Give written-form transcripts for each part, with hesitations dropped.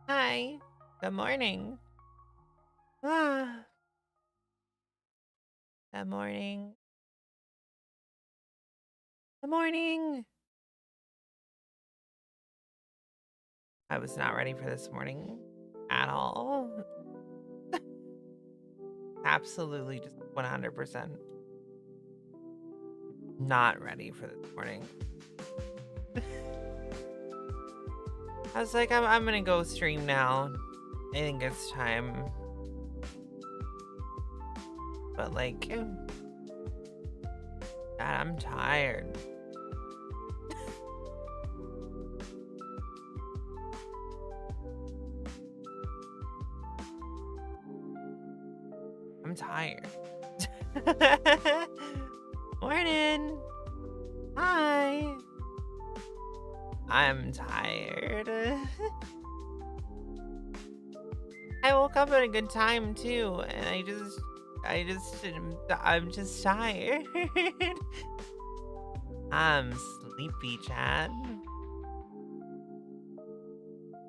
Hi. Good morning. Ah, good morning. Good morning. I was not ready for this morning at all. Absolutely just 100% not ready for this morning. I was like, I'm gonna go stream now. I think it's time. But like, God, I'm tired. I'm tired. Morning. Hi. I'm tired. I woke up at a good time too, and I'm just tired. I'm sleepy, Chad.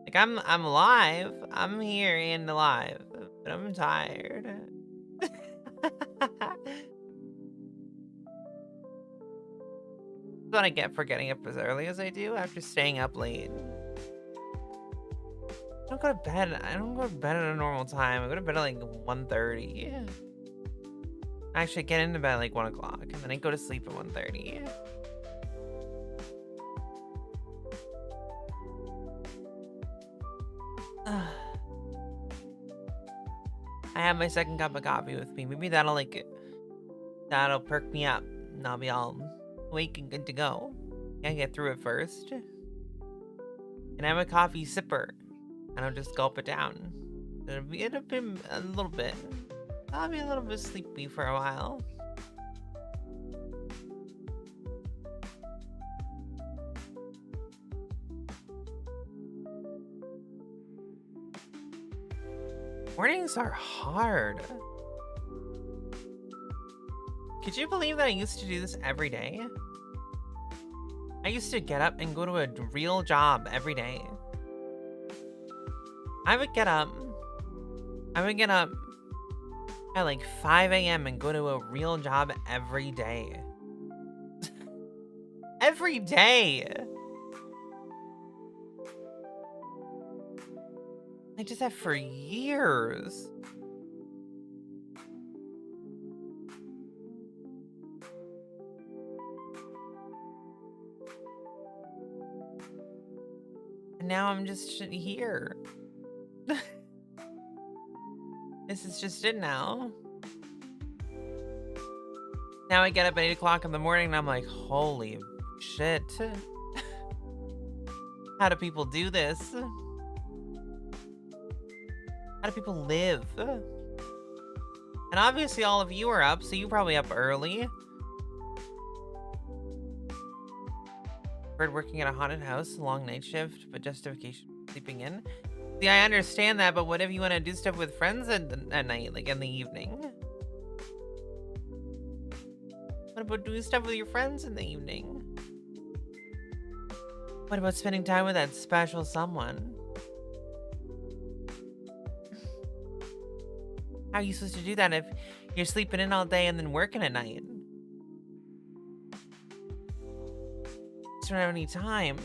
Like I'm alive. I'm here and alive, but I'm tired. That's what I get for getting up as early as I do after staying up late. I don't go to bed at a normal time. I go to bed at like 1:30. Actually, I get into bed at like 1 o'clock, and then I go to sleep at 1:30. I have my second cup of coffee with me. Maybe that'll perk me up, and I'll be all awake and good to go. Gotta get through it first. And I'm a coffee sipper. I don't just gulp it down. It'll be a little bit. I'll be a little bit sleepy for a while. Mornings are hard. Could you believe that I used to do this every day? I used to get up and go to a real job every day. I would get up at like 5 a.m. and go to a real job every day. Every day. I did that for years. And now I'm just here. This is just it now. Now I get up at 8 o'clock in the morning and I'm like, holy shit. How do people do this? How do people live? And obviously all of you are up, so you're probably up early. Bird working at a haunted house, long night shift, but justification sleeping in. See, I understand that, but what if you want to do stuff with friends at night, like in the evening? What about doing stuff with your friends in the evening? What about spending time with that special someone? How are you supposed to do that if you're sleeping in all day and then working at night? Just don't have any time.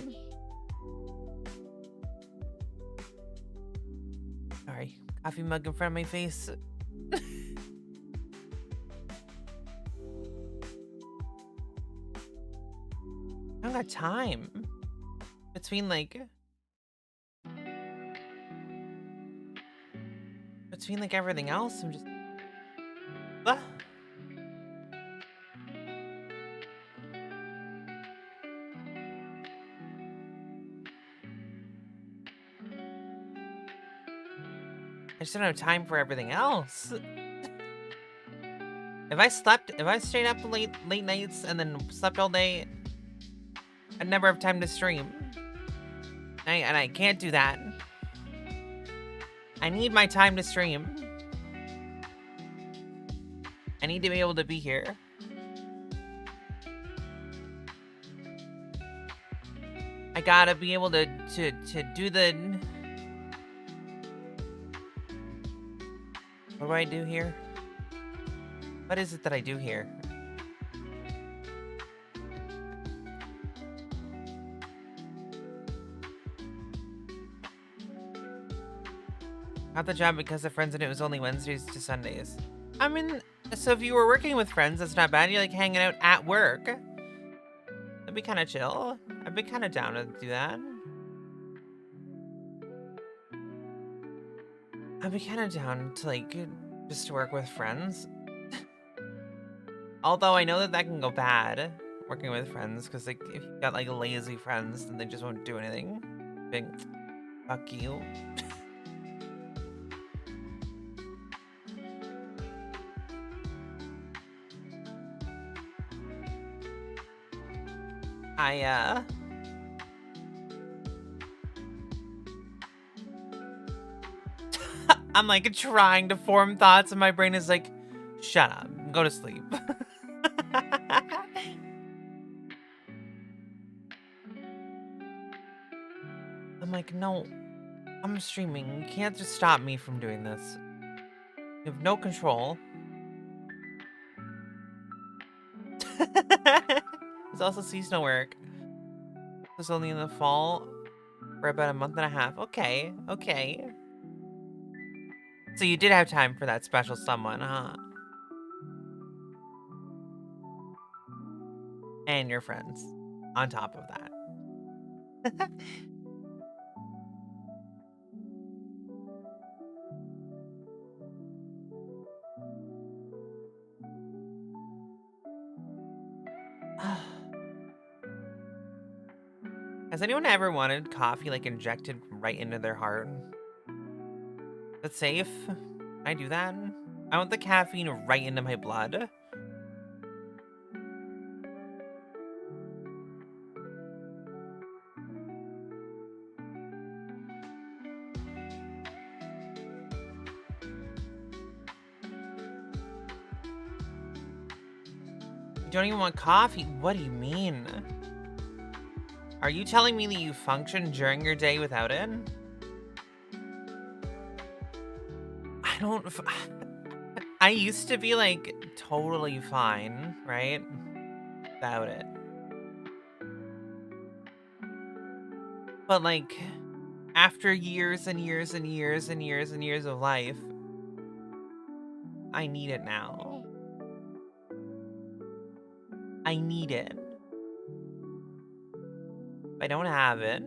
Sorry, coffee mug in front of my face. I don't got time. Between everything else, I'm just ah. I just don't have time for everything else. If I stayed up late nights and then slept all day, I'd never have time to stream. And I can't do that. I need my time to stream. I need to be able to be here. I gotta be able to do the What do I do here? What is it that I do here? Got the job because of friends and it was only Wednesdays to Sundays. I mean, so if you were working with friends, that's not bad. You're like hanging out at work. That'd be kind of chill. I'd be kind of down to do that. I'd be kind of down to like just work with friends. Although I know that that can go bad working with friends because like if you've got like lazy friends, then they just won't do anything. Big fuck you. I'm like trying to form thoughts and my brain is like, shut up, go to sleep. I'm like, no, I'm streaming. You can't just stop me from doing this. You have no control. It's also seasonal work. It's only in the fall for about a month and a half. Okay, okay. So you did have time for that special someone, huh? And your friends on top of that. Has anyone ever wanted coffee like injected right into their heart? That's safe? Can I do that? I want the caffeine right into my blood. You don't even want coffee? What do you mean? Are you telling me that you function during your day without it? I don't... I used to be, like, totally fine, right? Without it. But, like, after years and years and years and years and years of life, I need it now. I need it. If I don't have it,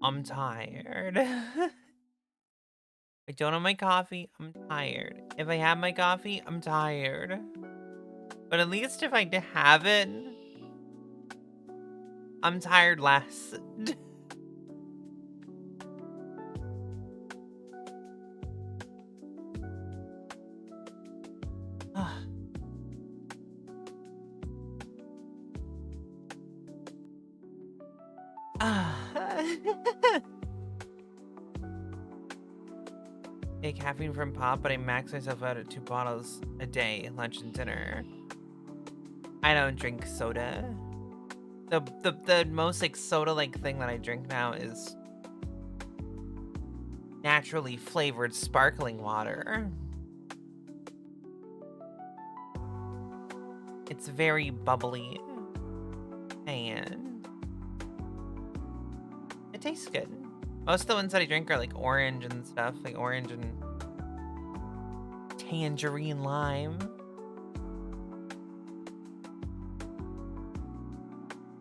I'm tired. If I don't have my coffee, I'm tired. If I have my coffee, I'm tired. But at least if I have it, I'm tired less. Take caffeine from pop, but I max myself out at 2 bottles a day, lunch and dinner. I don't drink soda. The most like soda-like thing that I drink now is naturally flavored sparkling water. It's very bubbly and it tastes good. Most of the ones that I drink are like orange and stuff, like orange and tangerine lime.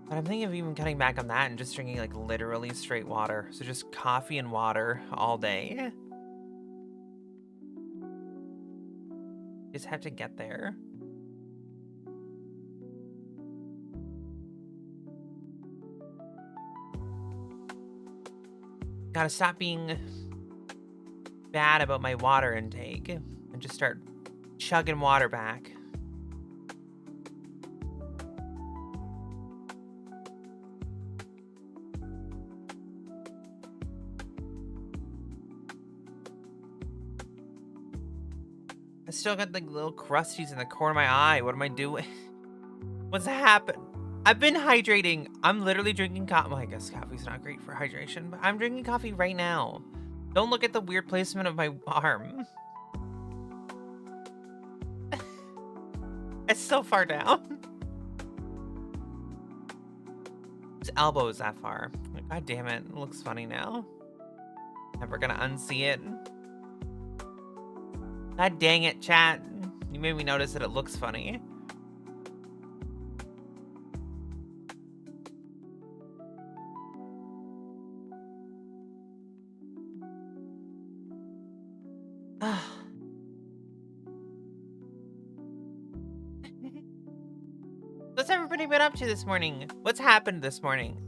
But I'm thinking of even cutting back on that and just drinking like literally straight water. So just coffee and water all day. Just have to get there. Gotta stop being bad about my water intake and just start chugging water back. I still got like little crusties in the corner of my eye. What am I doing? What's happened? I've been hydrating. I'm literally drinking coffee. Well, I guess coffee's not great for hydration, but I'm drinking coffee right now. Don't look at the weird placement of my arm. It's so far down. His elbow is that far. God damn it. It looks funny now. Never gonna unsee it. God dang it, chat. You made me notice that it looks funny. What's everybody been up to this morning? What's happened this morning?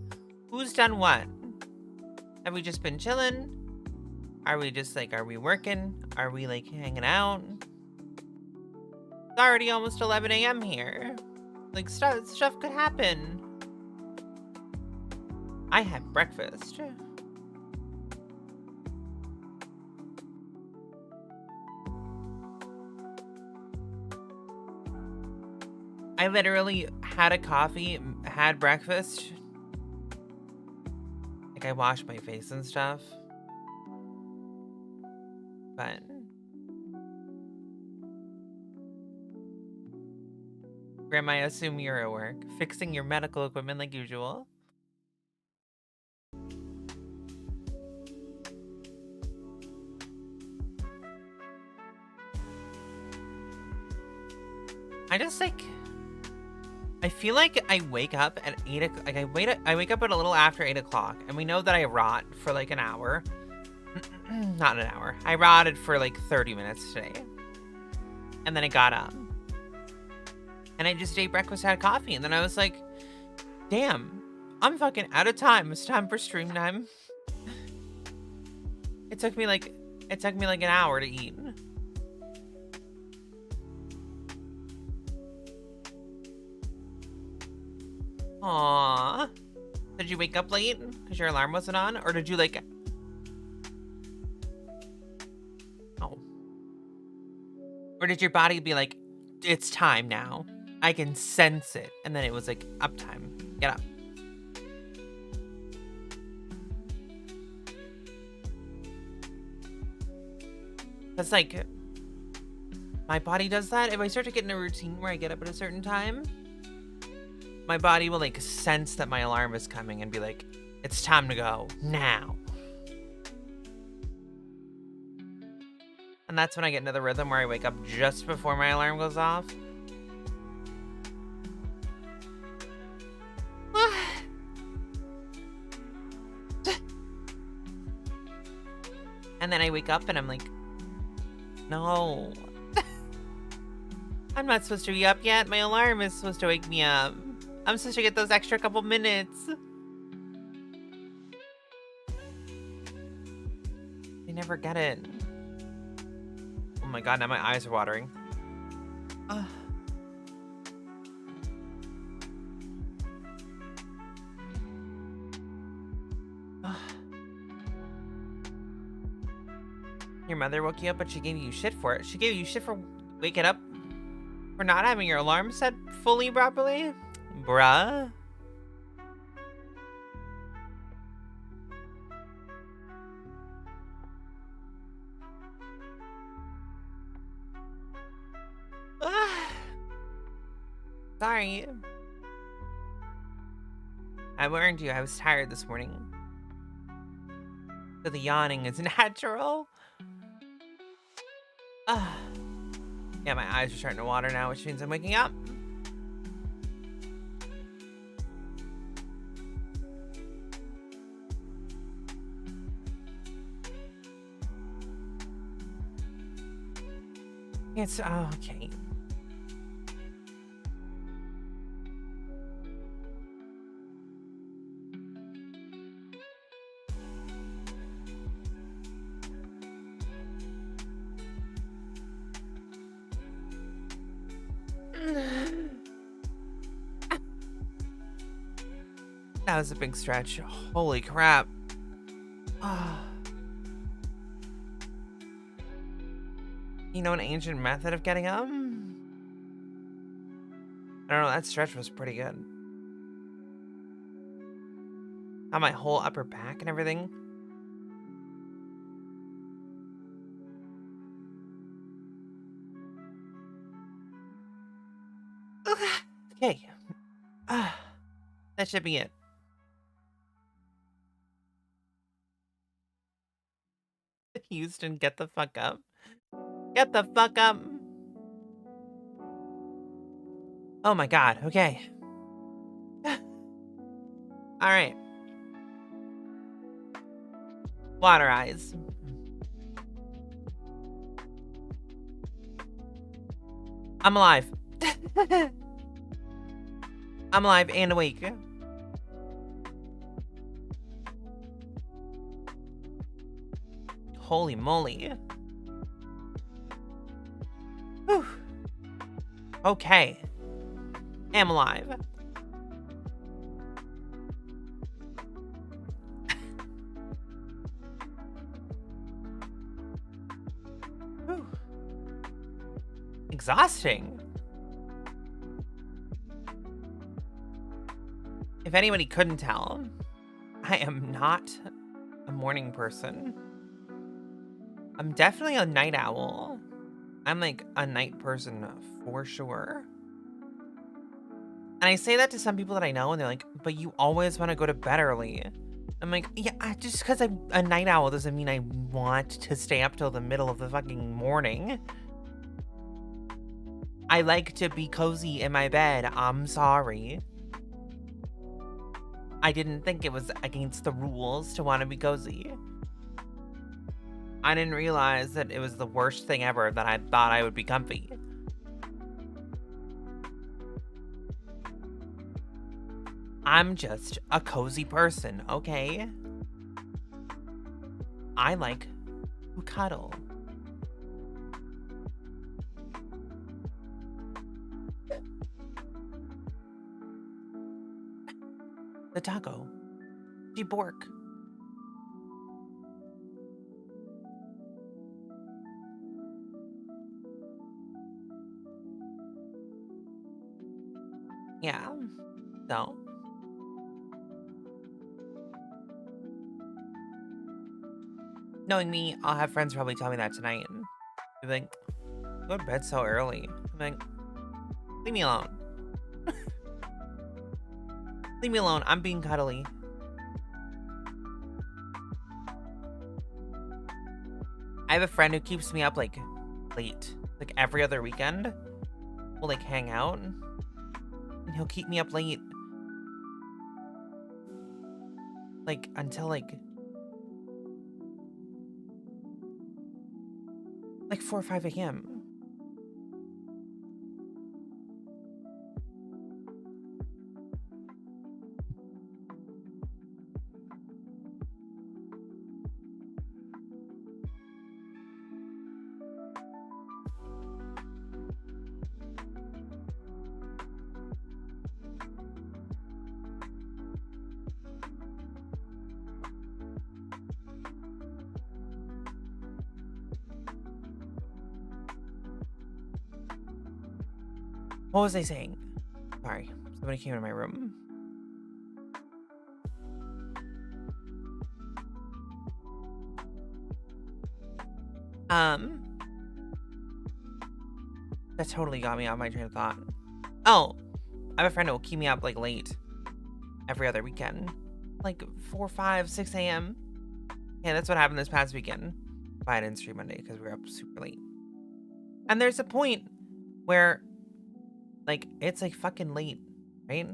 Who's done what? Have we just been chilling? Are we just like, are we working? Are we like hanging out? It's already almost 11 a.m. here. Like, stuff could happen. I had breakfast. I literally had a coffee, had breakfast. Like, I washed my face and stuff. But Grandma, I assume you're at work, fixing your medical equipment like usual. I just like, I feel like I wake up at 8 o'clock. Like I wake up at a little after 8 o'clock, and we know that I rot for like an hour. Not an hour. I rotted for like 30 minutes today, and then I got up, and I just ate breakfast, had coffee, and then I was like, "Damn, I'm fucking out of time. It's time for stream time." It took me like an hour to eat. Aww. Did you wake up late because your alarm wasn't on? Or did you like... Oh. Or did your body be like, it's time now. I can sense it. And then it was like, up time. Get up. That's like... My body does that. If I start to get in a routine where I get up at a certain time... My body will like sense that my alarm is coming and be like, it's time to go now. And that's when I get into the rhythm where I wake up just before my alarm goes off. And then I wake up and I'm like, no. I'm not supposed to be up yet. My alarm is supposed to wake me up. I'm supposed to get those extra couple minutes. I never get it. Oh my god, now my eyes are watering. Your mother woke you up, but she gave you shit for it. She gave you shit for waking up for not having your alarm set fully properly? Bruh. Sorry. I warned you, I was tired this morning. So the yawning is natural. Yeah, my eyes are starting to water now, which means I'm waking up. It's okay. That was a big stretch. Holy crap. You know an ancient method of getting up? I don't know, that stretch was pretty good. On my whole upper back and everything. Okay. That should be it. Houston, get the fuck up. Get the fuck up. Oh my god. Okay. All right. Water eyes. I'm alive. I'm alive and awake. Holy moly. Whew. Okay. Am alive. Whew. Exhausting. If anybody couldn't tell, I am not a morning person. I'm definitely a night owl. I'm like a night person for sure. And I say that to some people that I know, and they're like, but you always want to go to bed early. I'm like, yeah, just because I'm a night owl doesn't mean I want to stay up till the middle of the fucking morning. I like to be cozy in my bed. I'm sorry. I didn't think it was against the rules to want to be cozy. I didn't realize that it was the worst thing ever that I thought I would be comfy. I'm just a cozy person, okay? I like to cuddle. The taco. She bork. Yeah. So. Knowing me, I'll have friends probably tell me that tonight and be like, go to bed so early. I'm like, leave me alone. Leave me alone. I'm being cuddly. I have a friend who keeps me up like late. Like every other weekend. We'll like hang out. And he'll keep me up late. Like until like 4 or 5 a.m. What was I saying? Sorry, somebody came into my room. That totally got me off my train of thought. Oh, I have a friend who will keep me up like late every other weekend. Like 4, 5, 6 a.m. Yeah, that's what happened this past weekend. But I didn't stream Monday because we were up super late. And there's a point where like it's like fucking late, right?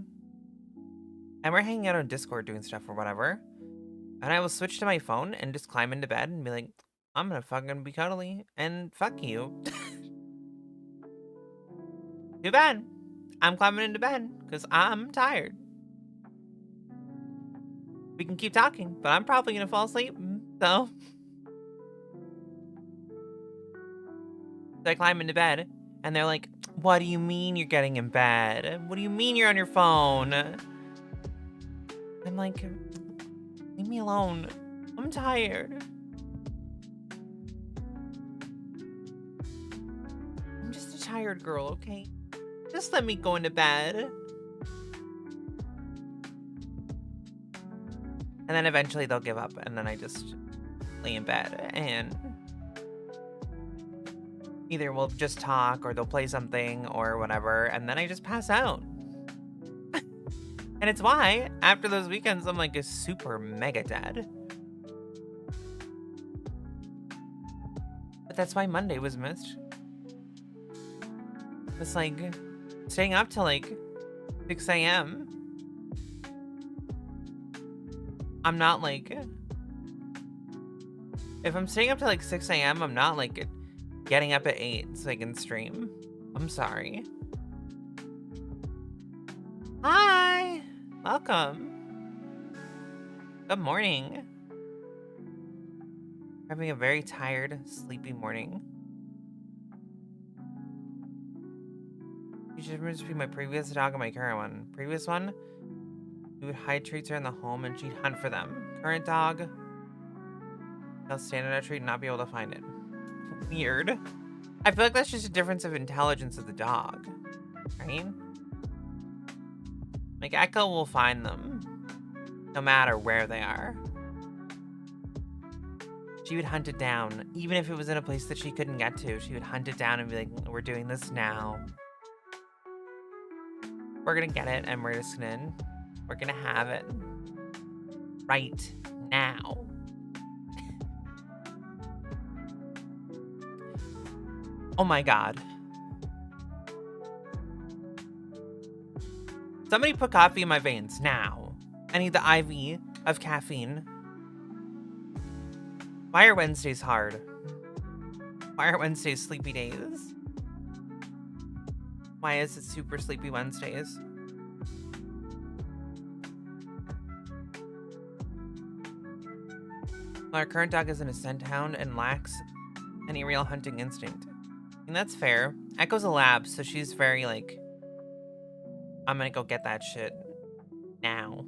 And we're hanging out on Discord doing stuff or whatever. And I will switch to my phone and just climb into bed and be like, I'm gonna fucking be cuddly and fuck you. Too bad. I'm climbing into bed because I'm tired. We can keep talking, but I'm probably gonna fall asleep. So I climb into bed and they're like, what do you mean you're getting in bed? What do you mean you're on your phone? I'm like, leave me alone. I'm tired. I'm just a tired girl, okay? Just let me go into bed. And then eventually they'll give up and then I just lay in bed and either we'll just talk or they'll play something or whatever and then I just pass out. And it's why, after those weekends, I'm like a super mega dad. But that's why Monday was missed. It's like staying up till like 6 a.m. I'm not like, if I'm staying up till like 6 a.m., I'm not like getting up at 8 so I can stream. I'm sorry. Hi! Welcome. Good morning. Having a very tired, sleepy morning. Huge difference between my previous dog and my current one. Previous one, we would hide treats around the home and she'd hunt for them. Current dog, he'll stand on a treat and not be able to find it. Weird. I feel like that's just a difference of intelligence of the dog, right? Like, Echo will find them, no matter where they are. She would hunt it down, even if it was in a place that she couldn't get to. She would hunt it down and be like, we're doing this now. We're gonna get it, and we're gonna have it right now. Oh my God. Somebody put coffee in my veins now. I need the IV of caffeine. Why are Wednesdays hard? Why are Wednesdays sleepy days? Why is it super sleepy Wednesdays? Our current dog is an ascent hound and lacks any real hunting instinct. And that's fair. Echo's a lab, so she's very like, I'm gonna go get that shit now.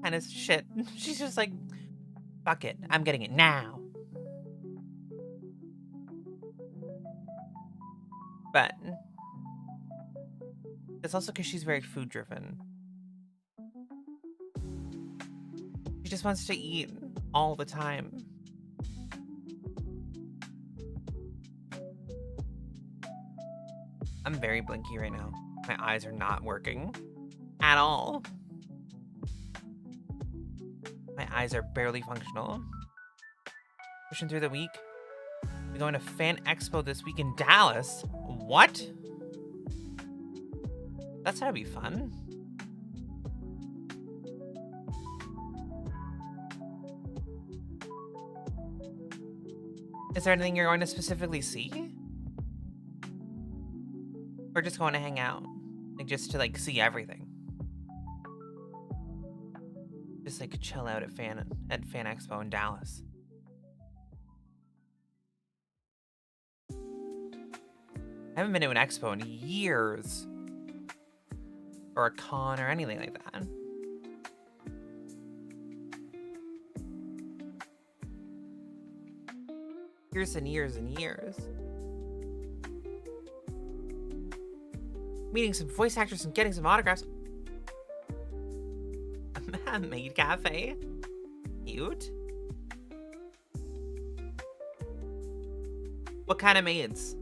Kind of shit. She's just like, fuck it, I'm getting it now. But it's also because she's very food driven. She just wants to eat all the time. I'm very blinky right now. My eyes are not working at all. My eyes are barely functional. Pushing through the week. We're going to Fan Expo this week in Dallas. What? That's gotta be fun. Is there anything you're going to specifically see? Or just going to hang out? Like, just to, like, see everything? Just, like, chill out at Fan Expo in Dallas. I haven't been to an expo in years. Or a con or anything like that. Years and years and years. Meeting some voice actors and getting some autographs. A maid cafe. Cute. What kind of maids?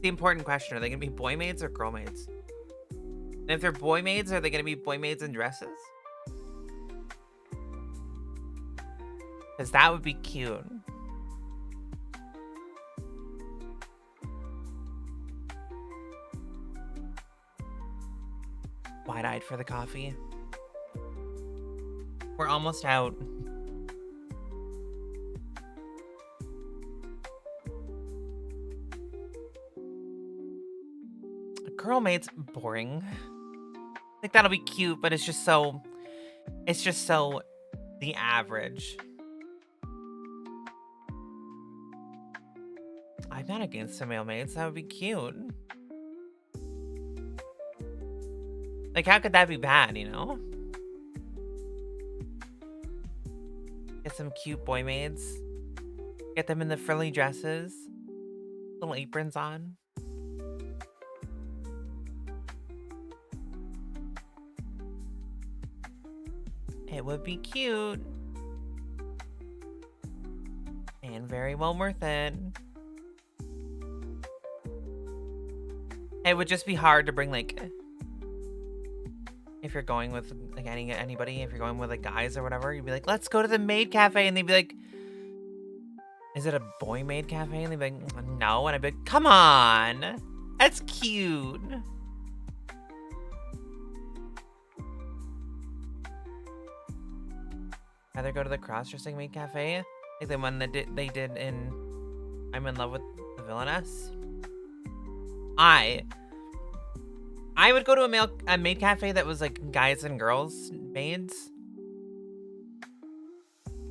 The important question, are they gonna be boy maids or girl maids? And if they're boy maids, are they gonna be boy maids in dresses? Because that would be cute. Wide-eyed for the coffee. We're almost out. Girl maid's boring. I think that'll be cute, but it's just so the average. I'm not against the male maids. That would be cute. Like, how could that be bad, you know? Get some cute boy maids. Get them in the frilly dresses. Little aprons on. It would be cute. And very well worth it. It would just be hard to bring, like, if you're going with, like, anybody, if you're going with, like, guys or whatever, you'd be like, "Let's go to the maid cafe," and they'd be like, "Is it a boy maid cafe?" And they'd be like, "No," and I'd be like, "Come on, that's cute." Rather go to the cross-dressing maid cafe, like the one that they did in I'm in Love with the Villainess. I would go to a maid cafe that was like guys and girls maids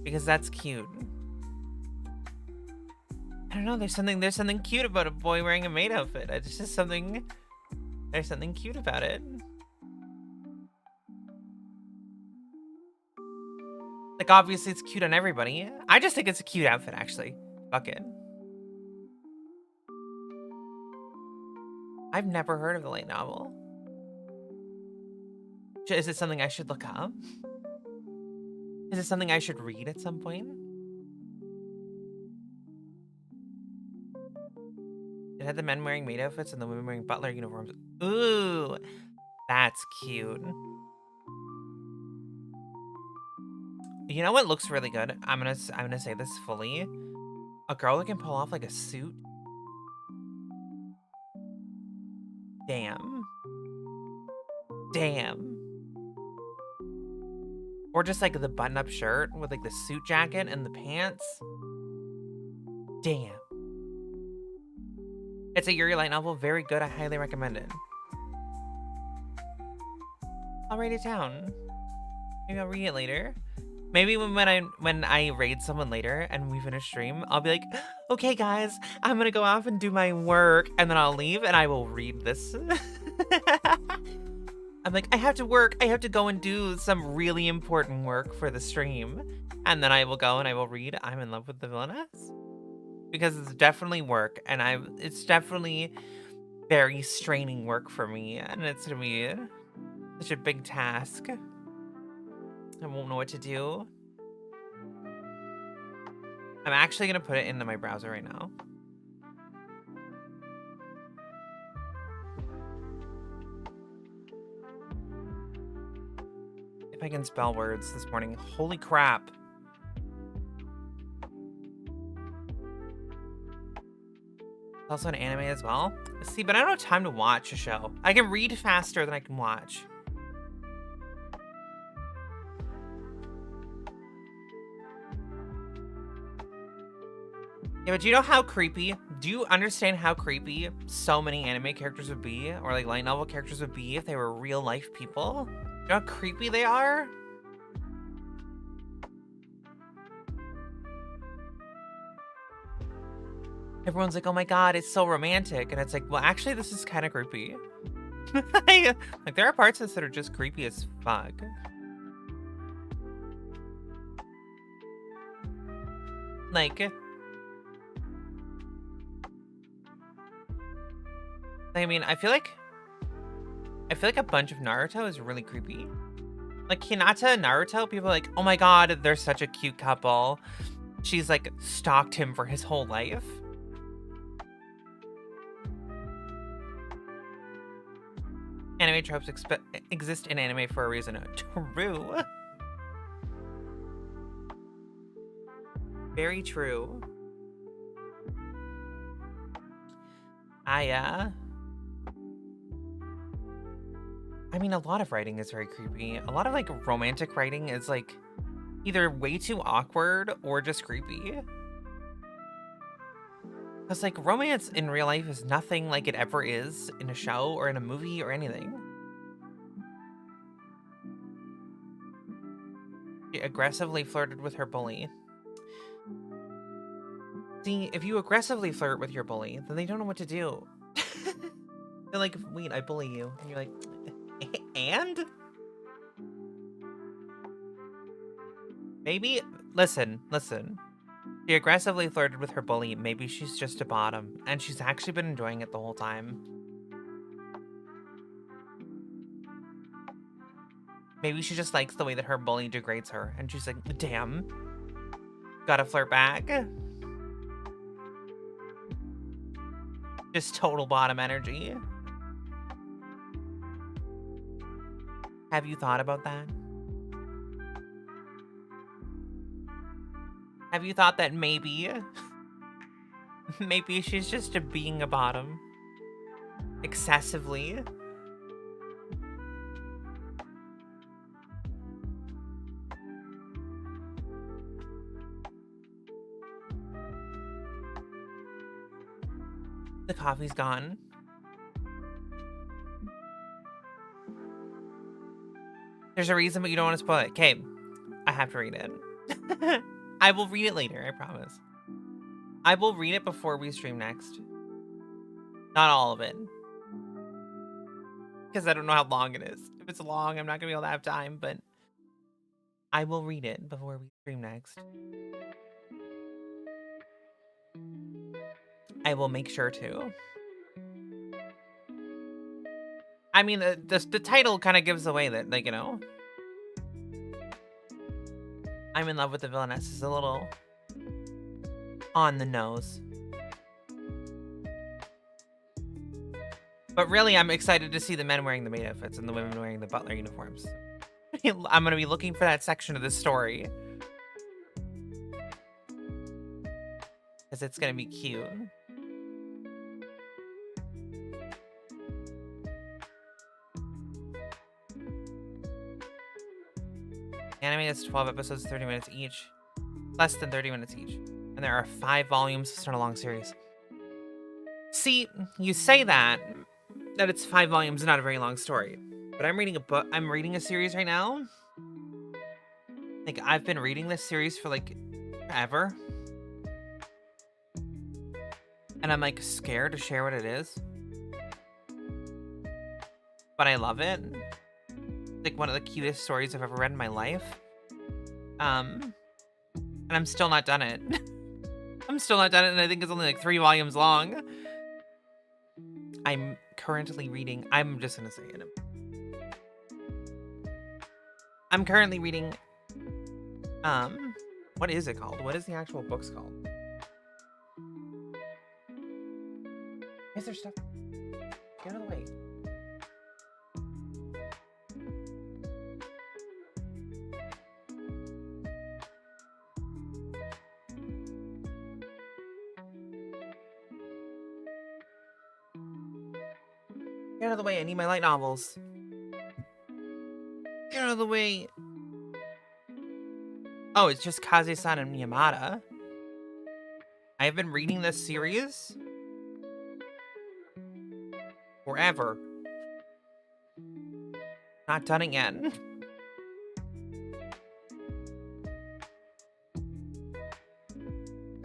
because that's cute. I don't know. There's something cute about a boy wearing a maid outfit. It's just something. There's something cute about it. Like obviously it's cute on everybody. I just think it's a cute outfit actually. Fuck it. I've never heard of the light novel. Is it something I should look up? Is it something I should read at some point? It had the men wearing maid outfits and the women wearing butler uniforms. Ooh, that's cute. You know what looks really good? I'm gonna say this fully. A girl that can pull off like a suit. Damn. Damn. Or just like the button-up shirt with like the suit jacket and the pants. Damn. It's a Yuri light novel, very good. I highly recommend it. I'll write it down. Maybe I'll read it later. Maybe when I raid someone later and we finish stream, I'll be like, okay guys, I'm gonna go off and do my work, and then I'll leave and I will read this. I'm like, I have to work. I have to go and do some really important work for the stream. And then I will go and I will read I'm in Love with the Villainess. Because it's definitely work, and it's definitely very straining work for me, and it's gonna be such a big task. I won't know what to do. I'm actually gonna put it into my browser right now. If I can spell words this morning. Holy crap. It's also an anime as well. See, but I don't have time to watch a show. I can read faster than I can watch. Yeah, but do you know how creepy? Do you understand how creepy so many anime characters would be? Or like light novel characters would be if they were real life people? You know how creepy they are? Everyone's like, oh my god, it's so romantic. And it's like, well, actually, this is kind of creepy. Like, there are parts of this that are just creepy as fuck. Like, I mean, I feel like a bunch of Naruto is really creepy. Like Hinata and Naruto, people are like, oh my god, they're such a cute couple. She's like stalked him for his whole life. Anime tropes exist in anime for a reason. True. Very true. I mean, a lot of writing is very creepy. A lot of like romantic writing is like either way too awkward or just creepy. Because like romance in real life is nothing like it ever is in a show or in a movie or anything. She aggressively flirted with her bully. See, if you aggressively flirt with your bully, then they don't know what to do. They're like, wait, I bully you. And you're like, and? Maybe, listen. She aggressively flirted with her bully. Maybe she's just a bottom, and she's actually been enjoying it the whole time. Maybe she just likes the way that her bully degrades her, and she's like, damn, gotta flirt back. Just total bottom energy. Have you thought about that? Have you thought that maybe, maybe she's just a being a bottom excessively? The coffee's gone. There's a reason, but you don't want to spoil it. Okay, I have to read it. I will read it later, I promise. I will read it before we stream next. Not all of it. Because I don't know how long it is. If it's long, I'm not going to be able to have time, but I will read it before we stream next. I will make sure to. I mean, the title kind of gives away that, like, you know, I'm in love with the villainess is a little on the nose. But really, I'm excited to see the men wearing the maid outfits and the women wearing the butler uniforms. I'm going to be looking for that section of the story. Because it's going to be cute. Anime is 12 episodes, 30 minutes each. Less than 30 minutes each. And there are 5 volumes. It's not a long series. See, you say that it's 5 volumes, not a very long story. But I'm reading a book. I'm reading a series right now. Like, I've been reading this series for, like, forever. And I'm, like, scared to share what it is. But I love it. Like, one of the cutest stories I've ever read in my life. And I'm still not done it. I'm still not done it, and I think it's only, like, 3 volumes long. I'm currently reading... I'm just gonna say it. I'm currently reading... What is it called? What is the actual book's called? Is there stuff? Get out of the way. Get out of the way. I need my light novels. Get out of the way. Oh, it's just Kaze-san and Yamada. I have been reading this series forever. Not done it yet.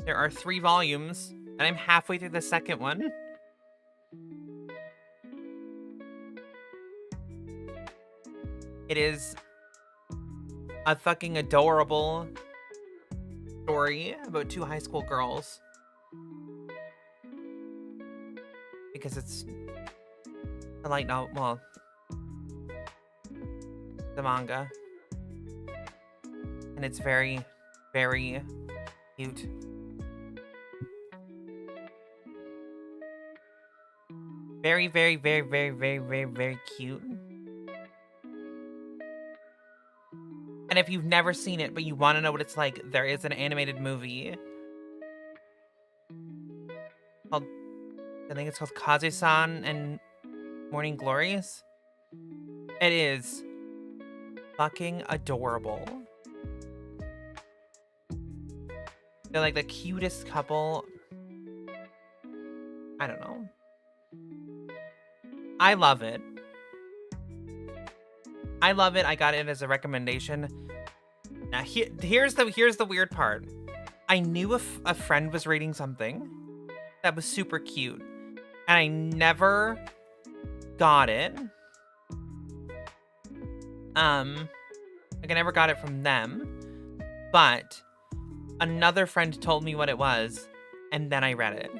There are 3 volumes, and I'm halfway through the second one. It is a fucking adorable story about 2 high school girls. Because it's a light novel, well, the manga. And it's very, very cute. Very, very, very, very, very, very, very cute. And if you've never seen it, but you want to know what it's like, there is an animated movie called, I think it's called Kaze-san and Morning Glories. It is fucking adorable. They're like the cutest couple. I don't know. I love it. I love it. I got it as a recommendation. Now, here's the weird part. I knew a friend was reading something that was super cute, and I never got it. Like, I never got it from them, but another friend told me what it was, and then I read it.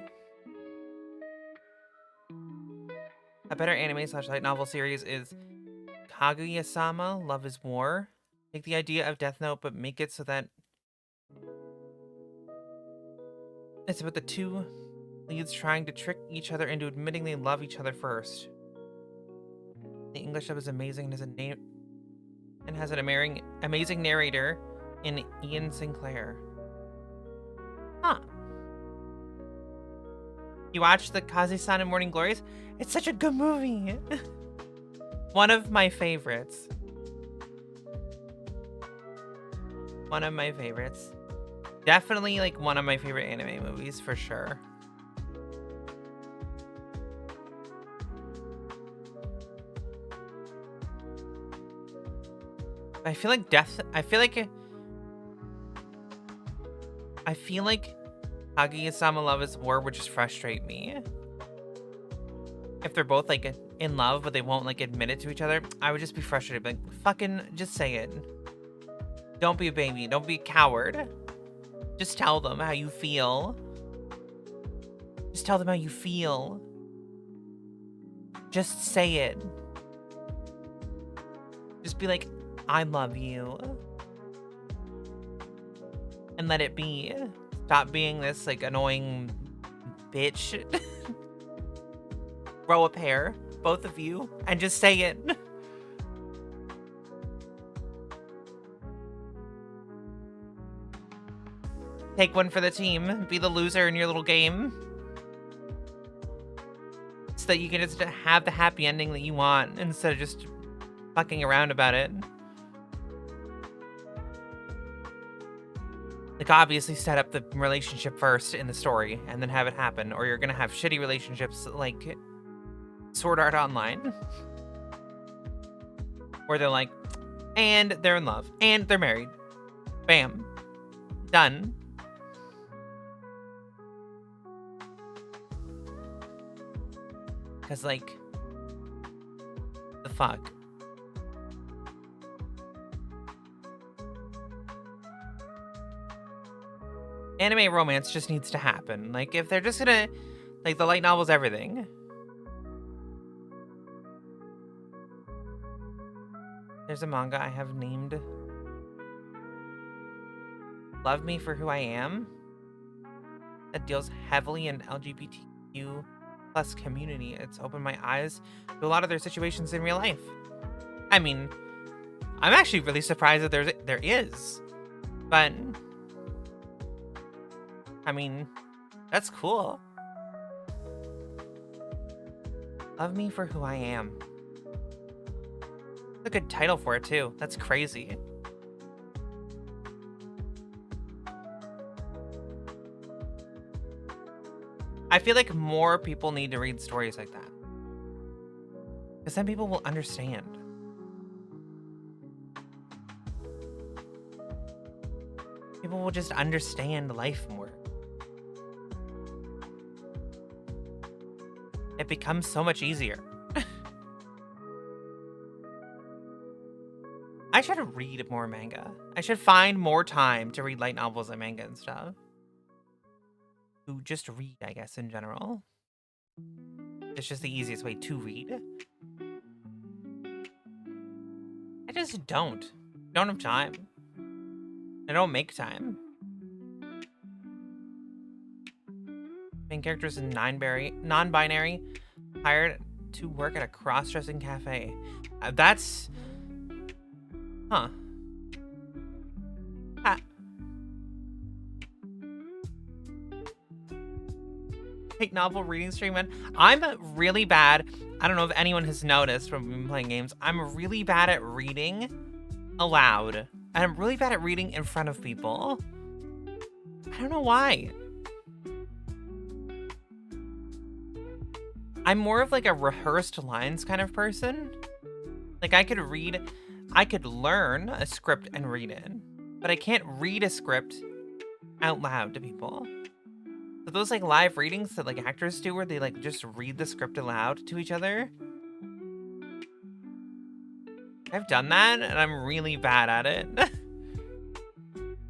A better anime / light novel series is Kaguya-sama, Love is War. Take the idea of Death Note, but make it so that it's about the 2 leads trying to trick each other into admitting they love each other first. The English dub is amazing and is a and has an amazing narrator in Ian Sinclair. Huh. You watched the Kaze-san and Morning Glories? It's such a good movie. One of my favorites. One of my favorites. Definitely like one of my favorite anime movies for sure. I feel like Kaguya-sama Love is War would just frustrate me. If they're both like in love, but they won't like admit it to each other, I would just be frustrated. Like, fucking just say it. Don't be a baby. Don't be a coward. Just tell them how you feel. Just tell them how you feel. Just say it. Just be like, I love you. And let it be. Stop being this like annoying bitch. Grow a pair, both of you, and just say it. Take one for the team. Be the loser in your little game. So that you can just have the happy ending that you want instead of just fucking around about it. Like, obviously set up the relationship first in the story and then have it happen, or you're gonna have shitty relationships like Sword Art Online. Where they're like, and they're in love, and they're married. Bam. Done. Because, like, the fuck? Anime romance just needs to happen. Like, if they're just gonna, like, the light novel's everything. There's a manga I have named Love Me for Who I Am that deals heavily in LGBTQ plus community. It's opened my eyes to a lot of their situations in real life. I mean, I'm actually really surprised that there is. But I mean, that's cool. Love Me for Who I Am. That's a good title for it too. That's crazy. I feel like more people need to read stories like that. Because then people will understand. People will just understand life more. It becomes so much easier. I should read more manga. I should find more time to read light novels and manga and stuff. To just read, I guess, in general. It's just the easiest way to read. I just don't. Don't have time. I don't make time. Main characters in non-binary, hired to work at a cross-dressing cafe. That's... Huh. Take novel reading stream, man. I'm really bad. I don't know if anyone has noticed when we've been playing games. I'm really bad at reading aloud. And I'm really bad at reading in front of people. I don't know why. I'm more of like a rehearsed lines kind of person. Like I could learn a script and read it, but I can't read a script out loud to people. So those like live readings that like actors do where they like just read the script aloud to each other. I've done that and I'm really bad at it.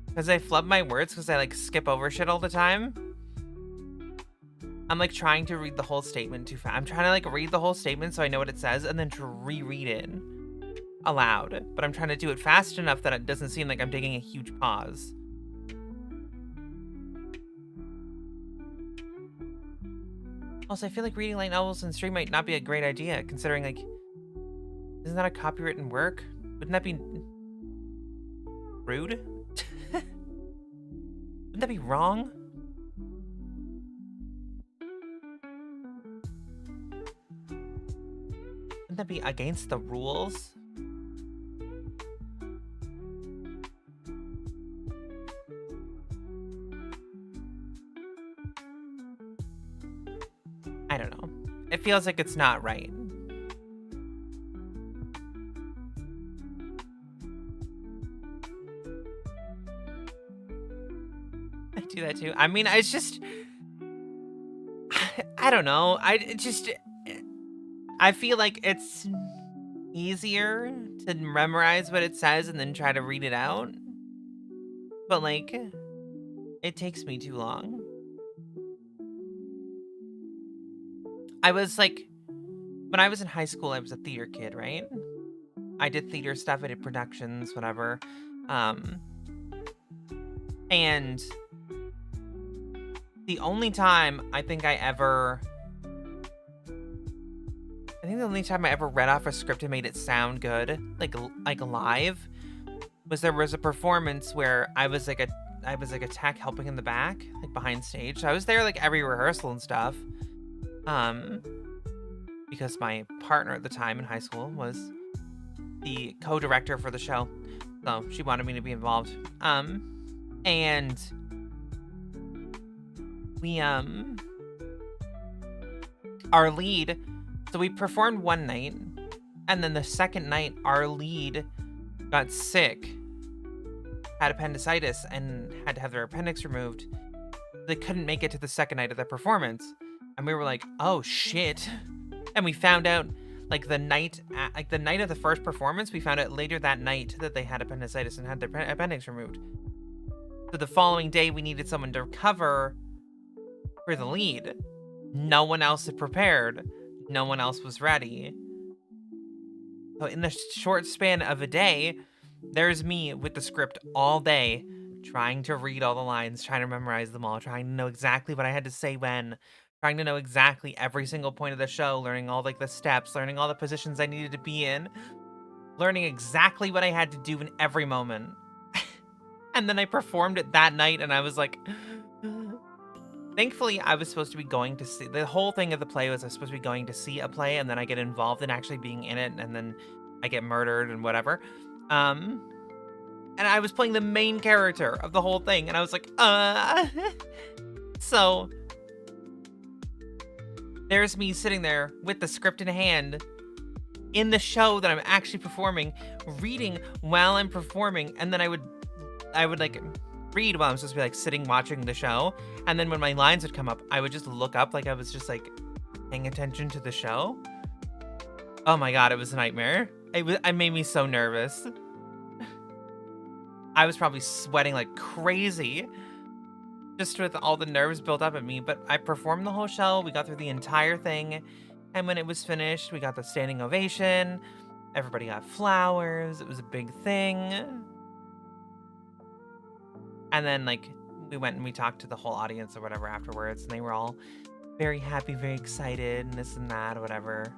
Because I flub my words because I like skip over shit all the time. I'm like trying to read the whole statement too fast. I'm trying to like read the whole statement so I know what it says and then to reread it aloud. But I'm trying to do it fast enough that it doesn't seem like I'm taking a huge pause. Also, I feel like reading light novels in stream might not be a great idea, considering like, isn't that a copywritten work? Wouldn't that be rude? Wouldn't that be wrong? Wouldn't that be against the rules? I don't know. It feels like it's not right. I do that too. I mean, it's just... I don't know. I feel like it's easier to memorize what it says and then try to read it out. But, like, it takes me too long. I was, like... When I was in high school, I was a theater kid, right? I did theater stuff. I did productions, whatever. And the only time I think the only time I ever read off a script and made it sound good, like live, was there was a performance where I was like a tech helping in the back, like behind stage. So I was there like every rehearsal and stuff. Because my partner at the time in high school was the co-director for the show. So she wanted me to be involved. And we our lead, so we performed one night, and then the second night our lead got sick, had appendicitis, and had to have their appendix removed. They couldn't make it to the second night of the performance, and we were like, oh shit. And we found out like the night of the first performance, we found out later that night that they had appendicitis and had their appendix removed. So the following day we needed someone to cover for the lead. No one else had prepared. No one else was ready. So in the short span of a day, there's me with the script all day, trying to read all the lines, trying to memorize them all, trying to know exactly what I had to say when, trying to know exactly every single point of the show, learning all like the steps, learning all the positions I needed to be in, learning exactly what I had to do in every moment. And then I performed it that night, and I was like... Thankfully, I was supposed to be going to see... The whole thing of the play was I was supposed to be going to see a play, and then I get involved in actually being in it, and then I get murdered and whatever. And I was playing the main character of the whole thing, and I was like, So, there's me sitting there with the script in hand, in the show that I'm actually performing, reading while I'm performing, and then I would like read while I'm supposed to be like sitting watching the show, and then when my lines would come up, I would just look up like I was just like paying attention to the show. Oh my god, it was a nightmare. It made me so nervous. I was probably sweating like crazy just with all the nerves built up in me, but I performed the whole show. We got through the entire thing, and when it was finished, we got the standing ovation. Everybody got flowers. It was a big thing. And then, like, we went and we talked to the whole audience or whatever afterwards, and they were all very happy, very excited, and this and that, or whatever.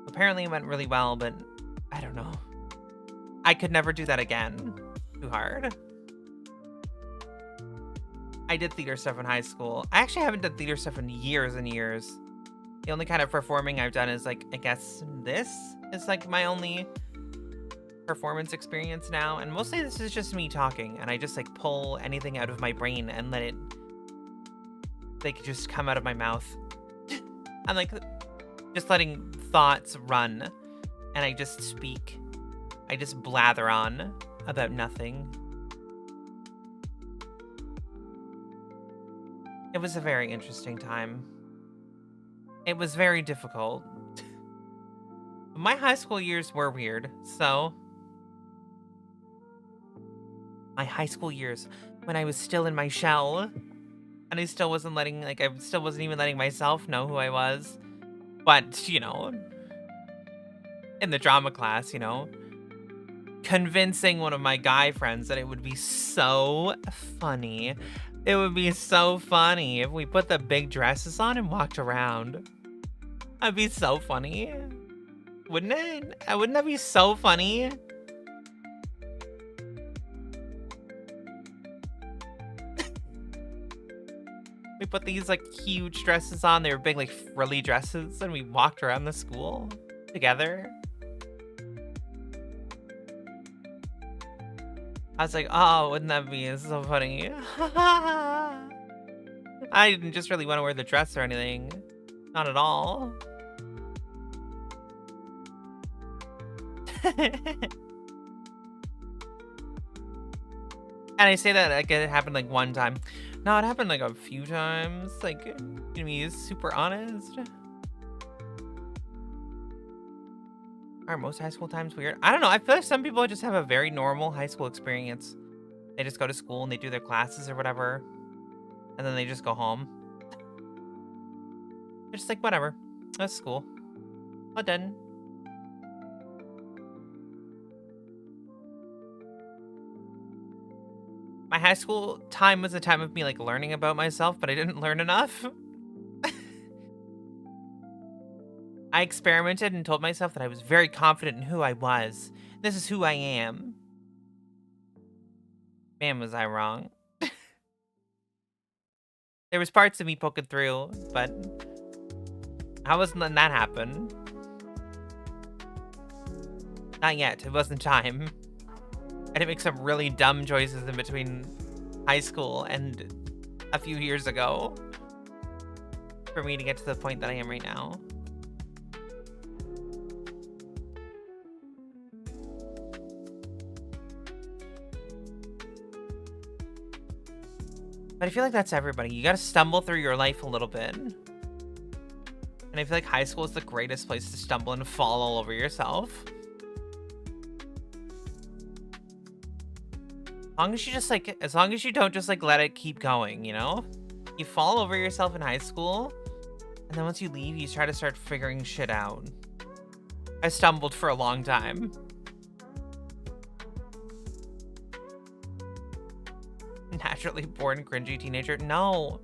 Apparently it went really well, but I don't know. I could never do that again. Too hard. I did theater stuff in high school. I actually haven't done theater stuff in years and years. The only kind of performing I've done is, like, I guess this is, like, my only performance experience now, and mostly this is just me talking, and I just like pull anything out of my brain and let it like just come out of my mouth. I'm like just letting thoughts run, and I just speak. I just blather on about nothing. It was a very interesting time. It was very difficult. My high school years were weird, so my high school years when I was still in my shell, and I still wasn't even letting myself know who I was. But, you know, in the drama class, you know, convincing one of my guy friends that it would be so funny. It would be so funny if we put the big dresses on and walked around. That'd be so funny. Wouldn't it? Wouldn't that be so funny? We put these like huge dresses on. They were big like frilly dresses, and we walked around the school together. I was like, oh, wouldn't that be so funny? I didn't just really want to wear the dress or anything. Not at all. And I say that like it happened like one time. No, it happened like a few times. Like, to be super honest. Are most high school times weird? I don't know. I feel like some people just have a very normal high school experience. They just go to school and they do their classes or whatever. And then they just go home. They're just like, whatever. That's school. Well done. My high school time was a time of me like learning about myself, but I didn't learn enough. I experimented and told myself that I was very confident in who I was. This is who I am. Man, was I wrong. There was parts of me poking through, but I wasn't letting that happen. Not yet. It wasn't time. I did make some really dumb choices in between high school and a few years ago for me to get to the point that I am right now. But I feel like that's everybody. You gotta stumble through your life a little bit. And I feel like high school is the greatest place to stumble and fall all over yourself. As long as you don't just like let it keep going, you know? You fall over yourself in high school, and then once you leave, you try to start figuring shit out. I stumbled for a long time. Naturally born cringy teenager. No.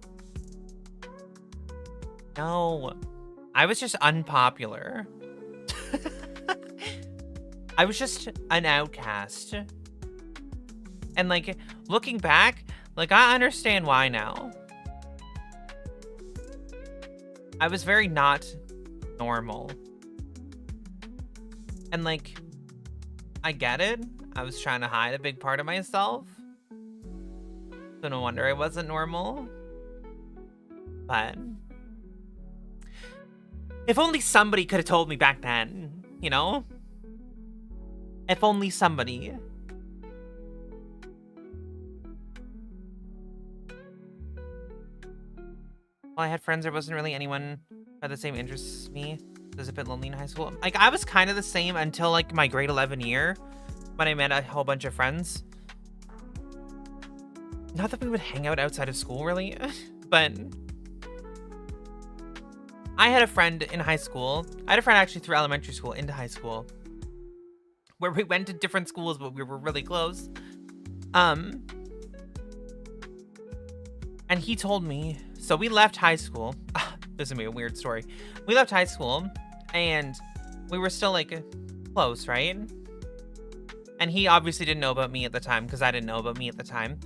No. I was just unpopular. I was just an outcast. And like, looking back, like I understand why now. I was very not normal. And like, I get it. I was trying to hide a big part of myself. So no wonder I wasn't normal. But if only somebody could have told me back then, you know? If only somebody. Well, I had friends, there wasn't really anyone who had the same interests as me. I was a bit lonely in high school. Like, I was kind of the same until, like, my grade 11 year when I met a whole bunch of friends. Not that we would hang out outside of school, really, but I had a friend in high school. I had a friend actually through elementary school into high school where we went to different schools, but we were really close. And he told me, so we left high school. This is gonna be a weird story. We left high school and we were still like close, right? And he obviously didn't know about me at the time because I didn't know about me at the time.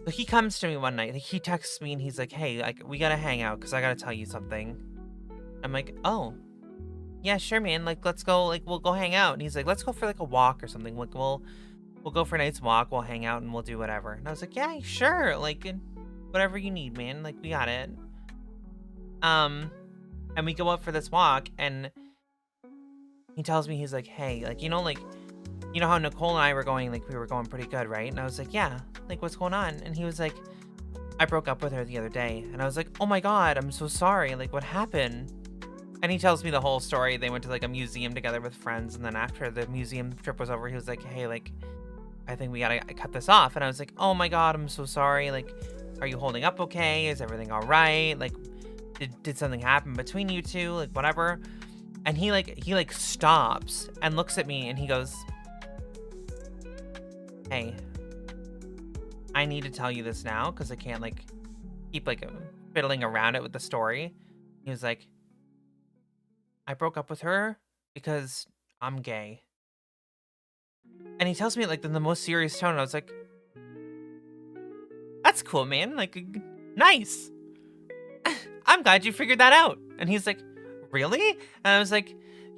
So he comes to me one night, like he texts me and he's like, hey, like we gotta hang out because I gotta tell you something. I'm like, oh, yeah, sure, man. Like, let's go, like we'll go hang out. And he's like, let's go for like a walk or something. Like we'll go for a night's walk, we'll hang out and we'll do whatever. And I was like, yeah, sure. Like whatever you need, man. Like we got it. And we go out for this walk and he tells me, he's like, hey, like, you know how Nicole and I were going, like, we were going pretty good, right? And I was like, yeah, like, what's going on? And he was like, I broke up with her the other day. And I was like, oh my God, I'm so sorry. Like, what happened? And he tells me the whole story. They went to, like, a museum together with friends. And then after the museum trip was over, he was like, hey, like, I think we gotta cut this off. And I was like, oh my God, I'm so sorry. Like, are you holding up okay? Is everything all right? Like, did something happen between you two? Like, whatever. And he stops and looks at me and he goes, hey, I need to tell you this now because I can't like keep like fiddling around it with the story. He was like, I broke up with her because I'm gay. And he tells me it, like, in the most serious tone, and I was like, "That's cool, man, like, nice. I'm glad you figured that out." And he's like, "Really?" And I was like,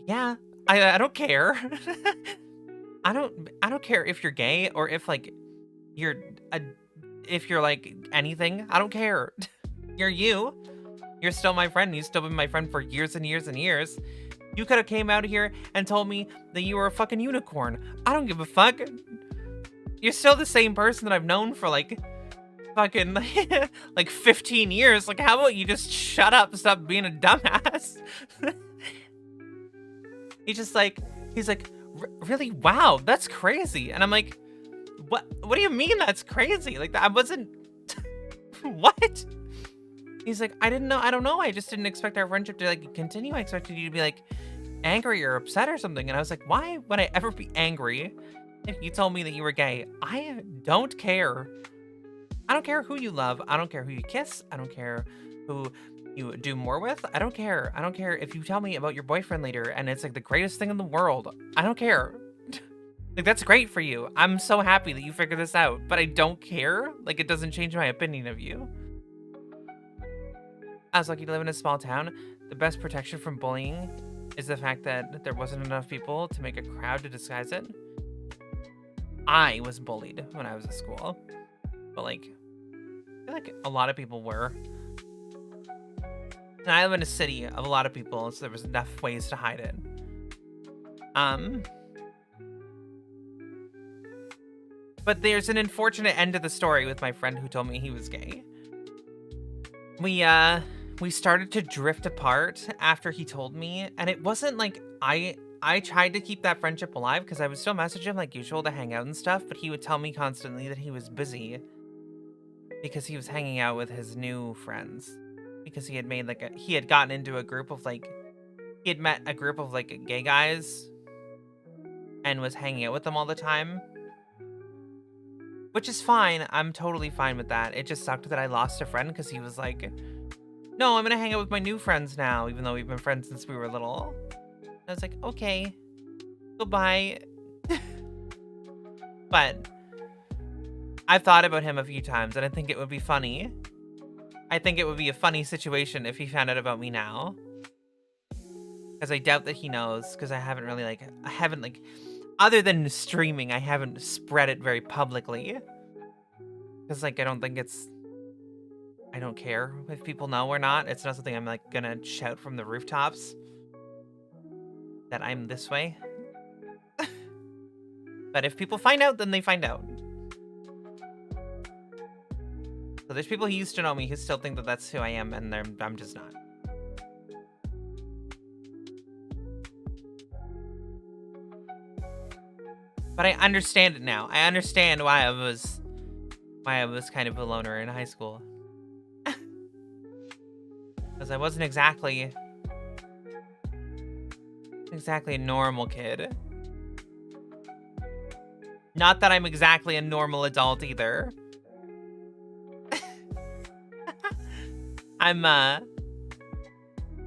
"Yeah, I don't care. I don't care if you're gay or if, like, you're a if you're, like, anything. I don't care. You're you. You're still my friend. You've still been my friend for years and years and years. You coulda came out here and told me that you were a fucking unicorn. I don't give a fuck. You're still the same person that I've known for, like, fucking, like, 15 years. Like, how about you just shut up and stop being a dumbass?" He's like, Really? Wow, that's crazy." And I'm like, What do you mean that's crazy? Like, I wasn't, what? He's like, I don't know. I just didn't expect our friendship to, like, continue. I expected you to be, like, angry or upset or something." And I was like, why would I ever be angry if you told me that you were gay? I don't care. I don't care who you love. I don't care who you kiss. I don't care who you do more with. I don't care. I don't care if you tell me about your boyfriend later and it's, like, the greatest thing in the world. I don't care. Like, that's great for you. I'm so happy that you figured this out, but I don't care. Like, it doesn't change my opinion of you. I was lucky to live in a small town. The best protection from bullying is the fact that there wasn't enough people to make a crowd to disguise it. I was bullied when I was at school, but, like, I feel like a lot of people were. And I live in a city of a lot of people, so there was enough ways to hide it. But there's an unfortunate end to the story with my friend who told me he was gay. We started to drift apart after he told me, and it wasn't like I tried to keep that friendship alive because I would still message him like usual to hang out and stuff, but he would tell me constantly that he was busy because he was hanging out with his new friends. Because he had made, like, he had gotten into a group of, like, he had met a group of, like, gay guys and was hanging out with them all the time. Which is fine. I'm totally fine with that. It just sucked that I lost a friend because he was like, "No, I'm gonna hang out with my new friends now, even though we've been friends since we were little." I was like, okay, goodbye. But I've thought about him a few times, and I think it would be funny. I think it would be a funny situation if he found out about me now. Because I doubt that he knows, because I haven't really, like, other than streaming, I haven't spread it very publicly. Because, like, I don't care if people know or not. It's not something I'm, like, gonna shout from the rooftops that I'm this way. But if people find out, then they find out. So there's people who used to know me who still think that that's who I am, and I'm just not. But I understand it now. I understand why I was kind of a loner in high school. Because I wasn't exactly a normal kid. Not that I'm exactly a normal adult either. I'm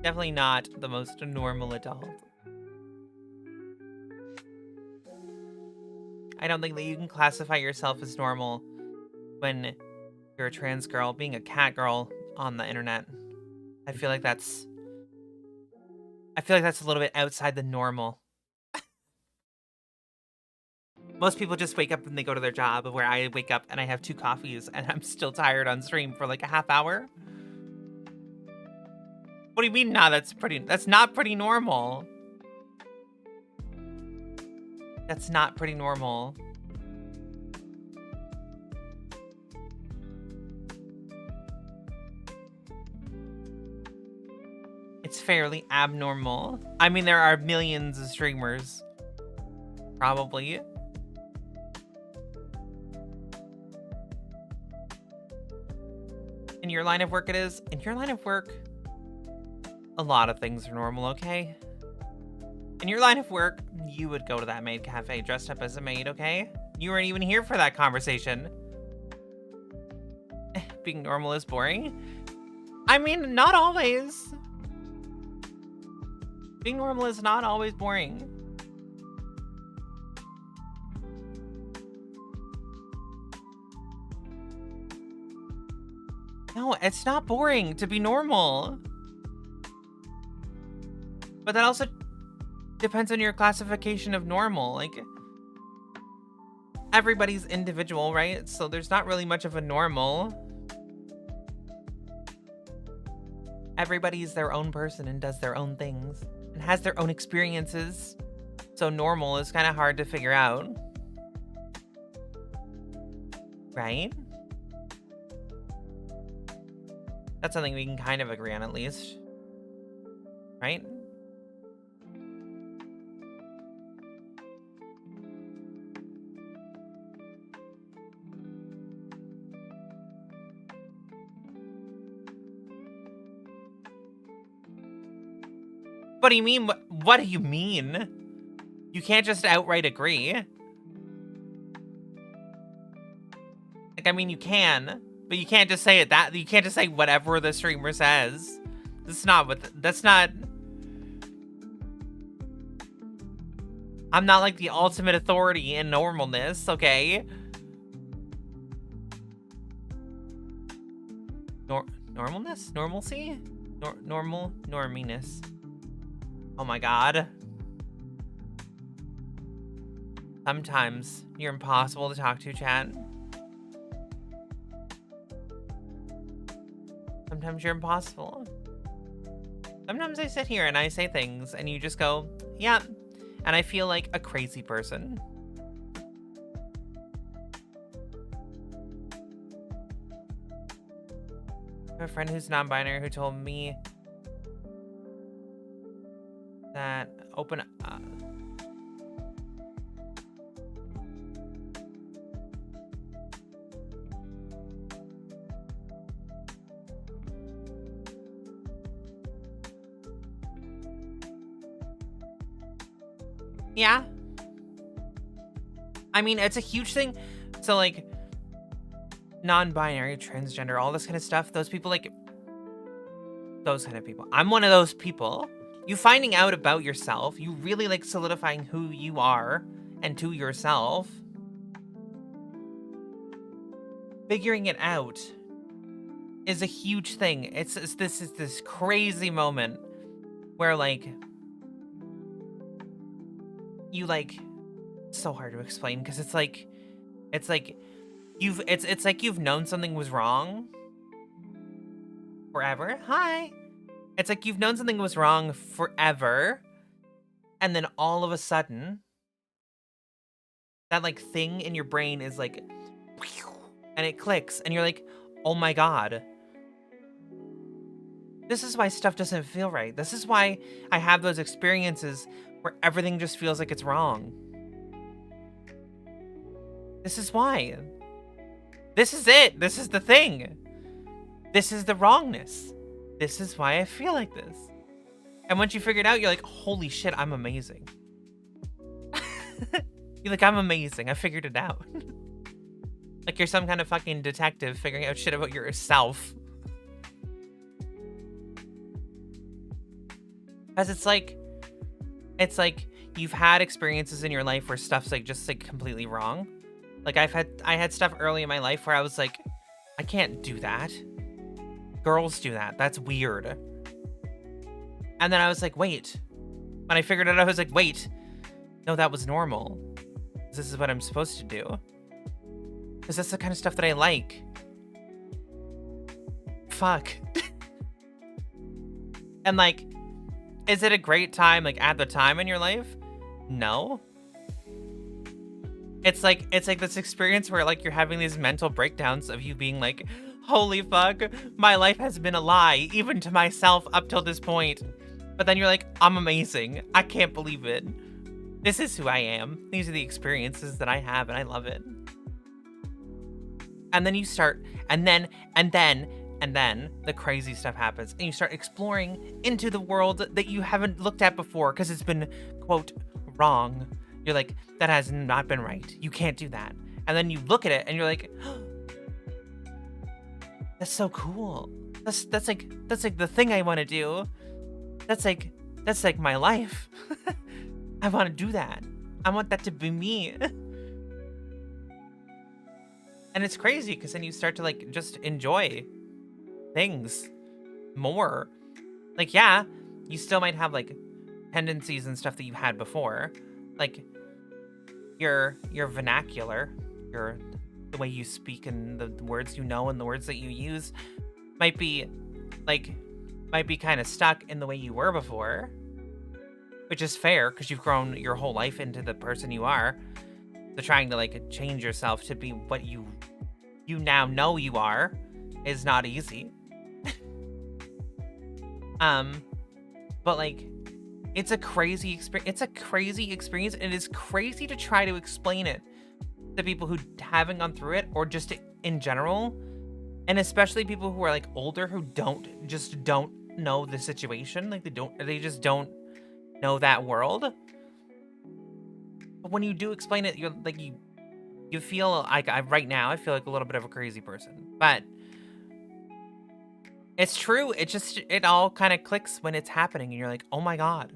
definitely not the most normal adult. I don't think that you can classify yourself as normal when you're a trans girl being a cat girl on the internet. I feel like that's a little bit outside the normal. Most people just wake up and they go to their job, where I wake up and I have 2 coffees and I'm still tired on stream for like a half hour. What do you mean? Nah, that's not pretty normal. That's not pretty normal. It's fairly abnormal. I mean, there are millions of streamers. Probably. In your line of work it is. In your line of work, a lot of things are normal, okay? In your line of work, you would go to that maid cafe dressed up as a maid, okay? You weren't even here for that conversation. Being normal is boring? I mean, not always. Being normal is not always boring. No, it's not boring to be normal. But that also depends on your classification of normal. Like, everybody's individual, right? So there's not really much of a normal. Everybody's their own person and does their own things and has their own experiences. So normal is kind of hard to figure out. Right? That's something we can kind of agree on, at least. Right? What do you mean? What do you mean? You can't just outright agree. Like, I mean, you can, but you can't just say it that. You can't just say whatever the streamer says. That's not what. That's not. I'm not like the ultimate authority in normalness, okay? Normalness? Normalcy? Norminess. Oh my god. Sometimes you're impossible to talk to, chat. Sometimes you're impossible. Sometimes I sit here and I say things and you just go, yeah. And I feel like a crazy person. I have a friend who's non-binary who told me that open yeah. I mean, it's a huge thing. So, like, non-binary, transgender, all this kind of stuff, those people, like, those kind of people. I'm one of those people. You finding out about yourself, you really, like, solidifying who you are and to yourself. Figuring it out is a huge thing. It's this crazy moment where, like, you, like, it's so hard to explain because it's like you've known something was wrong forever. Hi. It's like you've known something was wrong forever, and then all of a sudden that, like, thing in your brain is like, and it clicks and you're like, oh my god, this is why stuff doesn't feel right. This is why I have those experiences where everything just feels like it's wrong. This is why. This is it. This is the thing. This is the wrongness. This is why I feel like this. And once you figure it out, you're like, holy shit, I'm amazing. You're like, I'm amazing. I figured it out. Like you're some kind of fucking detective figuring out shit about yourself. Because it's like you've had experiences in your life where stuff's like just like completely wrong. Like I had stuff early in my life where I was like, I can't do that. Girls do that. That's weird. And then I was like, wait. When I figured it out, I was like, wait. No, that was normal. This is what I'm supposed to do. Because that's the kind of stuff that I like. Fuck. And like, is it a great time, like, at the time in your life? No. It's like this experience where, like, you're having these mental breakdowns of you being like, holy fuck, my life has been a lie, even to myself up till this point. But then you're like, I'm amazing. I can't believe it. This is who I am. These are the experiences that I have, and I love it. And then you start, and then the crazy stuff happens, and you start exploring into the world that you haven't looked at before because it's been, quote, wrong. You're like, that has not been right. You can't do that. And then you look at it, and you're like, oh, that's so cool. That's like the thing I want to do. That's like That's like my life. I want to do that. I want that to be me. And it's crazy because then you start to like just enjoy things more. Like, yeah, you still might have like tendencies and stuff that you had before. Like your vernacular, your the way you speak and the words you know and the words that you use might be kind of stuck in the way you were before, which is fair because you've grown your whole life into the person you are. So trying to like change yourself to be what you now know you are is not easy. But like it's a crazy experience. It's a crazy experience, and it's crazy to try to explain it to people who haven't gone through it, or just in general, and especially people who are like older who don't know the situation. Like they just don't know that world. But when you do explain it, you're like you feel like right now I feel like a little bit of a crazy person, but it's true. It all kind of clicks when it's happening, and you're like, oh my god,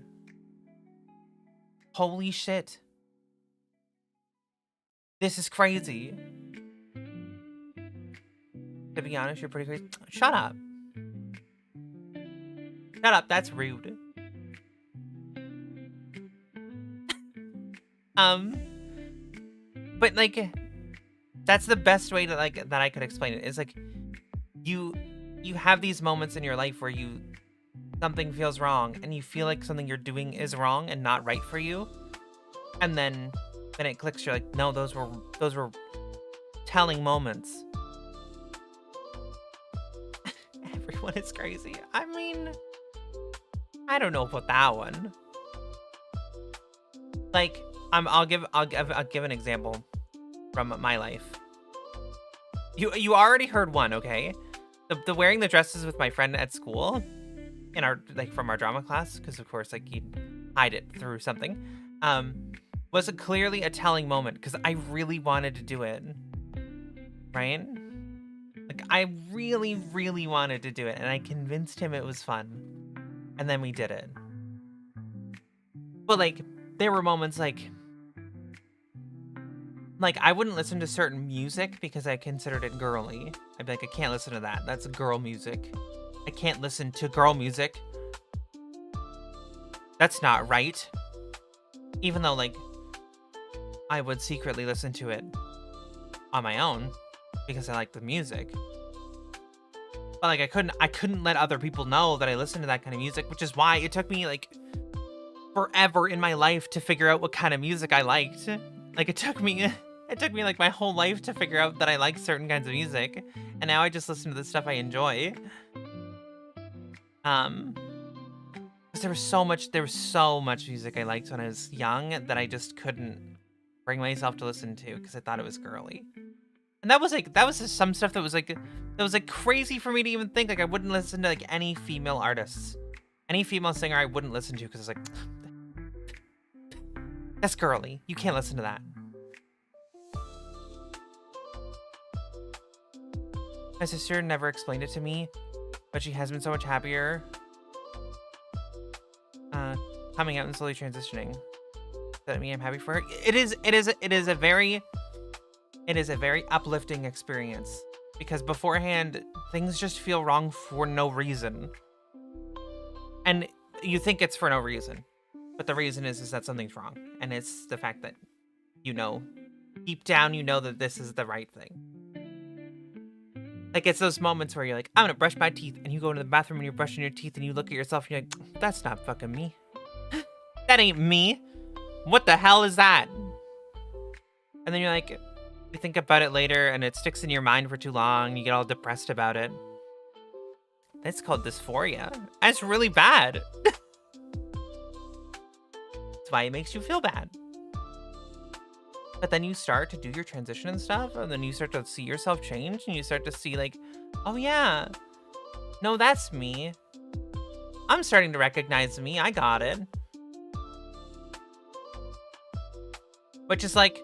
holy shit, this is crazy. To be honest, you're pretty crazy. Shut up. Shut up. That's rude. But like, that's the best way to like that I could explain it. Is like, you have these moments in your life where something feels wrong, and you feel like something you're doing is wrong and not right for you, and then it clicks. You're like, no, those were telling moments. Everyone is crazy. I mean, I don't know about that one. Like, I'll give an example from my life. You already heard one, okay? The wearing the dresses with my friend at school, in our from our drama class, because of course like he'd hide it through something, was clearly a telling moment because I really wanted to do it, right? Like I really, really wanted to do it, and I convinced him it was fun, and then we did it. But like there were moments like I wouldn't listen to certain music because I considered it girly. I'd be like, I can't listen to that. That's girl music. I can't listen to girl music. That's not right. Even though, like, I would secretly listen to it on my own because I like the music. But like, I couldn't let other people know that I listened to that kind of music, which is why it took me like forever in my life to figure out what kind of music I liked. Like it took me like my whole life to figure out that I like certain kinds of music, and now I just listen to the stuff I enjoy. Because there was so much music I liked when I was young that I just couldn't bring myself to listen to because I thought it was girly. And that was just some stuff that was like crazy for me to even think. Like I wouldn't listen to like any female artists, any female singer I wouldn't listen to because I was like, that's girly. You can't listen to that. My sister never explained it to me, but she has been so much happier coming out and slowly transitioning. That I'm happy for her. It is a very uplifting experience because beforehand things just feel wrong for no reason. And you think it's for no reason. But the reason is that something's wrong. And it's the fact that, deep down, that this is the right thing. Like, it's those moments where you're like, I'm going to brush my teeth. And you go into the bathroom and you're brushing your teeth and you look at yourself and you're like, that's not fucking me. That ain't me. What the hell is that? And then you're like, you think about it later and it sticks in your mind for too long. You get all depressed about it. That's called dysphoria. And it's really bad. That's why it makes you feel bad. But then you start to do your transition and stuff, and then you start to see yourself change, and you start to see like, oh yeah, no, that's me. I'm starting to recognize me. I got it. Which is like,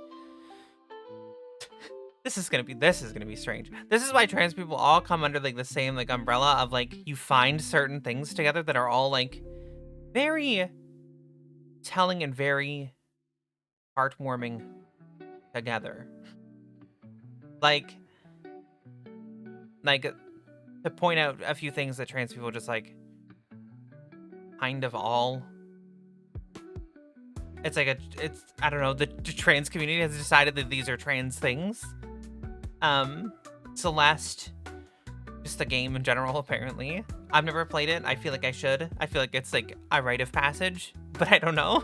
this is gonna be strange. This is why trans people all come under like the same like umbrella of like, you find certain things together that are all like very telling and very heartwarming together. Like, to point out a few things that trans people just, like, kind of all... It's like I don't know, the trans community has decided that these are trans things. Celeste, just the game in general, apparently. I've never played it. I feel like I should. I feel like it's like a rite of passage, but I don't know.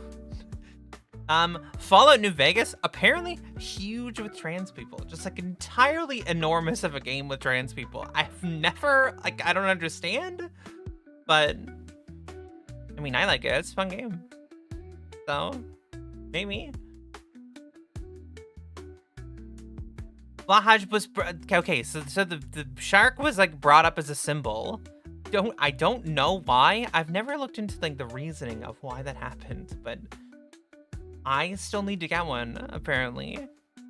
Fallout New Vegas, apparently huge with trans people. Just like entirely enormous of a game with trans people. I've never, like, I don't understand, but I mean, I like it. It's a fun game. So, maybe. Lahaj was okay. So the shark was like brought up as a symbol. I don't know why. I've never looked into like the reasoning of why that happened, but I still need to get one apparently,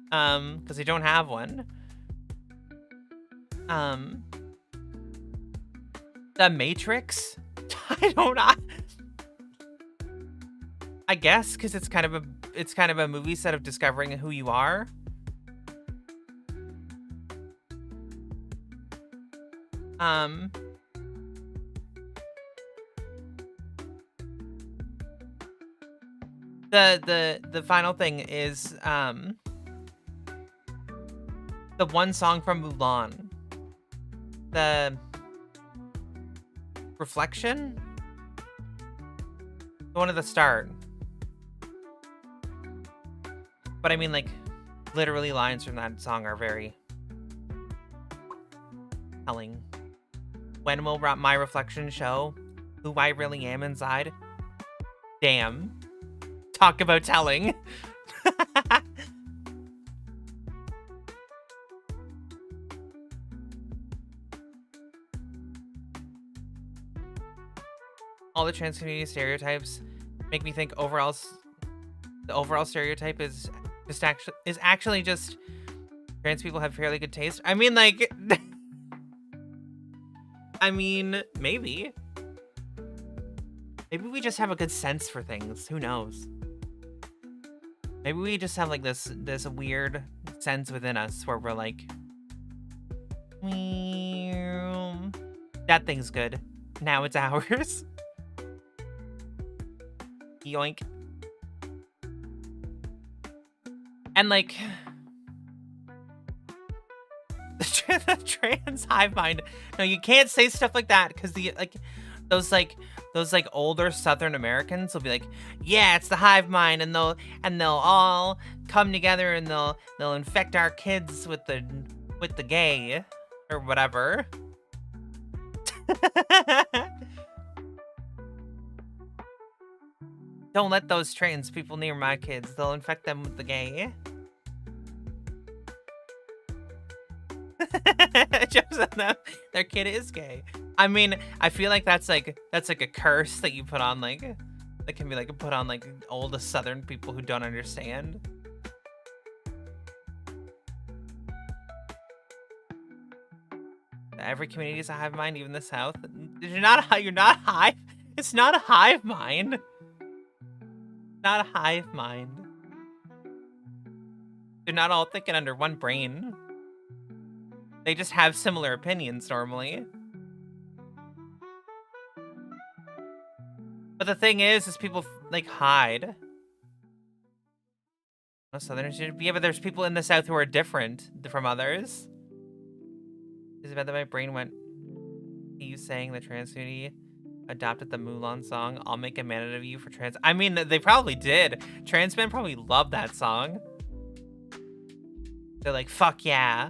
because I don't have one. The Matrix. I guess because it's kind of a movie set of discovering who you are. The final thing is the one song from Mulan, the Reflection, the one at the start. But I mean, like, literally lines from that song are very telling. When will my reflection show who I really am inside? Damn. Talk about telling. All the trans community stereotypes make me think the overall stereotype is actually just trans people have fairly good taste. I mean, like, I mean, maybe we just have a good sense for things. Who knows? Maybe we just have like this weird sense within us where we're like, that thing's good. Now it's ours. Yoink. And like the trans hive mind. No, you can't say stuff like that because those older Southern Americans will be like, yeah, it's the hive mind, and they'll all come together and they'll infect our kids with the gay or whatever. Don't let those trans people near my kids. They'll infect them with the gay. Their kid is gay. I mean, I feel like that's like a curse that you put on, like, that can be like put on like old Southern people who don't understand. Every community is a hive mind, even the South. You're not hive. It's not a hive mind. Not a hive mind. They're not all thinking under one brain. They just have similar opinions normally. But the thing is people like hide. No Southerners, yeah, but there's people in the South who are different from others. Is it bad that my brain went? You saying the trans community adopted the Mulan song? I'll make a man out of you for trans. I mean, they probably did. Trans men probably love that song. They're like, fuck yeah.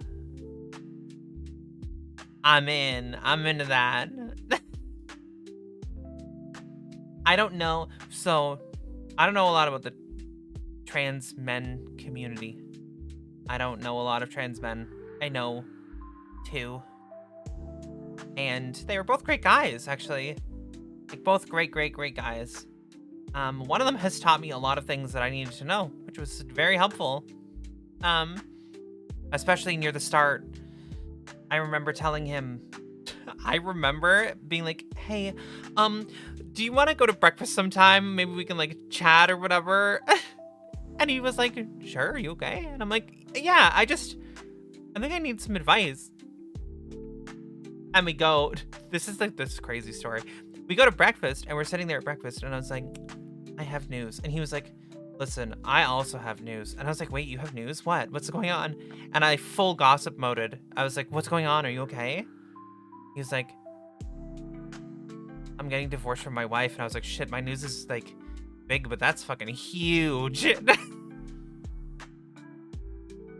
I'm into that. I don't know. So, I don't know a lot about the trans men community. I don't know a lot of trans men. I know 2. And they were both great guys, actually. Like, both great guys. One of them has taught me a lot of things that I needed to know, which was very helpful. Especially near the start. I remember telling him, I remember being like, hey, do you want to go to breakfast sometime? Maybe we can like chat or whatever. And he was like, sure, are you okay? And I'm like, yeah, I think I need some advice. And we go, this is like this crazy story. We go to breakfast and we're sitting there at breakfast and I was like, I have news. And he was like, listen, I also have news. And I was like, wait, you have news? What? What's going on? And I full gossip moded. I was like, what's going on? Are you okay? He was like, I'm getting divorced from my wife. And I was like, shit, my news is like big, but that's fucking huge. And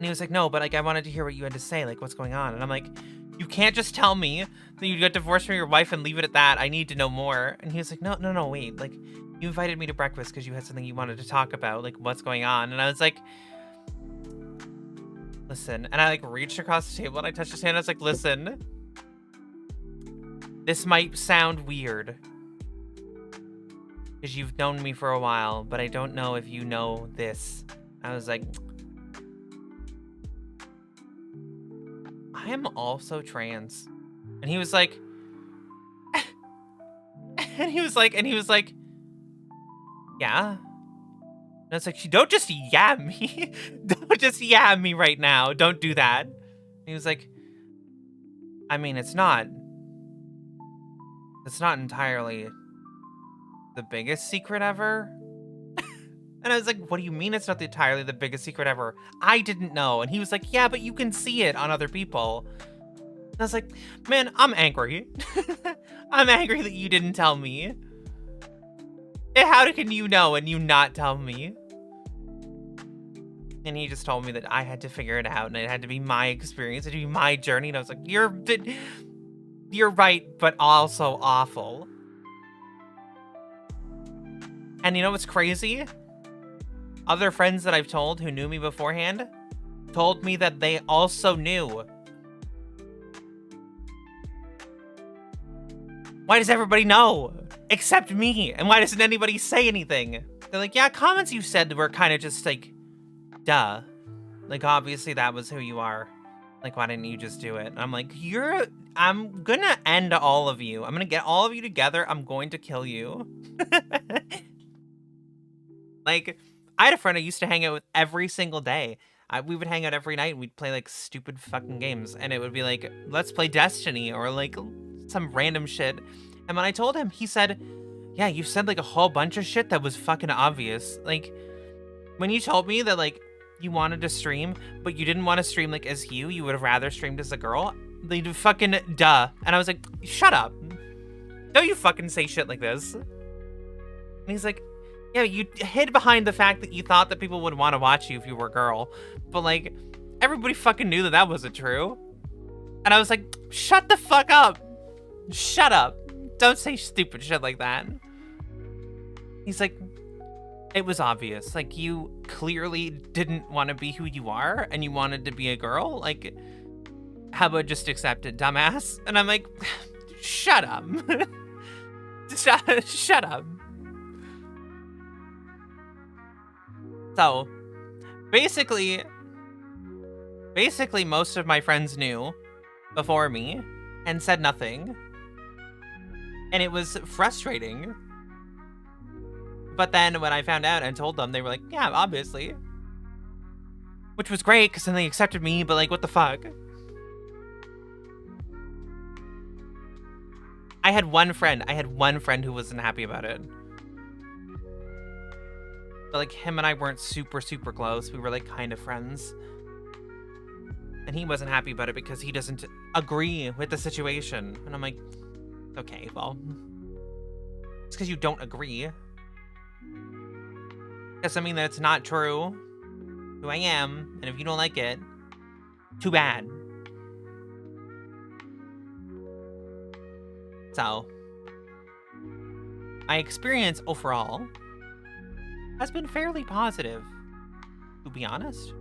he was like, no, but like, I wanted to hear what you had to say. Like, what's going on? And I'm like, you can't just tell me that you got divorced from your wife and leave it at that. I need to know more. And he was like, no, wait. Like, you invited me to breakfast because you had something you wanted to talk about. Like, what's going on? And I was like, listen. And I like reached across the table and I touched his hand. I was like, listen, this might sound weird because you've known me for a while, but I don't know if you know this. I was like, I am also trans. And he was like, and he was like, yeah. And I was like, don't just yab me. Don't just yab me right now. Don't do that. And he was like, I mean, it's not entirely the biggest secret ever. And I was like, what do you mean it's not entirely the biggest secret ever? I didn't know. And he was like, yeah, but you can see it on other people. And I was like, man, I'm angry. I'm angry that you didn't tell me. How can you know and you not tell me? And he just told me that I had to figure it out and it had to be my experience, it had to be my journey. And I was like, you're right, but also awful. And you know what's crazy? Other friends that I've told who knew me beforehand told me that they also knew. Why does everybody know? Except me. And why doesn't anybody say anything? They're like, yeah, comments you said were kind of just like, duh. Like, obviously that was who you are. Like, why didn't you just do it? And I'm like, I'm gonna end all of you. I'm gonna get all of you together. I'm going to kill you. Like, I had a friend I used to hang out with every single day. We would hang out every night and we'd play like stupid fucking games. And it would be like, let's play Destiny or like some random shit. And when I told him, he said, yeah, you said like a whole bunch of shit that was fucking obvious. Like, when you told me that like you wanted to stream, but you didn't want to stream like as you would have rather streamed as a girl, they fucking duh. And I was like, shut up. Don't you fucking say shit like this. And he's like, yeah, you hid behind the fact that you thought that people would want to watch you if you were a girl. But like, everybody fucking knew that that wasn't true. And I was like, shut the fuck up. Shut up. Don't say stupid shit like that. He's like, it was obvious. Like, you clearly didn't want to be who you are and you wanted to be a girl. Like, how about just accept it, dumbass? And I'm like, shut up. Shut up. So, basically, most of my friends knew before me and said nothing. And it was frustrating. But then when I found out and told them, they were like, yeah, obviously. Which was great, because then they accepted me, but like, what the fuck? I had one friend who wasn't happy about it. But like, him and I weren't super, super close. We were like kind of friends. And he wasn't happy about it because he doesn't agree with the situation. And I'm like, okay, well, it's because you don't agree. Doesn't mean that it's not true. Who I am, and if you don't like it, too bad. So, my experience overall has been fairly positive, to be honest.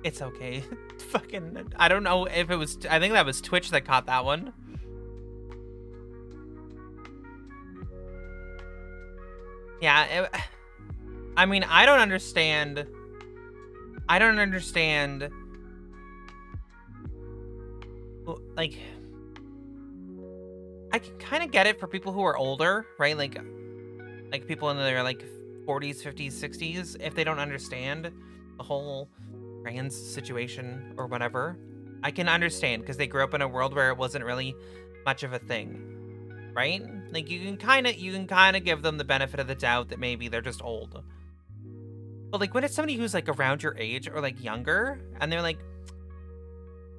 It's okay. Fucking, I don't know if it was, I think that was Twitch that caught that one. Yeah, I mean, I don't understand like, I can kind of get it for people who are older, right? Like people in their like 40s, 50s, 60s, if they don't understand the whole trans situation or whatever. I can understand because they grew up in a world where it wasn't really much of a thing, right? Like you can kind of give them the benefit of the doubt that maybe they're just old. But like when it's somebody who's like around your age or like younger and they're like,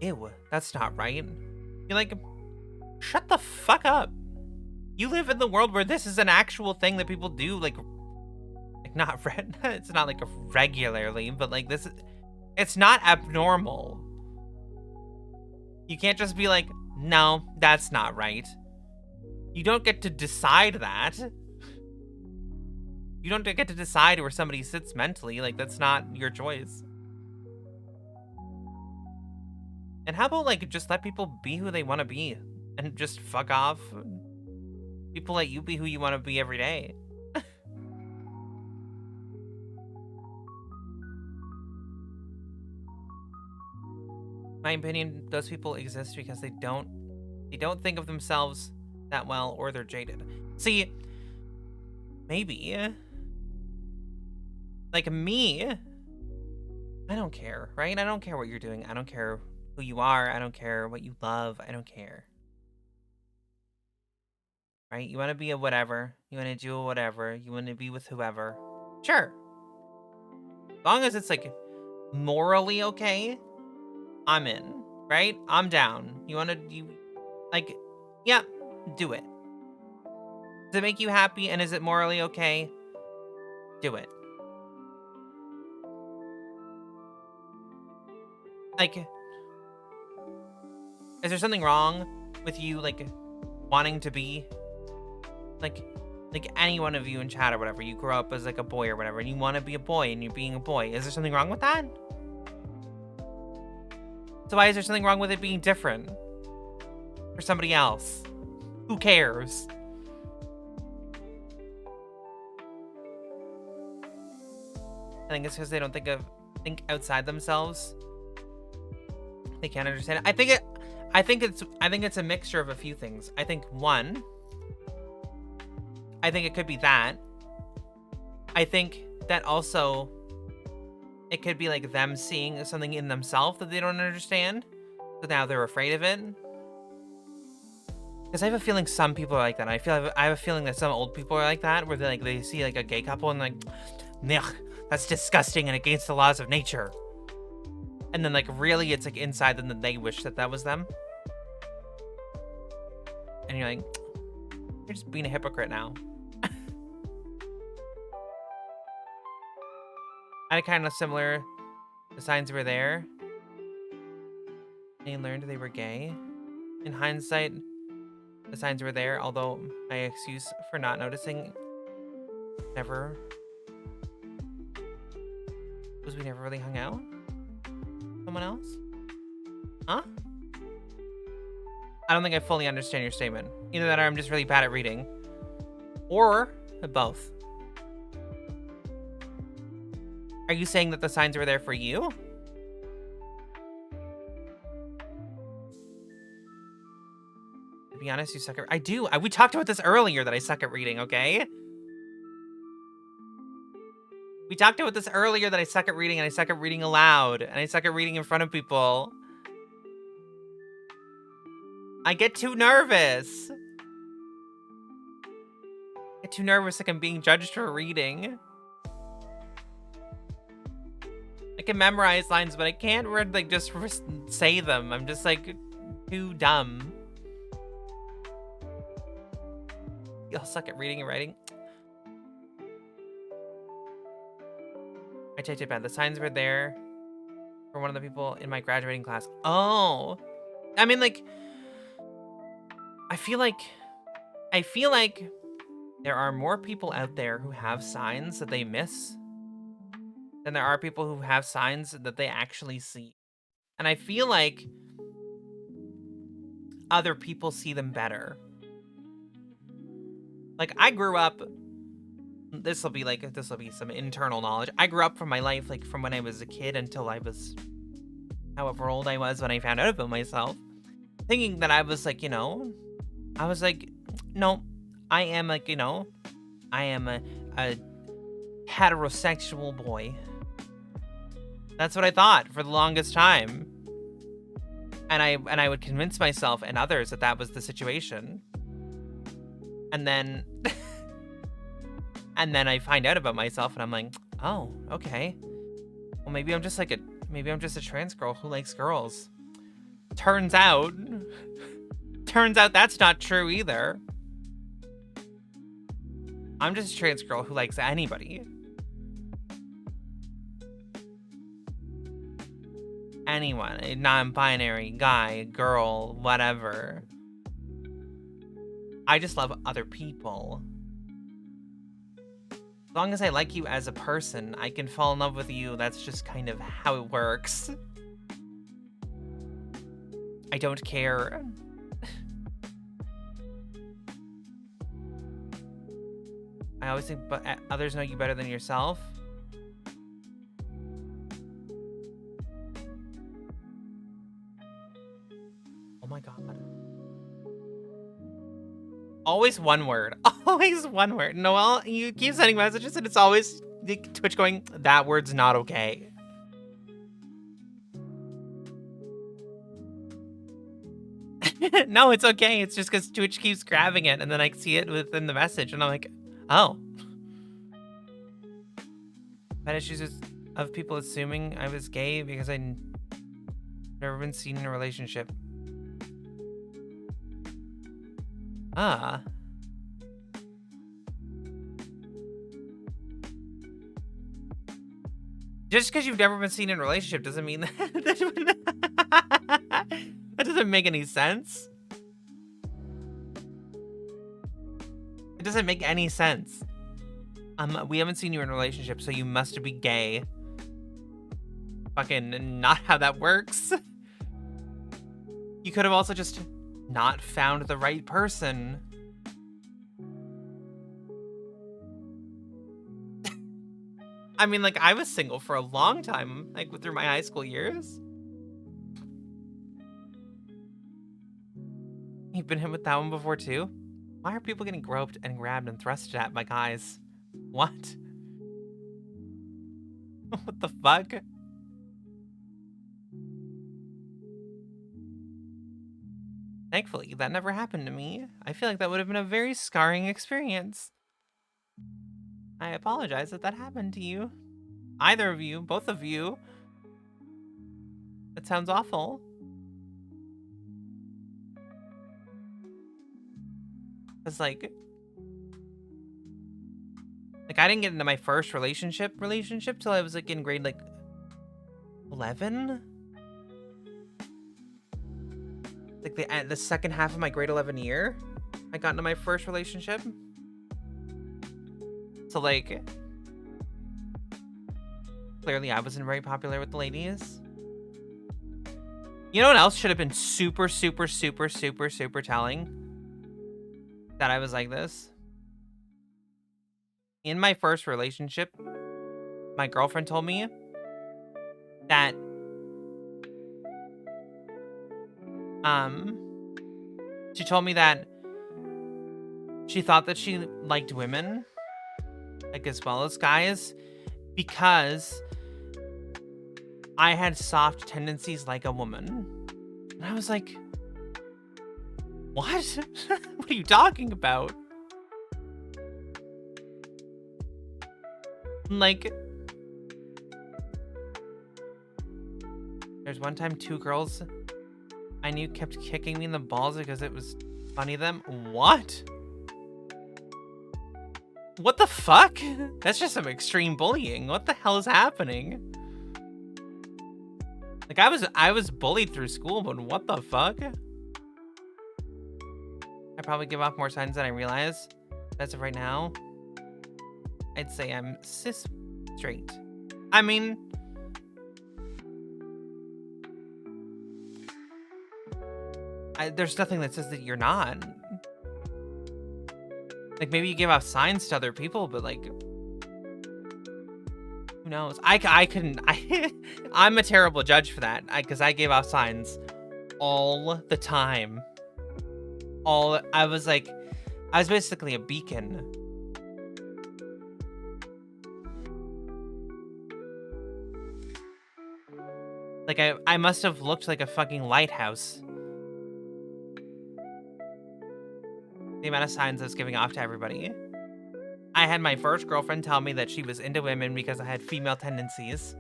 ew, that's not right. You're like, shut the fuck up. You live in the world where this is an actual thing that people do, like not it's not like regularly, but like it's not abnormal. You can't just be like, no, that's not right. You don't get to decide that. You don't get to decide where somebody sits mentally. Like, that's not your choice. And how about, like, just let people be who they want to be and just fuck off? People let you be who you want to be every day. My opinion, those people exist because they don't think of themselves that well, or they're jaded. See, maybe. Like me, I don't care, right? I don't care what you're doing. I don't care who you are. I don't care what you love. I don't care. Right? You want to be a whatever. You want to do a whatever. You want to be with whoever. Sure. As long as it's like morally okay, I'm in, right? I'm down. You want to, like, yeah, do it. Does it make you happy and is it morally okay? Do it. Like, is there something wrong with you, like, wanting to be, like any one of you in chat or whatever, you grow up as, like, a boy or whatever, and you want to be a boy and you're being a boy. Is there something wrong with that? So why is there something wrong with it being different for somebody else? Who cares? I think it's because they don't think outside themselves. They can't understand it. I think it's a mixture of a few things. I think one, I think it could be that. I think that also it could be like them seeing something in themselves that they don't understand. So now they're afraid of it. Because I have a feeling some people are like that. I have a feeling that some old people are like that, where they see like a gay couple and like, ugh, that's disgusting and against the laws of nature. And then like really it's like inside them that they wish that was them. And you're like, you're just being a hypocrite now. I had kind of similar. The signs were there. They learned they were gay. In hindsight, the signs were there, although my excuse for not noticing never was we never really hung out. Someone else? Huh? I don't think I fully understand your statement. Either that or I'm just really bad at reading. Or both. Are you saying that the signs were there for you? To be honest, you suck at... I do. We talked about this earlier that I suck at reading, okay? We talked about this earlier that I suck at reading and I suck at reading aloud and I suck at reading in front of people. I get too nervous. I get too nervous like I'm being judged for reading. I can memorize lines, but I can't like just say them. I'm just like too dumb. Y'all suck at reading and writing. I checked it bad. The signs were there for one of the people in my graduating class. Oh, I mean, like, I feel like there are more people out there who have signs that they miss than there are people who have signs that they actually see. And I feel like other people see them better. Like, I grew up, this will be some internal knowledge. I grew up from my life, like, from when I was a kid until I was however old I was when I found out about myself. thinking that I was like, I was like, no, I am like, I am a heterosexual boy. That's what I thought for the longest time. And I would convince myself and others that that was the situation. And then and then I find out about myself and I'm like, "Oh, okay. Well, maybe I'm just a trans girl who likes girls." Turns out that's not true either. I'm just a trans girl who likes anybody. Anyone, a non-binary, guy, girl, whatever. I just love other people. As long as I like you as a person, I can fall in love with you. That's just kind of how it works. I don't care. I always think, but others know you better than yourself. Oh my god. Always one word. Always one word. Noelle, you keep sending messages and it's always Twitch going, that word's not okay. No, it's okay. It's just because Twitch keeps grabbing it and then I see it within the message and I'm like, oh. Had issues of people assuming I was gay because I'd never been seen in a relationship. Ah. Just because you've never been seen in a relationship doesn't mean that that doesn't make any sense. It doesn't make any sense. We haven't seen you in a relationship, so you must be gay. Fucking not how that works. You could have also just not found the right person. I mean, like, I was single for a long time, like, through my high school years. You've been hit with that one before, too? Why are people getting groped and grabbed and thrusted at by guys? What? What the fuck? Thankfully, that never happened to me. I feel like that would have been a very scarring experience. I apologize that that happened to you. Either of you, both of you. That sounds awful. Cause like I didn't get into my first relationship till I was like in grade like 11. Like the second half of my grade 11 year, I got into my first relationship. So like, clearly I wasn't very popular with the ladies. You know what else should have been super, super, super, super, super telling? That I was like this? In my first relationship, my girlfriend told me that she told me that she thought that she liked women, like as well as guys, because I had soft tendencies like a woman. And I was like, what? What are you talking about? Like, there's one time 2 girls I knew kept kicking me in the balls because it was funny to them. What? What the fuck? That's just some extreme bullying. What the hell is happening? Like, I was bullied through school, but what the fuck? I probably give off more signs than I realize. As of right now, I'd say I'm cis straight. I mean, there's nothing that says that you're not. Like, maybe you give off signs to other people, but like, who knows? I couldn't. I'm a terrible judge for that because I gave off signs all the time. I was basically a beacon. Like, I must have looked like a fucking lighthouse. The amount of signs I was giving off to everybody. I had my first girlfriend tell me that she was into women because I had female tendencies.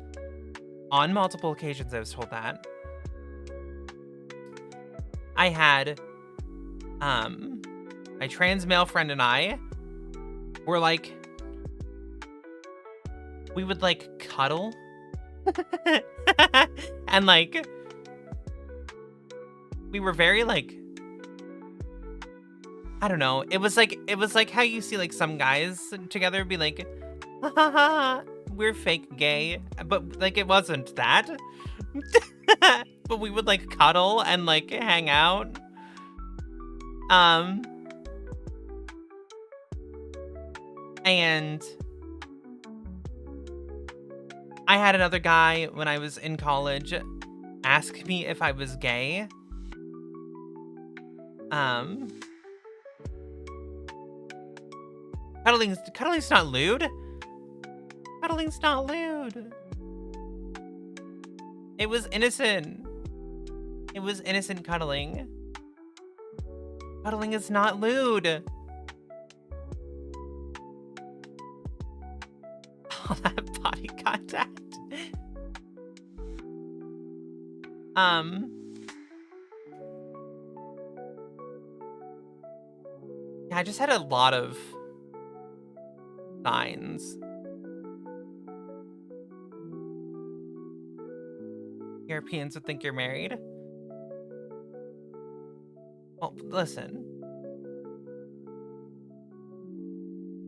On multiple occasions, I was told that. I had, my trans male friend and I were like, we would like cuddle. And like, we were very like, I don't know. It was like how you see like some guys together be like, ha ha ha, we're fake gay. But like, it wasn't that. But we would like cuddle and like hang out. And I had another guy when I was in college ask me if I was gay. Cuddling's not lewd. Cuddling's not lewd. It was innocent. It was innocent cuddling. Cuddling is not lewd. All that body contact. Yeah, I just had a lot of signs. Europeans would think you're married. Well, listen.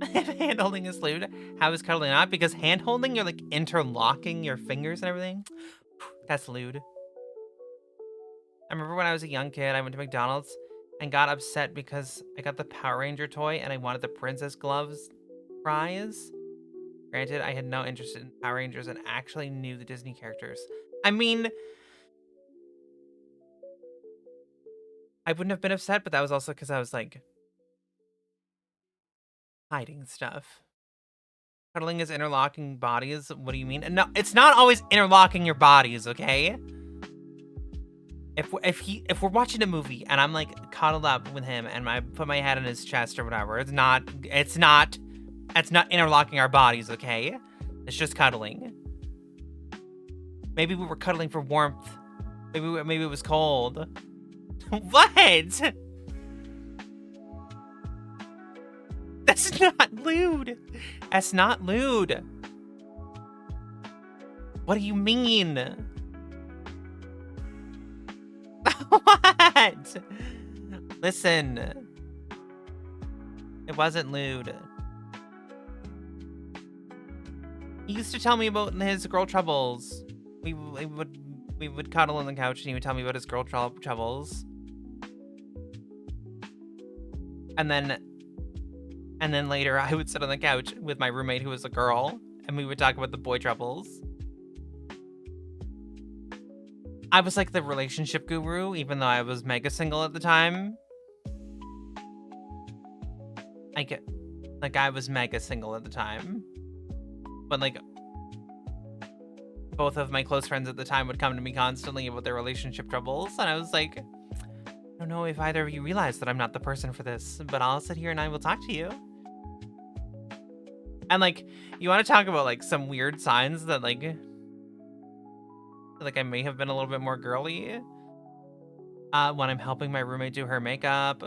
If hand-holding is lewd, how is cuddling not? Because hand-holding, you're like interlocking your fingers and everything. That's lewd. I remember when I was a young kid, I went to McDonald's and got upset because I got the Power Ranger toy and I wanted the Princess Gloves prize. Granted, I had no interest in Power Rangers and actually knew the Disney characters. I mean, I wouldn't have been upset, but that was also because I was like hiding stuff. Cuddling is interlocking bodies. What do you mean? No, it's not always interlocking your bodies, okay? If we're watching a movie and I'm like cuddled up with him and I put my head on his chest or whatever, it's not interlocking our bodies, okay? It's just cuddling. Maybe we were cuddling for warmth. Maybe it was cold. What? That's not lewd. That's not lewd. What do you mean? What? Listen. It wasn't lewd. He used to tell me about his girl troubles. We would cuddle on the couch and he would tell me about his girl troubles. And then later I would sit on the couch with my roommate who was a girl and we would talk about the boy troubles. I was like the relationship guru, even though I was mega single at the time. I was mega single at the time. But like, both of my close friends at the time would come to me constantly about their relationship troubles. And I was like, I don't know if either of you realize that I'm not the person for this, but I'll sit here and I will talk to you. And like, you want to talk about like some weird signs that like I may have been a little bit more girly. When I'm helping my roommate do her makeup,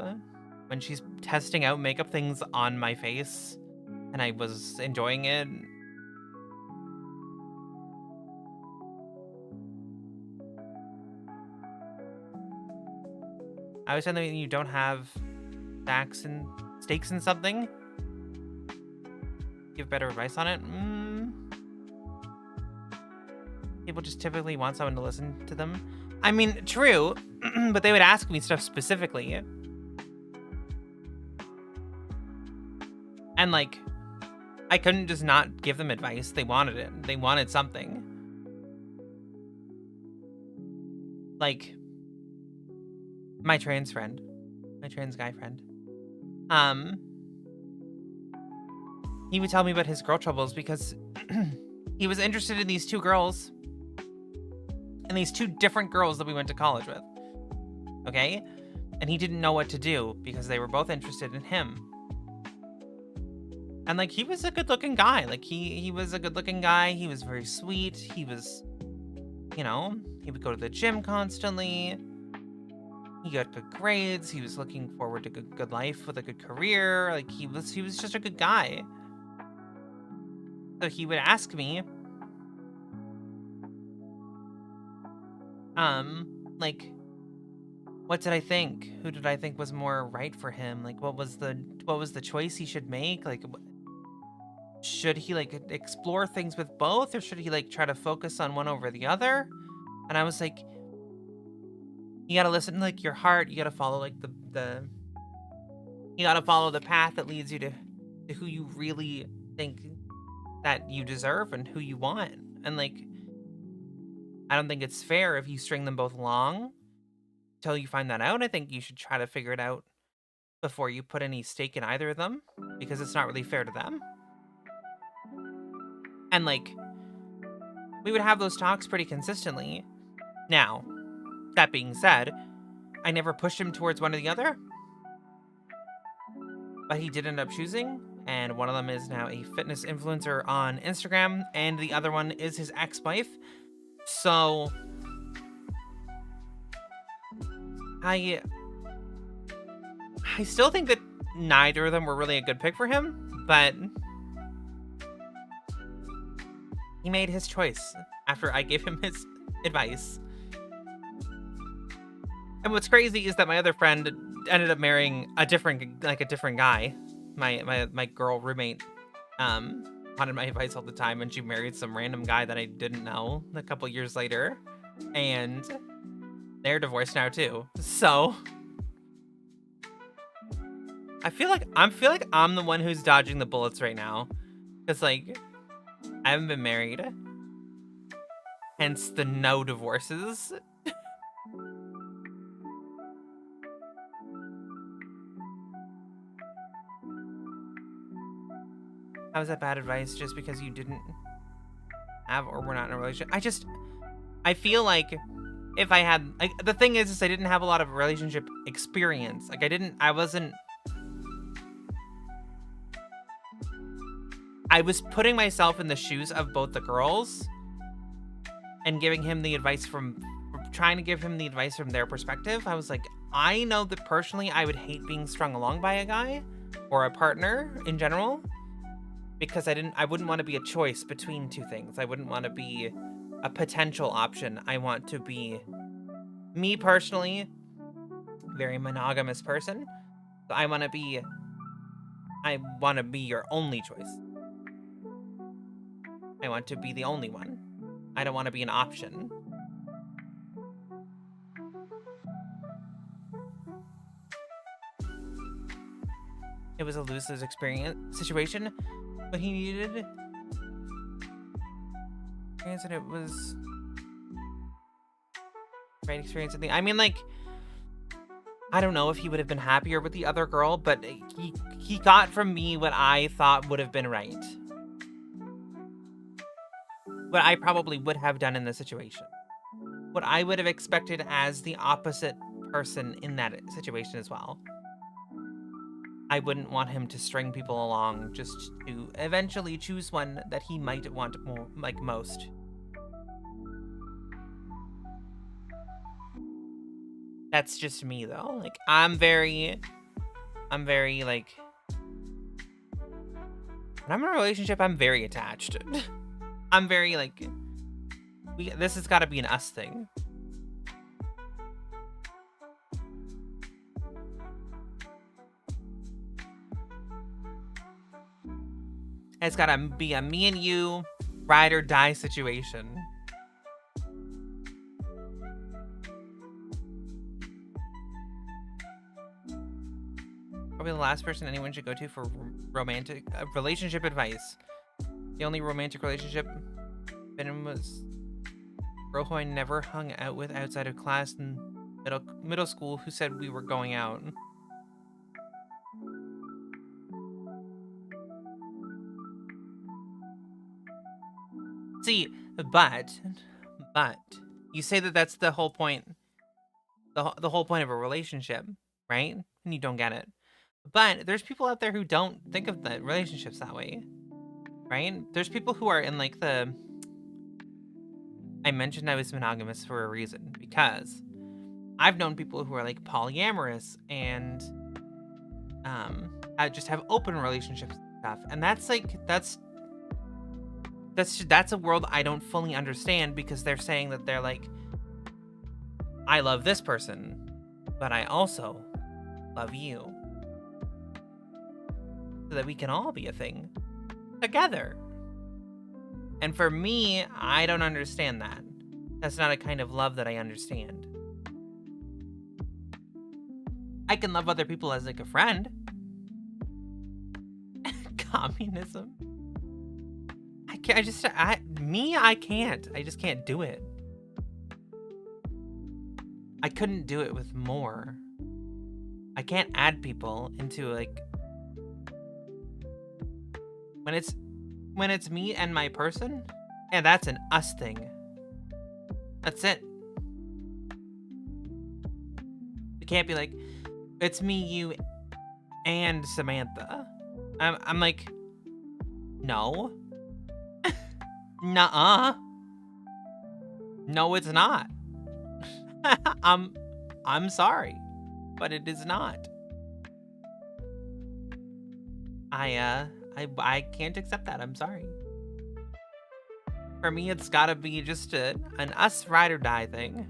when she's testing out makeup things on my face, and I was enjoying it. I was saying that you don't have stakes in something. Give better advice on it. People just typically want someone to listen to them. I mean, true, but they would ask me stuff specifically. And like, I couldn't just not give them advice. They wanted it. They wanted something. Like, My trans friend. My trans guy friend. He would tell me about his girl troubles because he was interested in these two girls. And these two different girls that we went to college with. Okay? And he didn't know what to do because they were both interested in him. And like, he was a good looking guy. Like, he was a good looking guy. He was very sweet. He was, you know, he would go to the gym constantly. He got good grades. He was looking forward to good life with a good career. Like, he was just a good guy. So he would ask me, like, what did I think? Who did I think was more right for him? Like, what was the choice he should make? Like, should he like explore things with both, or should he like try to focus on one over the other? And I was like, you gotta listen to like your heart. You gotta follow like you gotta follow the path that leads you to who you really think that you deserve and who you want. And like, I don't think it's fair if you string them both along till you find that out. I think you should try to figure it out before you put any stake in either of them, because it's not really fair to them. And like, we would have those talks pretty consistently. Now, that being said, I never pushed him towards one or the other, but he did end up choosing, and one of them is now a fitness influencer on Instagram, and the other one is his ex-wife. So I still think that neither of them were really a good pick for him, but he made his choice after I gave him his advice. And what's crazy is that my other friend ended up marrying a different guy. My girl roommate wanted my advice all the time, and she married some random guy that I didn't know a couple years later, and they're divorced now too. So I feel like I'm the one who's dodging the bullets right now, because like, I haven't been married, hence the no divorces. How is that bad advice just because you didn't have or were not in a relationship? I feel like if I had, like, the thing is I didn't have a lot of relationship experience. Like, I was putting myself in the shoes of both the girls and giving him the advice trying to give him the advice from their perspective. I was like, I know that personally I would hate being strung along by a guy or a partner in general, because I wouldn't want to be a choice between two things. I wouldn't want to be a potential option. I want to be, me personally, very monogamous person. So I want to be your only choice. I want to be the only one. I don't want to be an option. It was a lose-lose situation, but he needed experience, and it was right experience. I mean, like, I don't know if he would have been happier with the other girl, but he got from me what I thought would have been right. What I probably would have done in the situation. What I would have expected as the opposite person in that situation as well. I wouldn't want him to string people along just to eventually choose one that he might want more, like, most. That's just me, though. Like, I'm very, like, when I'm in a relationship, I'm very attached. I'm very, like, this has got to be an us thing. It's got to be a me and you ride or die situation. Probably the last person anyone should go to for relationship advice. The only romantic relationship been in was a girl who I never hung out with outside of class, and middle school who said we were going out. See, but you say that that's the whole point, the whole point of a relationship, right? And you don't get it. But there's people out there who don't think of the relationships that way, right? There's people who are in like the. I mentioned I was monogamous for a reason because I've known people who are like polyamorous and I just have open relationships and stuff, and that's a world I don't fully understand because they're saying that they're like, I love this person, but I also love you, so that we can all be a thing together. And for me, I don't understand that. That's not a kind of love that I understand. I can love other people as like a friend. Communism. I can't. I just can't do it. I couldn't do it with more. I can't add people into like when it's me and my person, and that's an us thing. That's it. It can't be like it's me, you, and Samantha. I'm like, no. Nuh-uh. No, it's not. I'm sorry, but it is not. I can't accept that. I'm sorry. For me, it's gotta be just an us ride or die thing.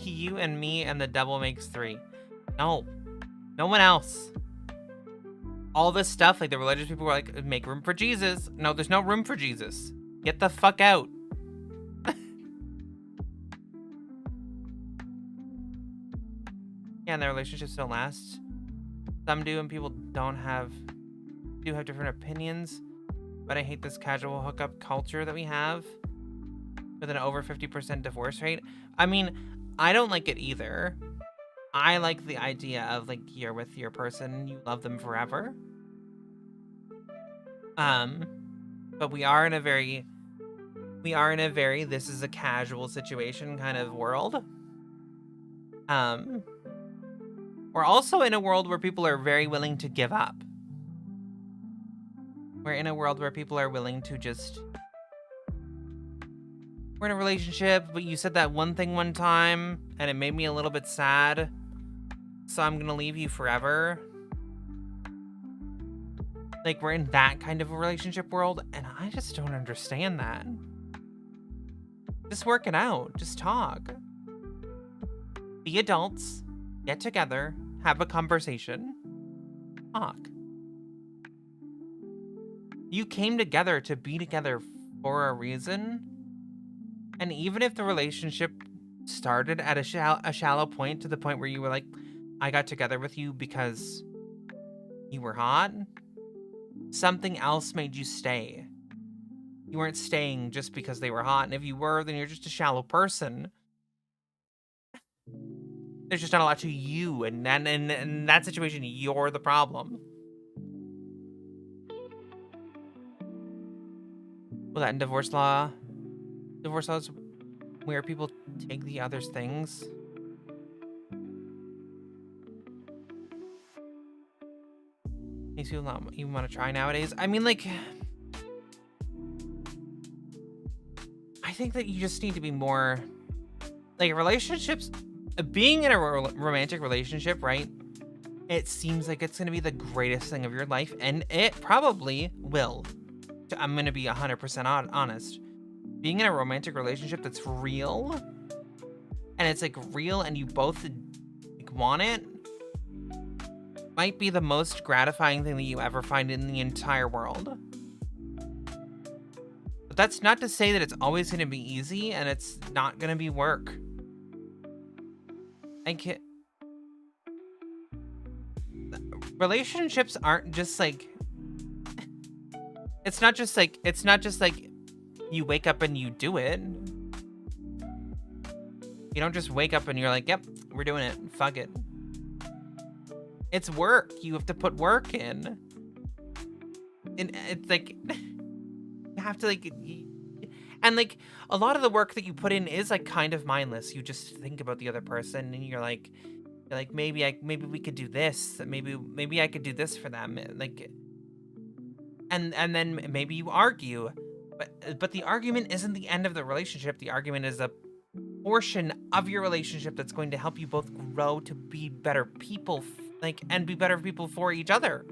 You and me and the devil makes three. No. No one else. All this stuff, like the religious people were like, make room for Jesus. No, there's no room for Jesus. Get the fuck out. Yeah, and their relationships don't last. Some do, and people do have different opinions. But I hate this casual hookup culture that we have with an over 50% divorce rate. I mean, I don't like it either. I like the idea of like you're with your person, you love them forever. But we are in a very this is a casual situation kind of world. We're also in a world where people are very willing to give up. We're in a world where people are willing to just... We're in a relationship, but you said that one thing one time, and it made me a little bit sad. So I'm gonna leave you forever. Like, we're in that kind of a relationship world, and I just don't understand that. Just work it out. Just talk. Be adults. Get together. Have a conversation. Talk. You came together to be together for a reason. And even if the relationship started at a shallow point to the point where you were like, I got together with you because you were hot, something else made you stay. You weren't staying just because they were hot. And if you were, then you're just a shallow person. There's just not a lot to you. And then in that situation, you're the problem. Well, that in divorce law is where people take the other's things. Makes people not even want to try nowadays. I mean, like, I think that you just need to be more, like, relationships, being in a romantic relationship, right? It seems like it's going to be the greatest thing of your life, and it probably will. I'm going to be 100% honest. Being in a romantic relationship that's real, and it's like real and you both like, want it, might be the most gratifying thing that you ever find in the entire world. But that's not to say that it's always going to be easy and it's not going to be work. relationships aren't just like, it's not just like you wake up and you do it. You don't just wake up and you're like, yep, we're doing it. Fuck it. It's work. You have to put work in. And it's like, you have to like, and like a lot of the work that you put in is like kind of mindless. You just think about the other person and you're like maybe we could do this. Maybe I could do this for them. Like, and then maybe you argue, but the argument isn't the end of the relationship. The argument is a portion of your relationship that's going to help you both grow to be better people, and be better people for each other.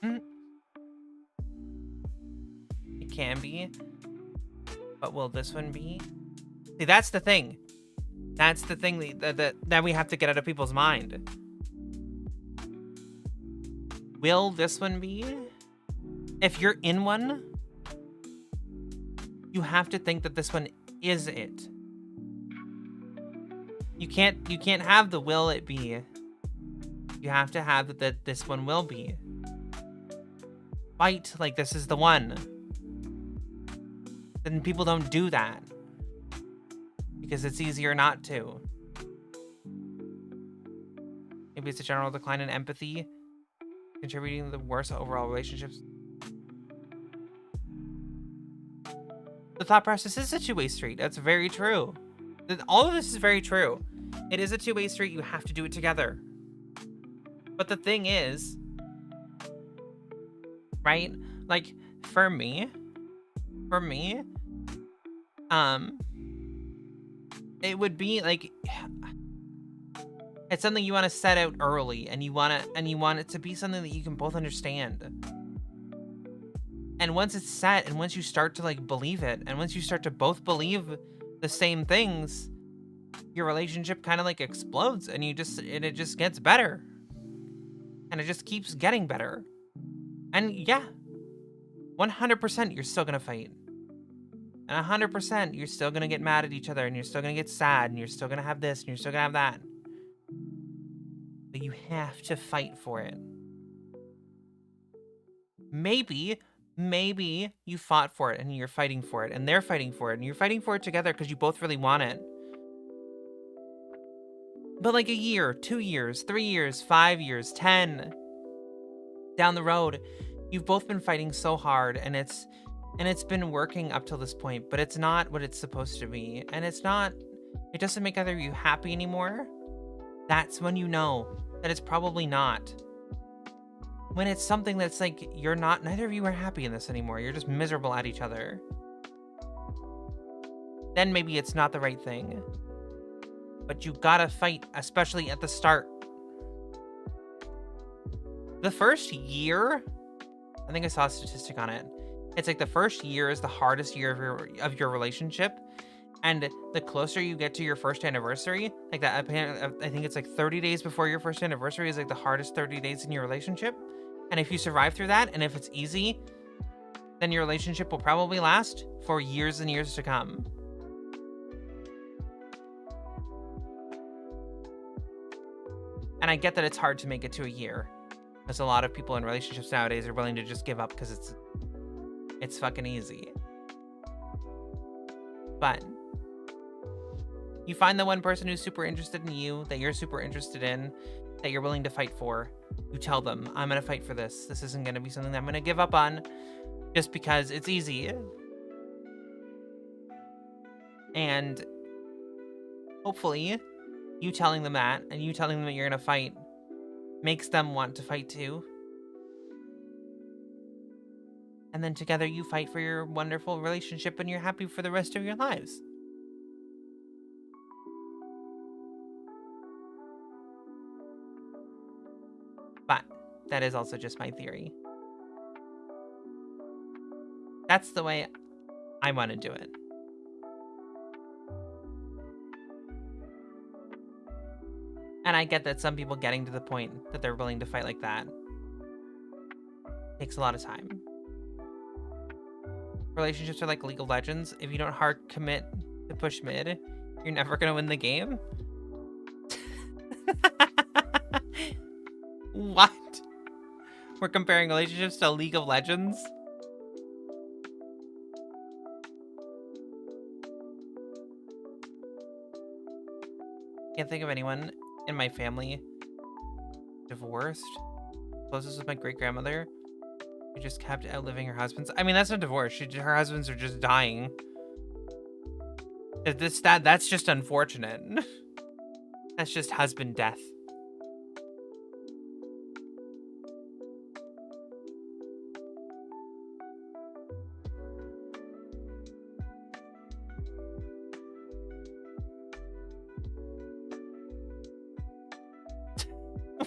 Mm, it can be, but will this one be? See, that's the thing. That's the thing that we have to get out of people's mind. Will this one be? If you're in one, you have to think that this one is it. You can't have the will it be. You have to have that this one will be. Fight like this is the one. Then people don't do that. Because it's easier not to. Maybe it's a general decline in empathy, contributing to the worst overall relationships. The thought process is a two-way street. That's very true. All of this is very true. It is a two-way street. You have to do it together. But the thing is, right? Like, for me, it would be like, it's something you want to set out early, and you want it to be something that you can both understand. And once it's set, and once you start to like believe it, and once you start to both believe the same things, your relationship kind of like explodes, and it just gets better. And it just keeps getting better. And yeah, 100% you're still gonna fight. And 100% you're still gonna get mad at each other, and you're still gonna get sad, and you're still gonna have this, and you're still gonna have that. But you have to fight for it. Maybe you fought for it, and you're fighting for it, and they're fighting for it, and you're fighting for it together because you both really want it. But like a year, 2 years, 3 years, 5 years, 10 down the road, you've both been fighting so hard, and it's been working up till this point, but it's not what it's supposed to be. And it doesn't make either of you happy anymore. That's when you know that it's probably not. When it's something that's like, neither of you are happy in this anymore. You're just miserable at each other. Then maybe it's not the right thing. But you gotta fight, especially at the start. The first year, I think I saw a statistic on it. It's like the first year is the hardest year of your relationship, and the closer you get to your first anniversary, like that, I think it's like 30 days before your first anniversary is like the hardest 30 days in your relationship. And if you survive through that, and if it's easy, then your relationship will probably last for years and years to come. And I get that it's hard to make it to a year, because a lot of people in relationships nowadays are willing to just give up because it's fucking easy. But you find the one person who's super interested in you, that you're super interested in, that you're willing to fight for. You tell them, I'm going to fight for this. This isn't going to be something that I'm going to give up on just because it's easy. And hopefully you telling them that, and you telling them that you're going to fight, makes them want to fight too. And then together you fight for your wonderful relationship, and you're happy for the rest of your lives. But that is also just my theory. That's the way I want to do it. And I get that some people getting to the point that they're willing to fight like that Takes a lot of time. Relationships are like League of Legends. If you don't hard commit to push mid, you're never gonna win the game. What? We're comparing relationships to League of Legends? Can't think of anyone in my family divorced. Closest with my great-grandmother, who just kept outliving her husbands. I mean, that's not divorce. Her husbands are just dying. That's just unfortunate. That's just husband death.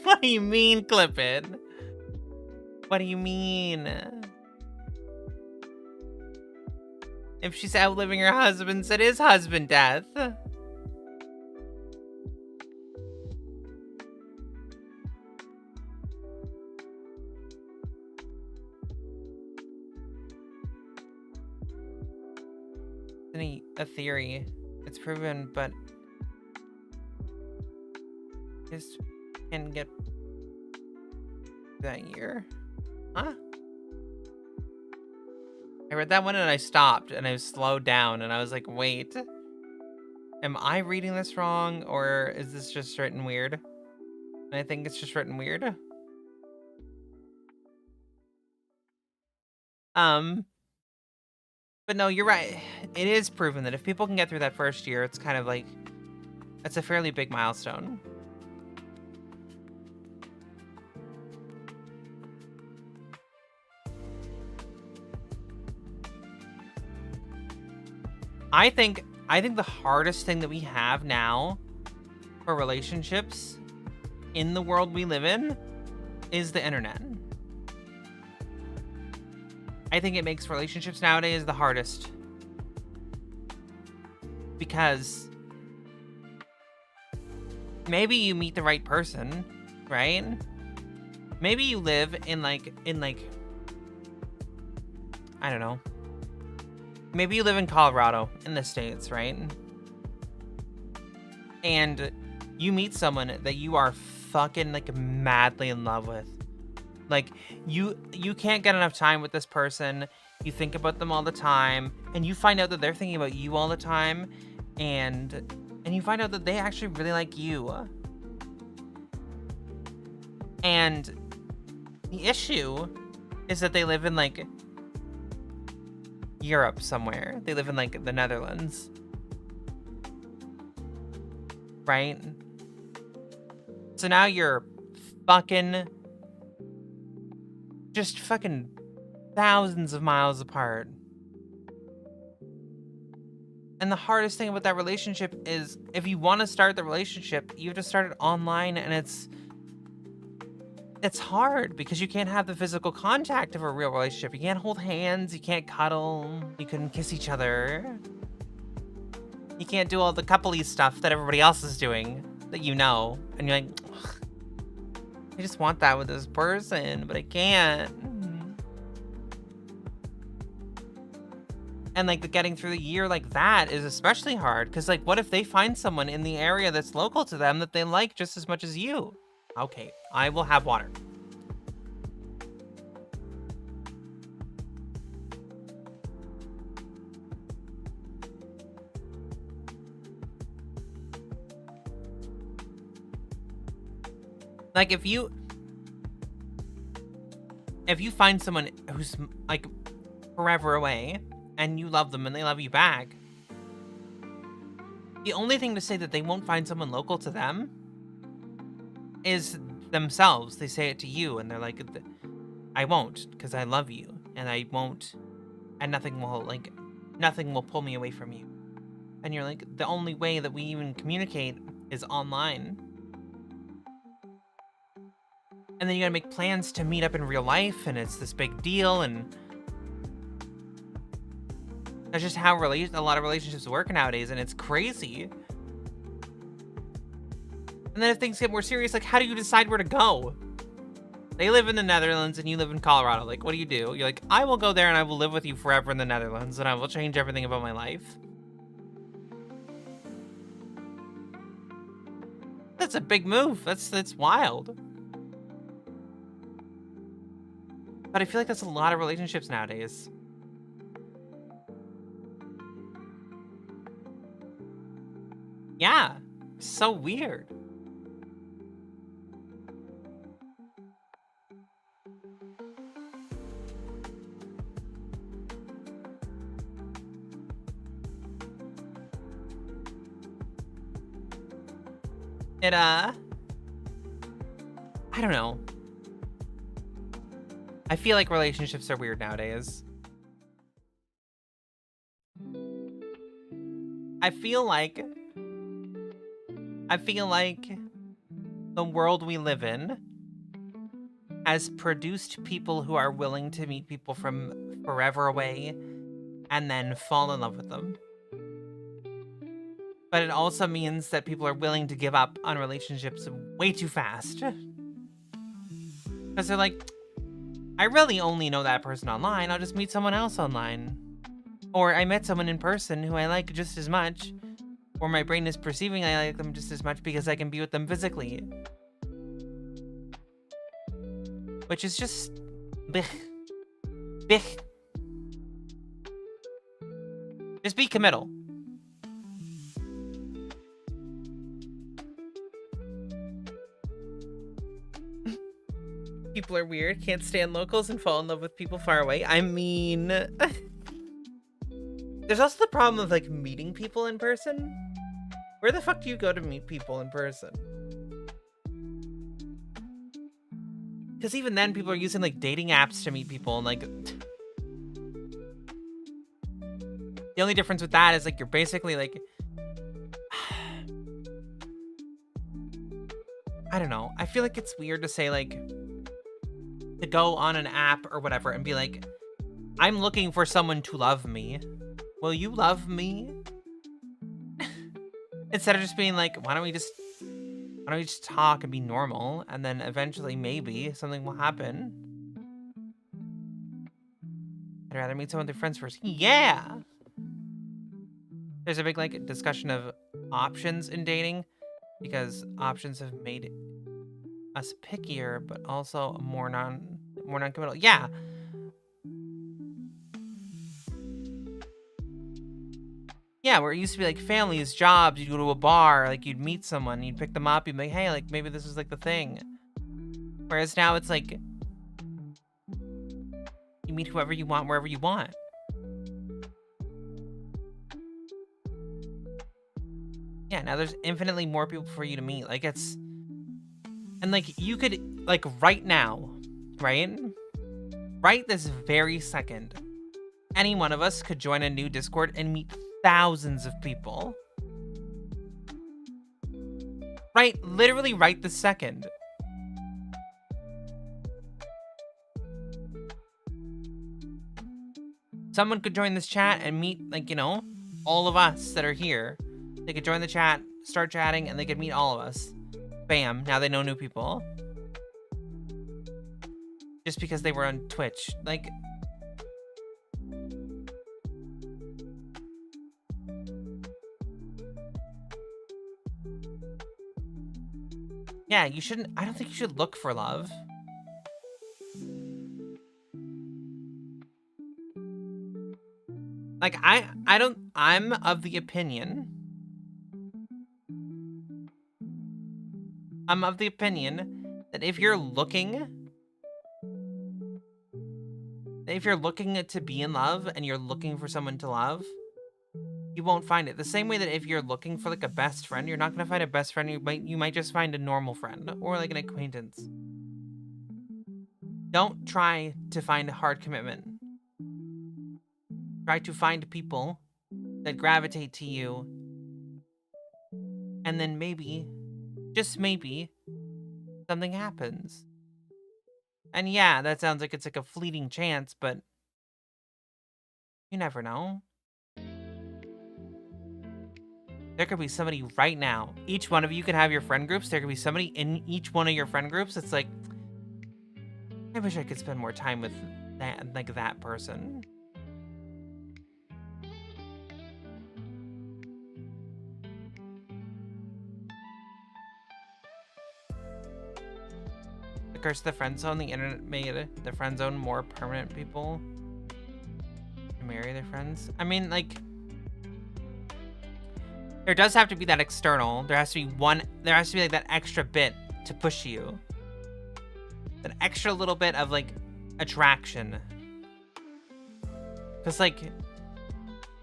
What do you mean, clip it? What do you mean? If she's outliving her husbands, it is husband death. A theory. It's proven, but just can get that year. Huh? I read that one and I stopped and I slowed down and I was like, wait, am I reading this wrong or is this just written weird? And I think it's just written weird. But no, you're right. It is proven that if people can get through that first year, it's kind of like, it's a fairly big milestone. I think the hardest thing that we have now for relationships in the world we live in is the internet. I think it makes relationships nowadays the hardest. Because maybe you meet the right person, right? Maybe you live in like I don't know. Maybe you live in Colorado in the States, right? And you meet someone that you are fucking like madly in love with. Like you can't get enough time with this person. You think about them all the time and you find out that they're thinking about you all the time and you find out that they actually really like you. And the issue is that they live in like Europe somewhere. They live in like the Netherlands. Right? So now you're fucking thousands of miles apart. And the hardest thing about that relationship is if you want to start the relationship, you have to start it online and it's hard because you can't have the physical contact of a real relationship. You can't hold hands, you can't cuddle, you couldn't kiss each other. You can't do all the coupley stuff that everybody else is doing that you know. And you're like, I just want that with this person, but I can't. And like getting through the year like that is especially hard because like what if they find someone in the area that's local to them that they like just as much as you? Okay, I will have water. Like if you find someone who's like forever away and you love them and they love you back, the only thing to say that they won't find someone local to them is themselves. They say it to you and they're like, I won't because I love you and I won't, and nothing will pull me away from you. And you're like, the only way that we even communicate is online. And then you gotta make plans to meet up in real life and it's this big deal, and that's just how a lot of relationships work nowadays, and it's crazy. And then if things get more serious, like how do you decide where to go? They live in the Netherlands and you live in Colorado. Like, what do? You're like, I will go there and I will live with you forever in the Netherlands and I will change everything about my life. That's a big move. That's wild. But I feel like that's a lot of relationships nowadays. Yeah. So weird. I don't know. I feel like relationships are weird nowadays. I feel like the world we live in has produced people who are willing to meet people from forever away and then fall in love with them. But it also means that people are willing to give up on relationships way too fast. Because they're like, I really only know that person online. I'll just meet someone else online. Or I met someone in person who I like just as much. Or my brain is perceiving I like them just as much because I can be with them physically. Which is just... blech. Blech. Just be committal. People are weird, can't stand locals, and fall in love with people far away. I mean... There's also the problem of, like, meeting people in person. Where the fuck do you go to meet people in person? Because even then, people are using, like, dating apps to meet people, and, like... The only difference with that is, like, you're basically, like... I don't know. I feel like it's weird to say, like... to go on an app or whatever and be like, I'm looking for someone to love me. Will you love me? Instead of just being like, why don't we just talk and be normal, and then eventually maybe something will happen. I'd rather meet someone with their friends first. Yeah. There's a big like discussion of options in dating because options have made us pickier, but also more non-committal. Yeah. Yeah, where it used to be like families, jobs, you'd go to a bar, like you'd meet someone, you'd pick them up, you'd be like, hey, like maybe this is like the thing. Whereas now it's like, you meet whoever you want, wherever you want. Yeah, now there's infinitely more people for you to meet. Like it's, and like you could, like right now, right? Right this very second, any one of us could join a new Discord and meet thousands of people. Right, literally right this second. Someone could join this chat and meet, like, you know, all of us that are here. They could join the chat, start chatting, and they could meet all of us. Bam, now they know new people. Just because they were on Twitch. Like... Yeah, you shouldn't... I don't think you should look for love. Like, I don't... I'm of the opinion... that if you're looking... to be in love and you're looking for someone to love, you won't find it. The same way that if you're looking for like a best friend, you're not gonna find a best friend. You might just find a normal friend or like an acquaintance. Don't try to find a hard commitment. Try to find people that gravitate to you, and then maybe, just maybe, something happens. And yeah, that sounds like it's like a fleeting chance, but you never know. There could be somebody right now. Each one of you can have your friend groups. There could be somebody in each one of your friend groups. It's like, I wish I could spend more time with that person. The curse of the friend zone. The internet made the friend zone more permanent. People to marry their friends. I mean, like, there does have to be that external. There has to be like that extra bit to push you. That extra little bit of like attraction. Because like,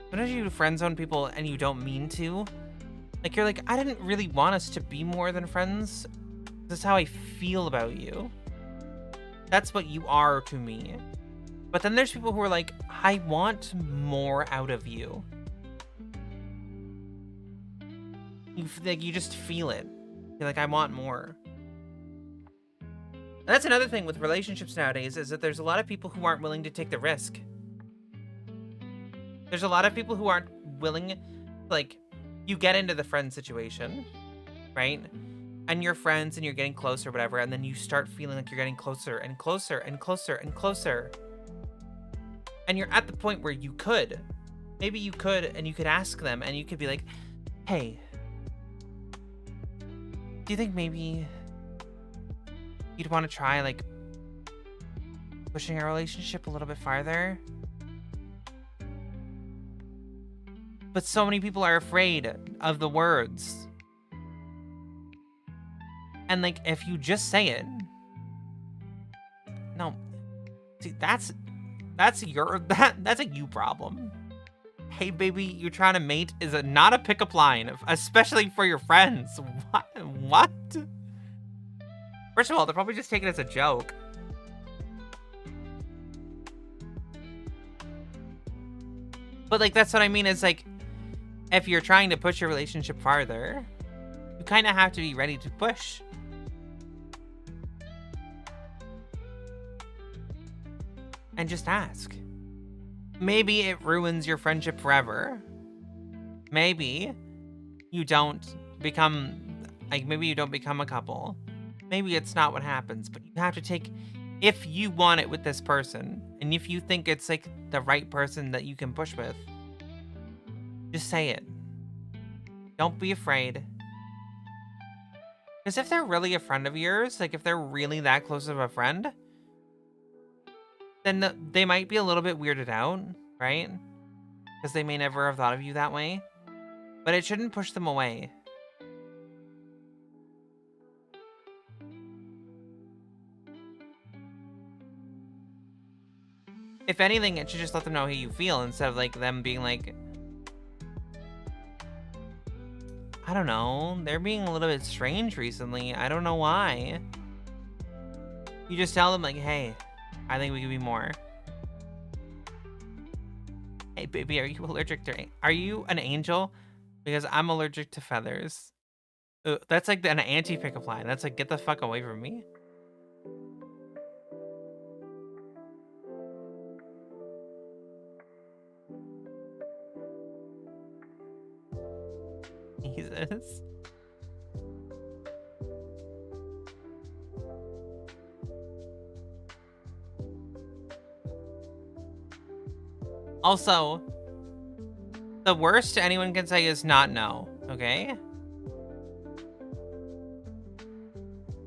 whenever you friend zone people and you don't mean to, like, you're like, I didn't really want us to be more than friends. This is how I feel about you. That's what you are to me. But then there's people who are like, I want more out of you. You just feel it. You're like, I want more. And that's another thing with relationships nowadays, is that there's a lot of people who aren't willing to take the risk. There's a lot of people who aren't willing, like, you get into the friend situation, right? And you're friends and you're getting closer, whatever, and then you start feeling like you're getting closer and closer and closer and closer. And you're at the point where maybe you could, and you could ask them, and you could be like, hey, do you think maybe you'd want to try, like, pushing our relationship a little bit farther? But so many people are afraid of the words. And, like, if you just say it... No. See, that's a you problem. Hey, baby, you're trying to mate is not a pickup line, especially for your friends. What? First of all, they're probably just taking it as a joke. But, like, that's what I mean is, like, if you're trying to push your relationship farther, you kind of have to be ready to push. And just ask. Maybe it ruins your friendship forever. Maybe you don't become a couple. Maybe it's not what happens, but you have to take, if you want it with this person, and if you think it's like the right person that you can push with, just say it. Don't be afraid. Because if they're really a friend of yours, like if they're really that close of a friend, then they might be a little bit weirded out, right? Because they may never have thought of you that way. But it shouldn't push them away. If anything, it should just let them know how you feel instead of like them being like, I don't know, they're being a little bit strange recently. I don't know why. You just tell them like, hey, I think we could be more. Hey, baby, are you allergic to... Are you an angel? Because I'm allergic to feathers. Ooh, that's like an anti-pickup line. That's like, get the fuck away from me. Jesus. Also, the worst anyone can say is not no, okay?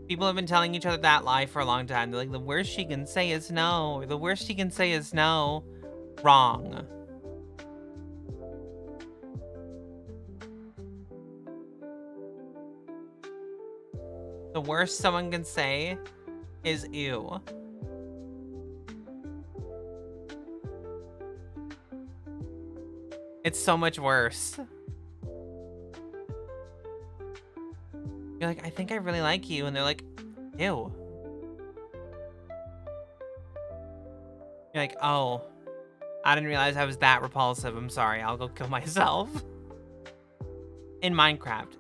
People have been telling each other that lie for a long time. They're like, the worst she can say is no. Or the worst she can say is no. Wrong. The worst someone can say is ew. It's so much worse. You're like, I think I really like you. And they're like, ew. You're like, oh, I didn't realize I was that repulsive. I'm sorry. I'll go kill myself. In Minecraft.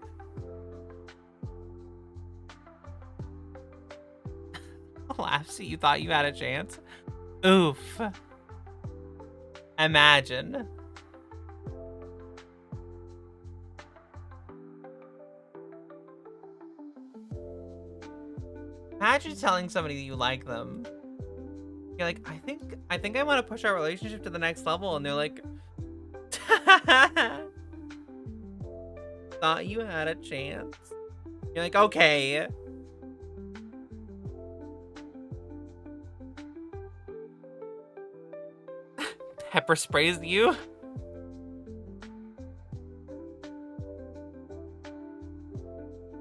Laughs, you thought you had a chance? Oof. Imagine. Imagine telling somebody that you like them You're like, I think I want to push our relationship to the next level, and they're like, thought you had a chance. You're like, okay. Pepper sprays you.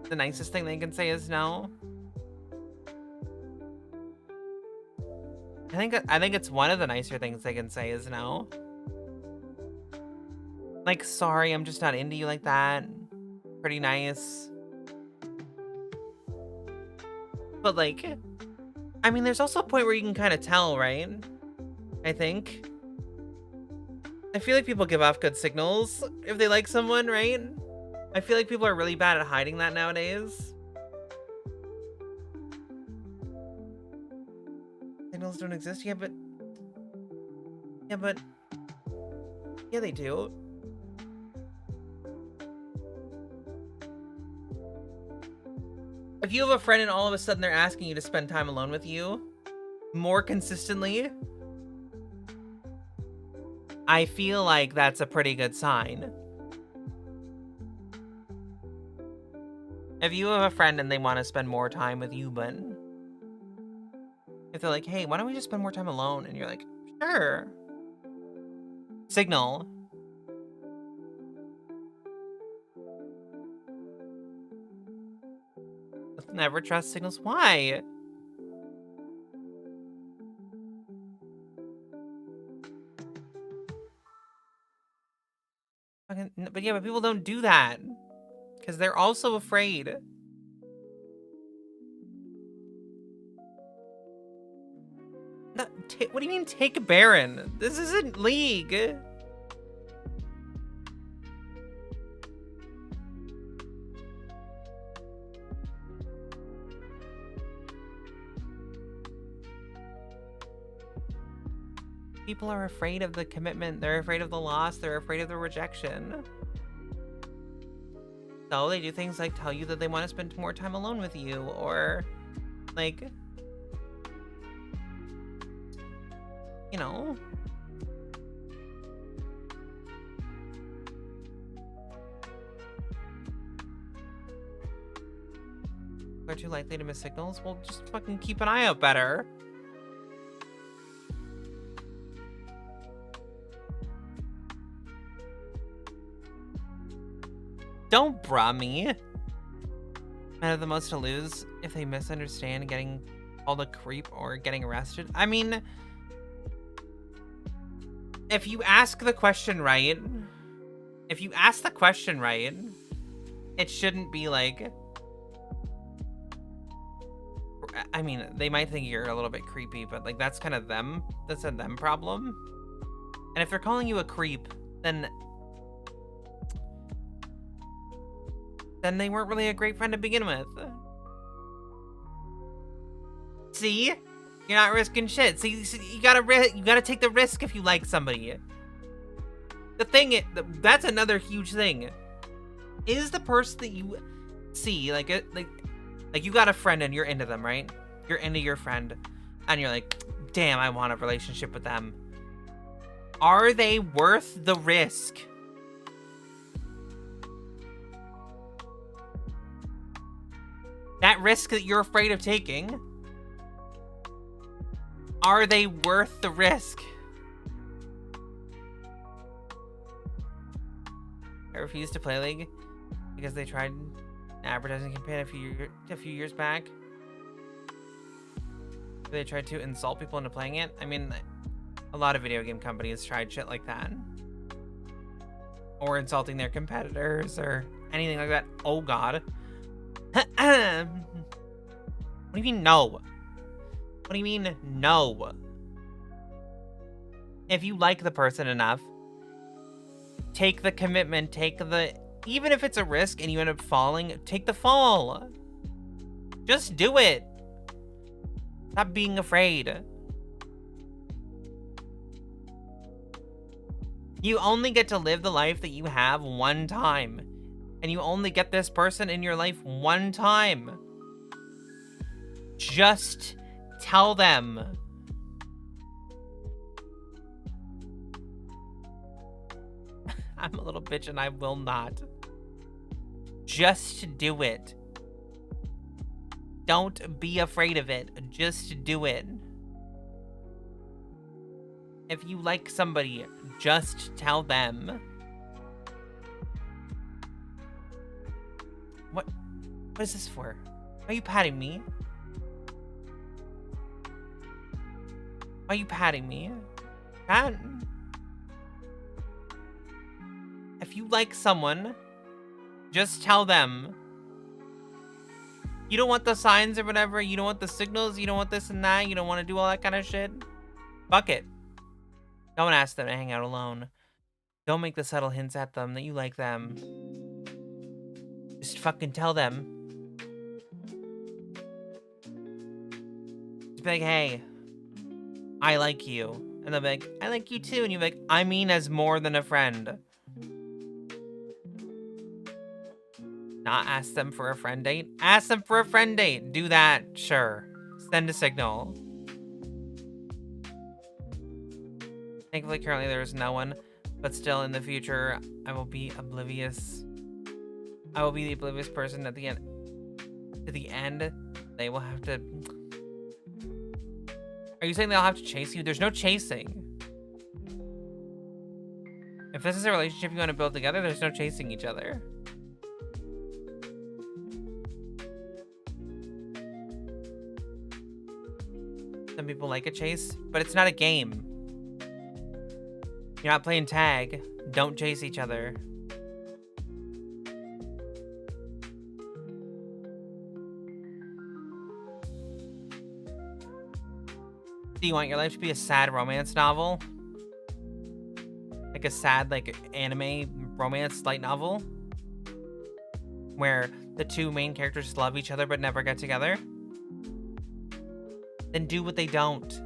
The nicest thing they can say is no. I think it's one of the nicer things they can say is no. Like, sorry, I'm just not into you like that. Pretty nice. But like, I mean, there's also a point where you can kind of tell, right? I think. I feel like people give off good signals if they like someone, right? I feel like people are really bad at hiding that nowadays. Signals don't exist? Yeah, but yeah, they do. If you have a friend and all of a sudden they're asking you to spend time alone with you more consistently, I feel like that's a pretty good sign. If you have a friend and they want to spend more time with you, but if they're like, hey, why don't we just spend more time alone? And you're like, sure. Signal. Never trust signals. Why? But yeah, but people don't do that because they're also afraid. No, what do you mean take a Baron? This isn't League. People are afraid of the commitment. They're afraid of the loss. They're afraid of the rejection. So they do things like tell you that they want to spend more time alone with you, or like, you know. Are too likely to miss signals? Well, just fucking keep an eye out better. Don't bra me. Men have the most to lose if they misunderstand getting called a creep or getting arrested. I mean, if you ask the question right, it shouldn't be like, I mean, they might think you're a little bit creepy, but like that's kind of them. That's a them problem. And if they're calling you a creep, then they weren't really a great friend to begin with. See? You're not risking shit. See, you gotta take the risk if you like somebody. The thing, that's another huge thing. Is the person that you see, like you got a friend and you're into them, right? You're into your friend, and you're like, damn, I want a relationship with them. Are they worth the risk? That risk that you're afraid of taking, are they worth the risk? I refused to play League because they tried an advertising campaign a few years back. They tried to insult people into playing it. I mean, a lot of video game companies tried shit like that. Or insulting their competitors or anything like that. Oh god. What do you mean no? What do you mean no? If you like the person enough, take the commitment, even if it's a risk and you end up falling, take the fall. Just do it. Stop being afraid. You only get to live the life that you have one time. And you only get this person in your life one time. Just tell them. I'm a little bitch and I will not. Just do it. Don't be afraid of it. Just do it. If you like somebody, just tell them. What is this for? Why are you patting me? Why are you patting me? Pat? If you like someone, just tell them. You don't want the signs or whatever. You don't want the signals. You don't want this and that. You don't want to do all that kind of shit. Fuck it. Don't ask them to hang out alone. Don't make the subtle hints at them that you like them. Just fucking tell them. Just be like, hey, I like you. And they'll be like, I like you too. And you're like, I mean as more than a friend. Not ask them for a friend date. Ask them for a friend date. Do that, sure. Send a signal. Thankfully, currently there is no one, but still in the future, I will be oblivious. I will be the oblivious person at the end. To the end, they will have to... Are you saying they'll have to chase you? There's no chasing. If this is a relationship you want to build together, there's no chasing each other. Some people like a chase, but it's not a game. You're not playing tag. Don't chase each other. Do you want your life to be a sad romance novel? Like a sad, like, anime romance light novel? Where the two main characters love each other but never get together? Then do what they don't.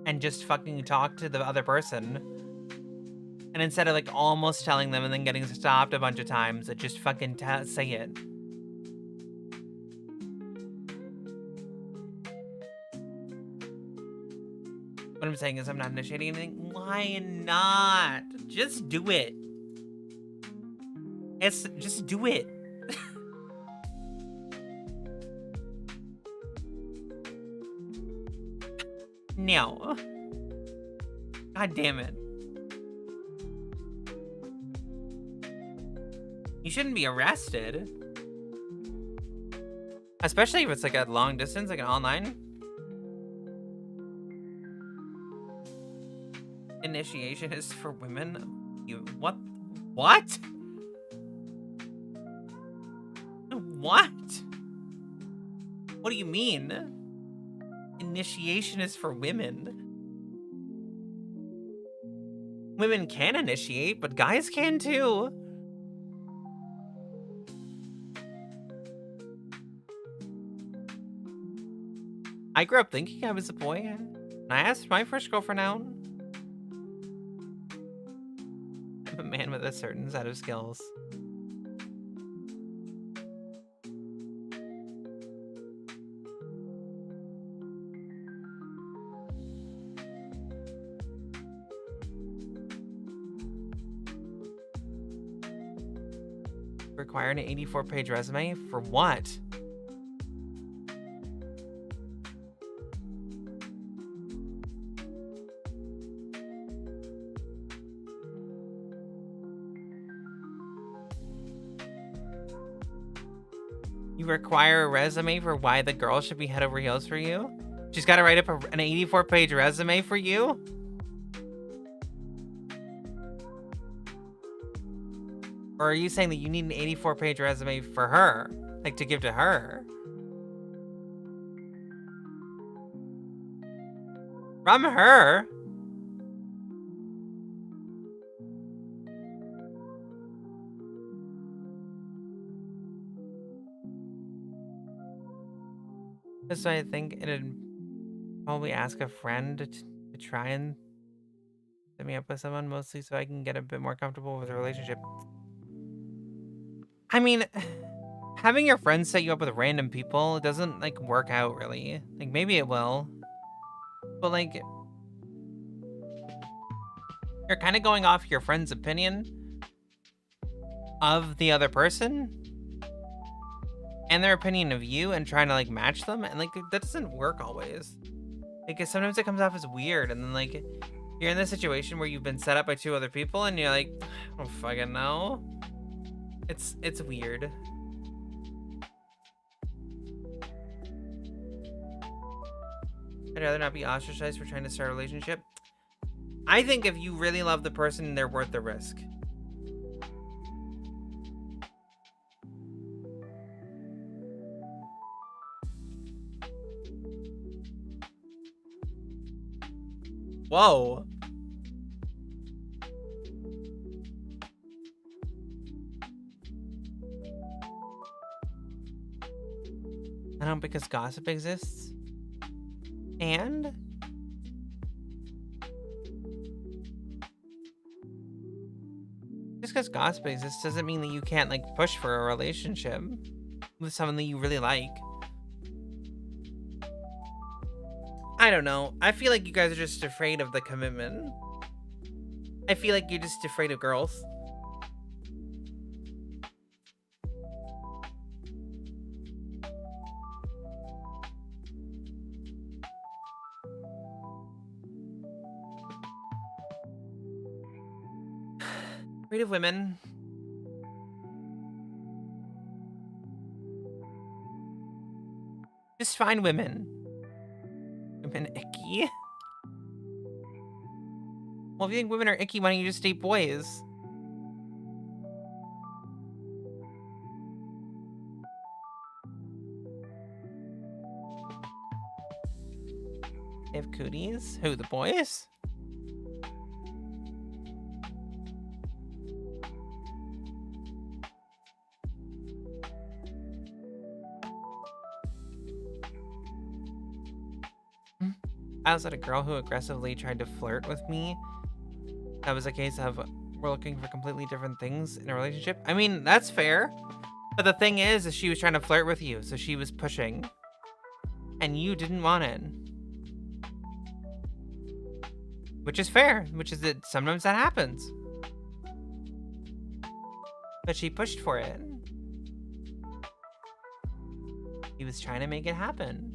And just fucking talk to the other person. And instead of like almost telling them and then getting stopped a bunch of times, just fucking say it. What I'm saying is I'm not initiating anything. Why not? Just do it. Just do it. No. God damn it. You shouldn't be arrested. Especially if it's like a long distance, like an online. Initiation is for women. What? What? What? What do you mean? Initiation is for women. Women can initiate, but guys can too. I grew up thinking I was a boy, and I asked my first girlfriend out. I'm a man with a certain set of skills. Require an 84-page resume? For what? You require a resume for why the girl should be head over heels for you? She's got to write up an 84-page resume for you? Or are you saying that you need an 84-page resume for her? Like, to give to her? From her? So I think it'd probably ask a friend to try and set me up with someone, mostly so I can get a bit more comfortable with the relationship. I mean, having your friends set you up with random people doesn't, like, work out, really. Like, maybe it will. But, like... You're kind of going off your friend's opinion of the other person and their opinion of you and trying to like match them, and like that doesn't work always. Like 'cause sometimes it comes off as weird, and then like you're in this situation where you've been set up by two other people and you're like, I don't fucking know. It's weird. I'd rather not be ostracized for trying to start a relationship. I think if you really love the person, they're worth the risk. Whoa. I don't, because gossip exists. And just because gossip exists doesn't mean that you can't like push for a relationship with someone that you really like. I don't know. I feel like you guys are just afraid of the commitment. I feel like you're just afraid of girls. Afraid of women. Just find women. Women icky? Well, if you think women are icky, why don't you just date boys? They have cooties? Who, the boys? I also had a girl who aggressively tried to flirt with me. That was a case of we're looking for completely different things in a relationship. I mean, that's fair. But the thing is she was trying to flirt with you, so she was pushing. And you didn't want it. Which is fair, which is that sometimes that happens. But she pushed for it. He was trying to make it happen.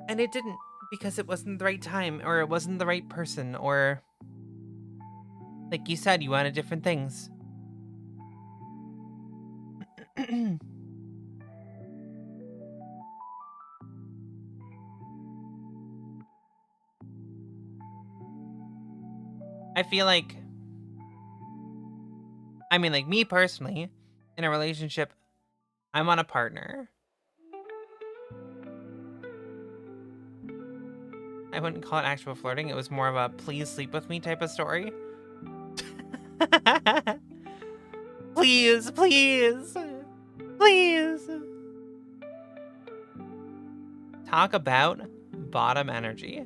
And it didn't, because it wasn't the right time, or it wasn't the right person, or like you said, you wanted different things. I feel like, I mean, like me personally, in a relationship, I want a partner. I wouldn't call it actual flirting. It was more of a please sleep with me type of story. Please, please, please. Talk about bottom energy.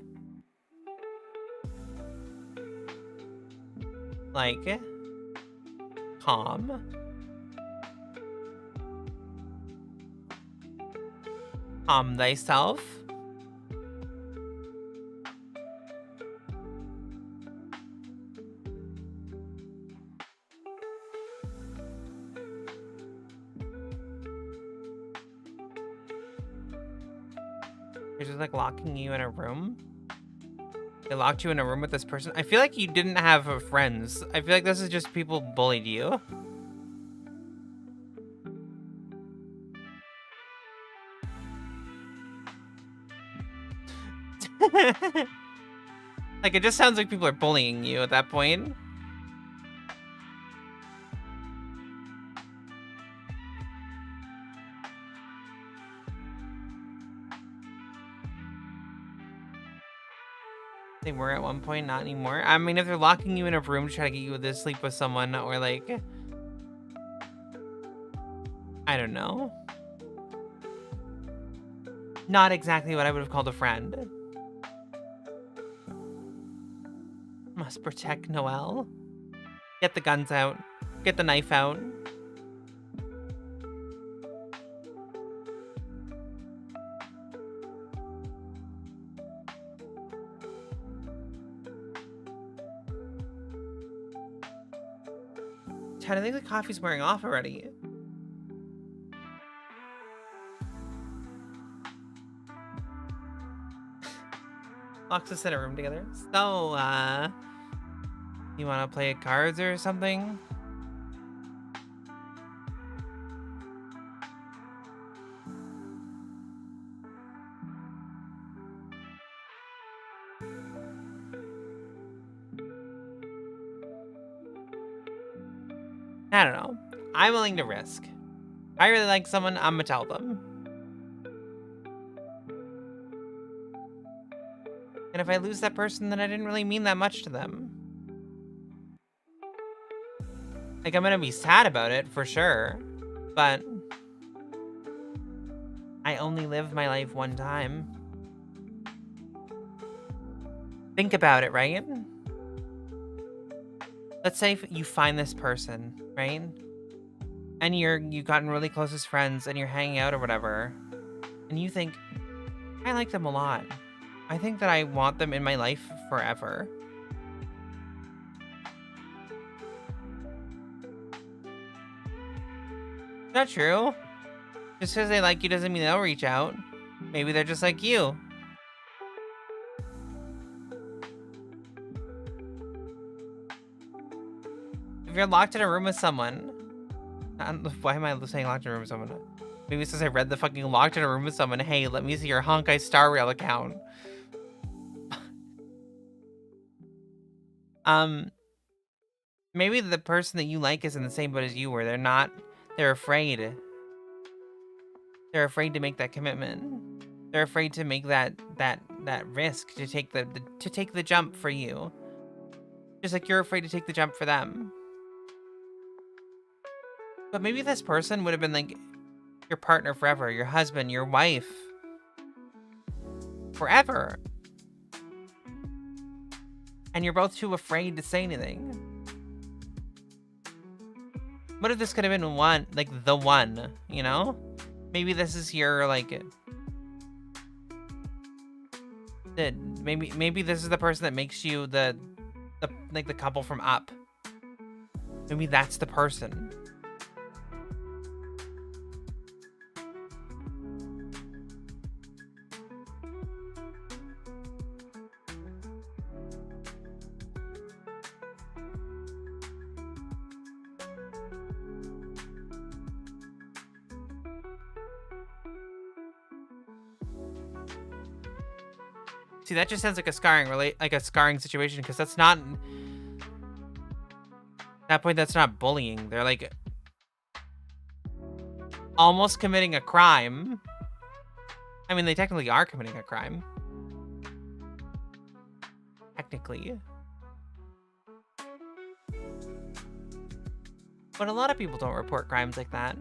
Like, calm. Calm thyself. They're just like locking you in a room. They locked you in a room with this person. I feel like you didn't have friends. I feel like this is just people bullied you. Like, it just sounds like people are bullying you at that point. They were at one point, not anymore. I mean, if they're locking you in a room to try to get you to sleep with someone, or like, I don't know. Not exactly what I would have called a friend. Must protect Noelle. Get the guns out. Get the knife out. Chad, I think the coffee's wearing off already. Locks us in a room together. So, you want to play cards or something? I don't know. I'm willing to risk. If I really like someone, I'm gonna tell them. And if I lose that person, then I didn't really mean that much to them. Like, I'm gonna be sad about it, for sure. But I only live my life one time. Think about it, right? Let's say if you find this person, right? And you've gotten really close as friends and you're hanging out or whatever. And you think, I like them a lot. I think that I want them in my life forever. Not true. Just because they like you doesn't mean they'll reach out. Maybe they're just like you. If you're locked in a room with someone... Why am I saying locked in a room with someone? Maybe it's because I read the fucking locked in a room with someone. Hey, let me see your Honkai Star Rail account. Maybe the person that you like is in the same boat as you were. They're afraid. They're afraid to make that commitment. They're afraid to make that risk, to take the jump for you. Just like you're afraid to take the jump for them. But maybe this person would have been like your partner forever, your husband, your wife. Forever. And you're both too afraid to say anything. What if this could have been the one, you know? Maybe this is your, like... Maybe this is the person that makes you the couple from Up. Maybe that's the person. See, that just sounds like a scarring situation, because that's not... At that point, that's not bullying. They're like... almost committing a crime. I mean, they technically are committing a crime. Technically. But a lot of people don't report crimes like that.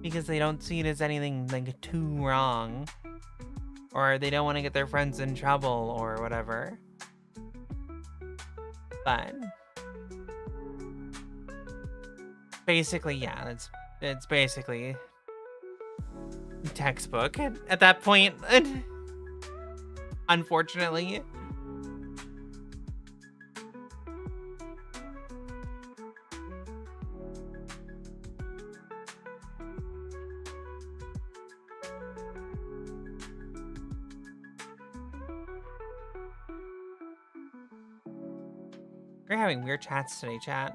Because they don't see it as anything, like, too wrong. Or they don't want to get their friends in trouble or whatever. But basically, yeah, it's basically textbook at that point. Unfortunately. We're having weird chats today, chat.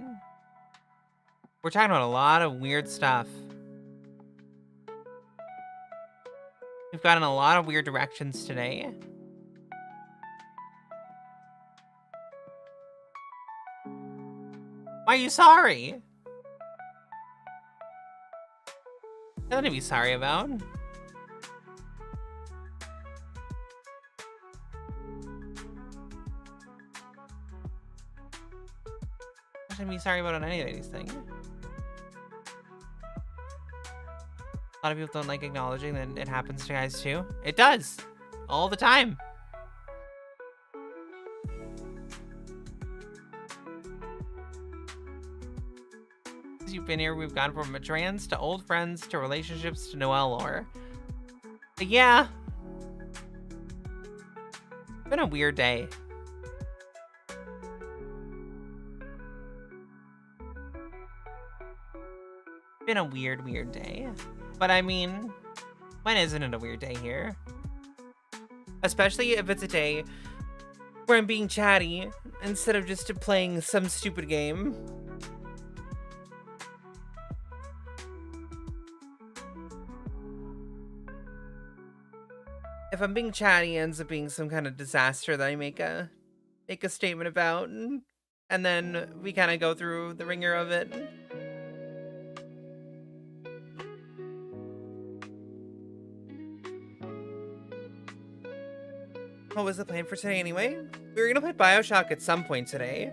We're talking about a lot of weird stuff. We've gotten a lot of weird directions today. Why are you sorry? Nothing to be sorry about. I shouldn't be sorry about on any of these things. A lot of people don't like acknowledging that it happens to guys too. It does. All the time. Since you've been here, we've gone from a trans to old friends to relationships to Noelle lore. But yeah. It's been a weird day. Been a weird, weird day. But I mean, when isn't it a weird day here? Especially if it's a day where I'm being chatty instead of just playing some stupid game. If I'm being chatty, it ends up being some kind of disaster that I make a statement about, and then we kind of go through the ringer of it. What was the plan for today anyway? We were gonna play Bioshock at some point today.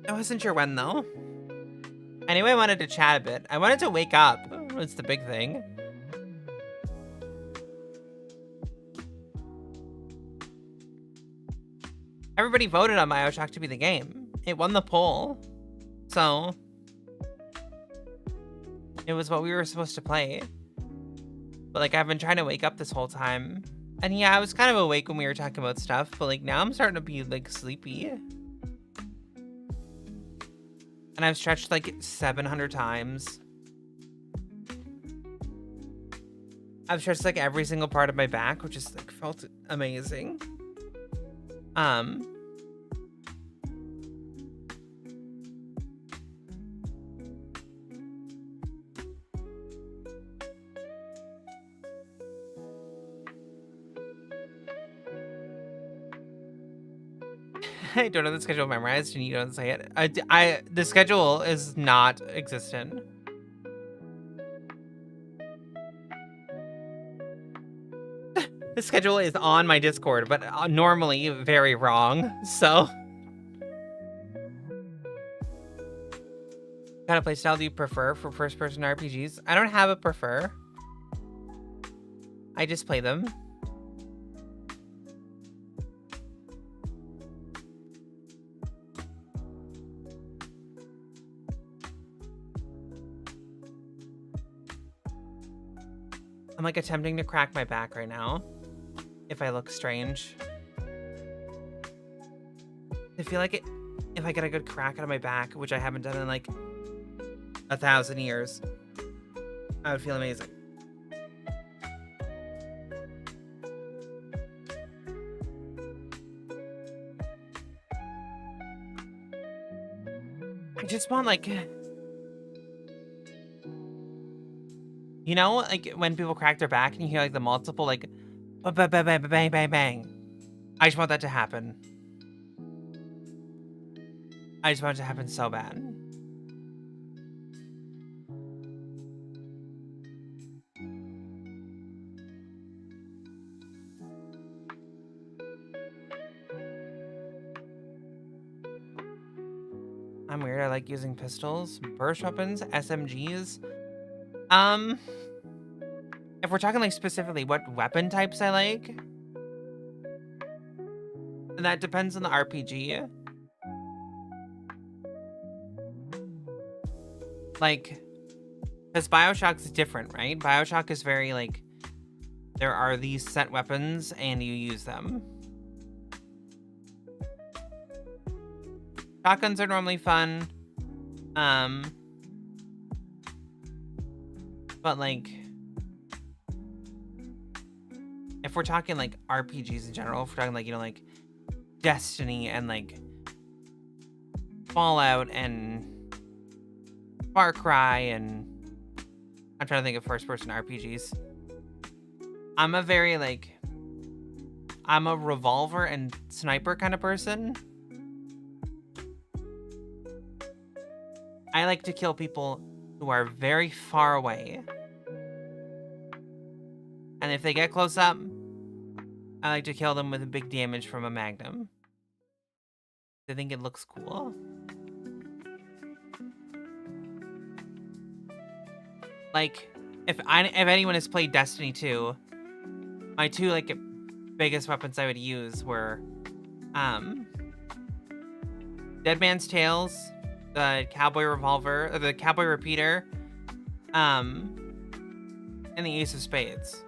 I wasn't sure when though. Anyway, I wanted to chat a bit. I wanted to wake up. That's the big thing. Everybody voted on Bioshock to be the game. It won the poll. So it was what we were supposed to play. But like I've been trying to wake up this whole time. And yeah, I was kind of awake when we were talking about stuff, but like now I'm starting to be like sleepy. And I've stretched like 700 times. I've stretched like every single part of my back, which is like felt amazing. I don't know the schedule memorized, and you don't say it. The schedule is not existent. The schedule is on my Discord, but normally very wrong. So, what kind of playstyle do you prefer for first-person RPGs? I don't have a prefer. I just play them. I'm like attempting to crack my back right now. If I look strange. I feel like if I get a good crack out of my back, which I haven't done in like 1,000 years, I would feel amazing. I just want like... You know, like when people crack their back and you hear like the multiple like bang, bang, bang, bang, bang. I just want that to happen. I just want it to happen so bad. I'm weird. I like using pistols, burst weapons, SMGs. If we're talking like specifically what weapon types I like, that depends on the RPG. Like, because Bioshock's different, right? Bioshock is very like, there are these set weapons and you use them. Shotguns are normally fun. But like, if we're talking like RPGs in general, if we're talking like, you know, like Destiny and like Fallout and Far Cry and I'm trying to think of first-person RPGs. I'm a very like, I'm a revolver and sniper kind of person. I like to kill people who are very far away. And if they get close up, I like to kill them with a big damage from a magnum. I think it looks cool. Like, if anyone has played Destiny 2, my two like biggest weapons I would use were Dead Man's Tales, the cowboy revolver, or the cowboy repeater, and the Ace of Spades.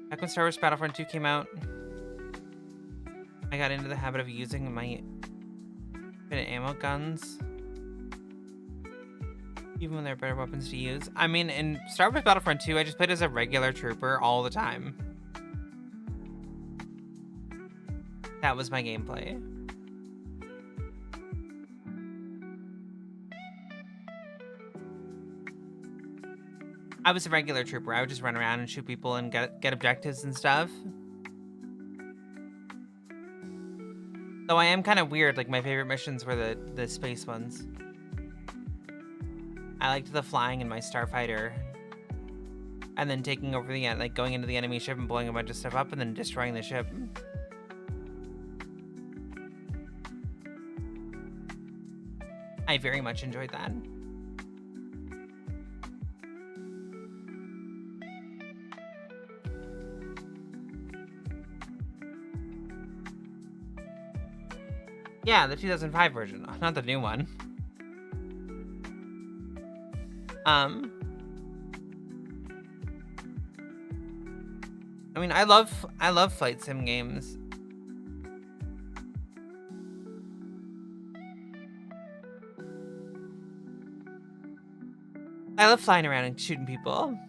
Back when Star Wars Battlefront 2 came out, I got into the habit of using my infinite ammo guns. Even when they're better weapons to use. I mean, in Star Wars Battlefront 2, I just played as a regular trooper all the time. That was my gameplay. I was a regular trooper. I would just run around and shoot people and get objectives and stuff. Though I am kind of weird. Like, my favorite missions were the space ones. I liked the flying in my starfighter. And then taking over the like going into the enemy ship and blowing a bunch of stuff up and then destroying the ship. I very much enjoyed that. Yeah, the 2005 version, not the new one. I mean, I love flight sim games. I love flying around and shooting people.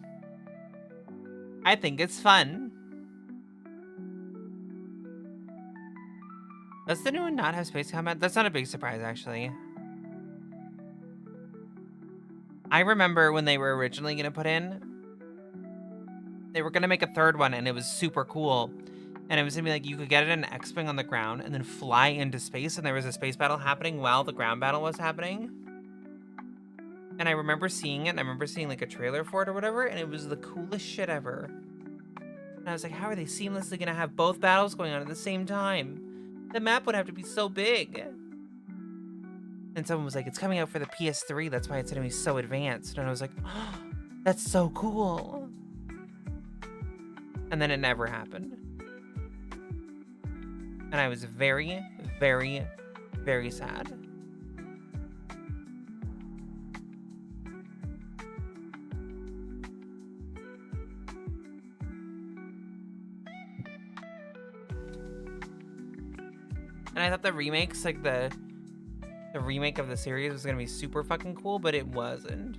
I think it's fun. Does the new one not have space combat? That's not a big surprise, actually. I remember when they were originally going to put in, they were going to make a third one, and it was super cool. And it was going to be like, you could get it in an X-Wing on the ground and then fly into space, and there was a space battle happening while the ground battle was happening. And I remember seeing it, and I remember seeing like a trailer for it or whatever, and it was the coolest shit ever. And I was like, how are they seamlessly going to have both battles going on at the same time? The map would have to be so big. And someone was like, it's coming out for the PS3, that's why it's going to be so advanced. And I was like, oh, that's so cool. And then it never happened. And I was very, very, very sad. And I thought the remakes, like the remake of the series was gonna be super fucking cool, but it wasn't.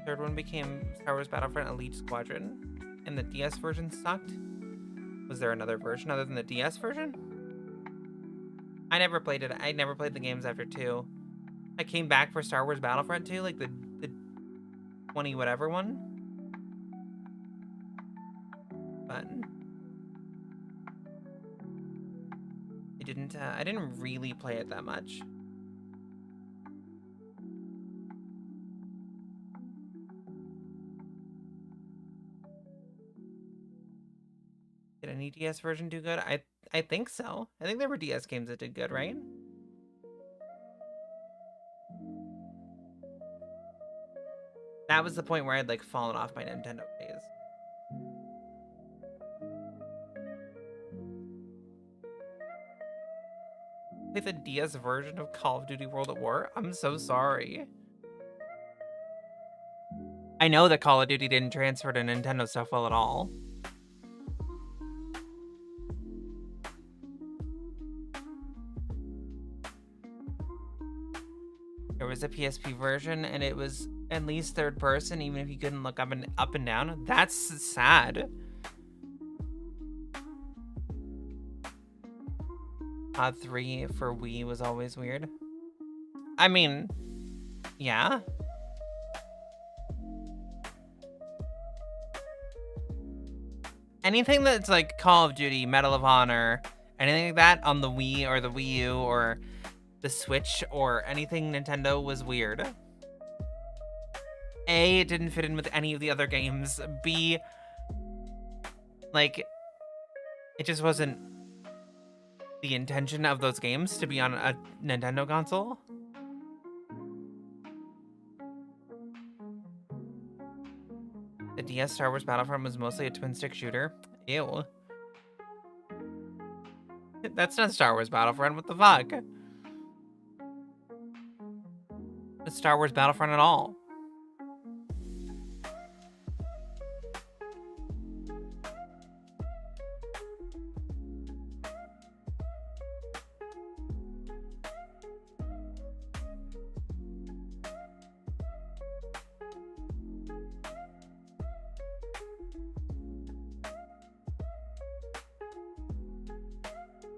Third one became Star Wars Battlefront Elite Squadron, and the DS version sucked. Was there another version other than the DS version? I never played it. I never played the games after 2. I came back for Star Wars Battlefront 2, like the 20 whatever one. But I didn't really play it that much. Did any DS version do good? I think so. I think there were DS games that did good, right? That was the point where I'd like fallen off my Nintendo days. Play the DS version of Call of Duty World at War? I'm so sorry. I know that Call of Duty didn't transfer to Nintendo stuff well at all. There was a PSP version, and it was at least third person, even if you couldn't look up and down. That's sad. COD 3 for Wii was always weird. I mean, yeah. Anything that's like Call of Duty, Medal of Honor, anything like that on the Wii or the Wii U or the Switch or anything Nintendo was weird. A, it didn't fit in with any of the other games. B, like, it just wasn't the intention of those games to be on a Nintendo console. The DS Star Wars Battlefront was mostly a twin-stick shooter. Ew. That's not Star Wars Battlefront, what the fuck? with Star Wars Battlefront at all.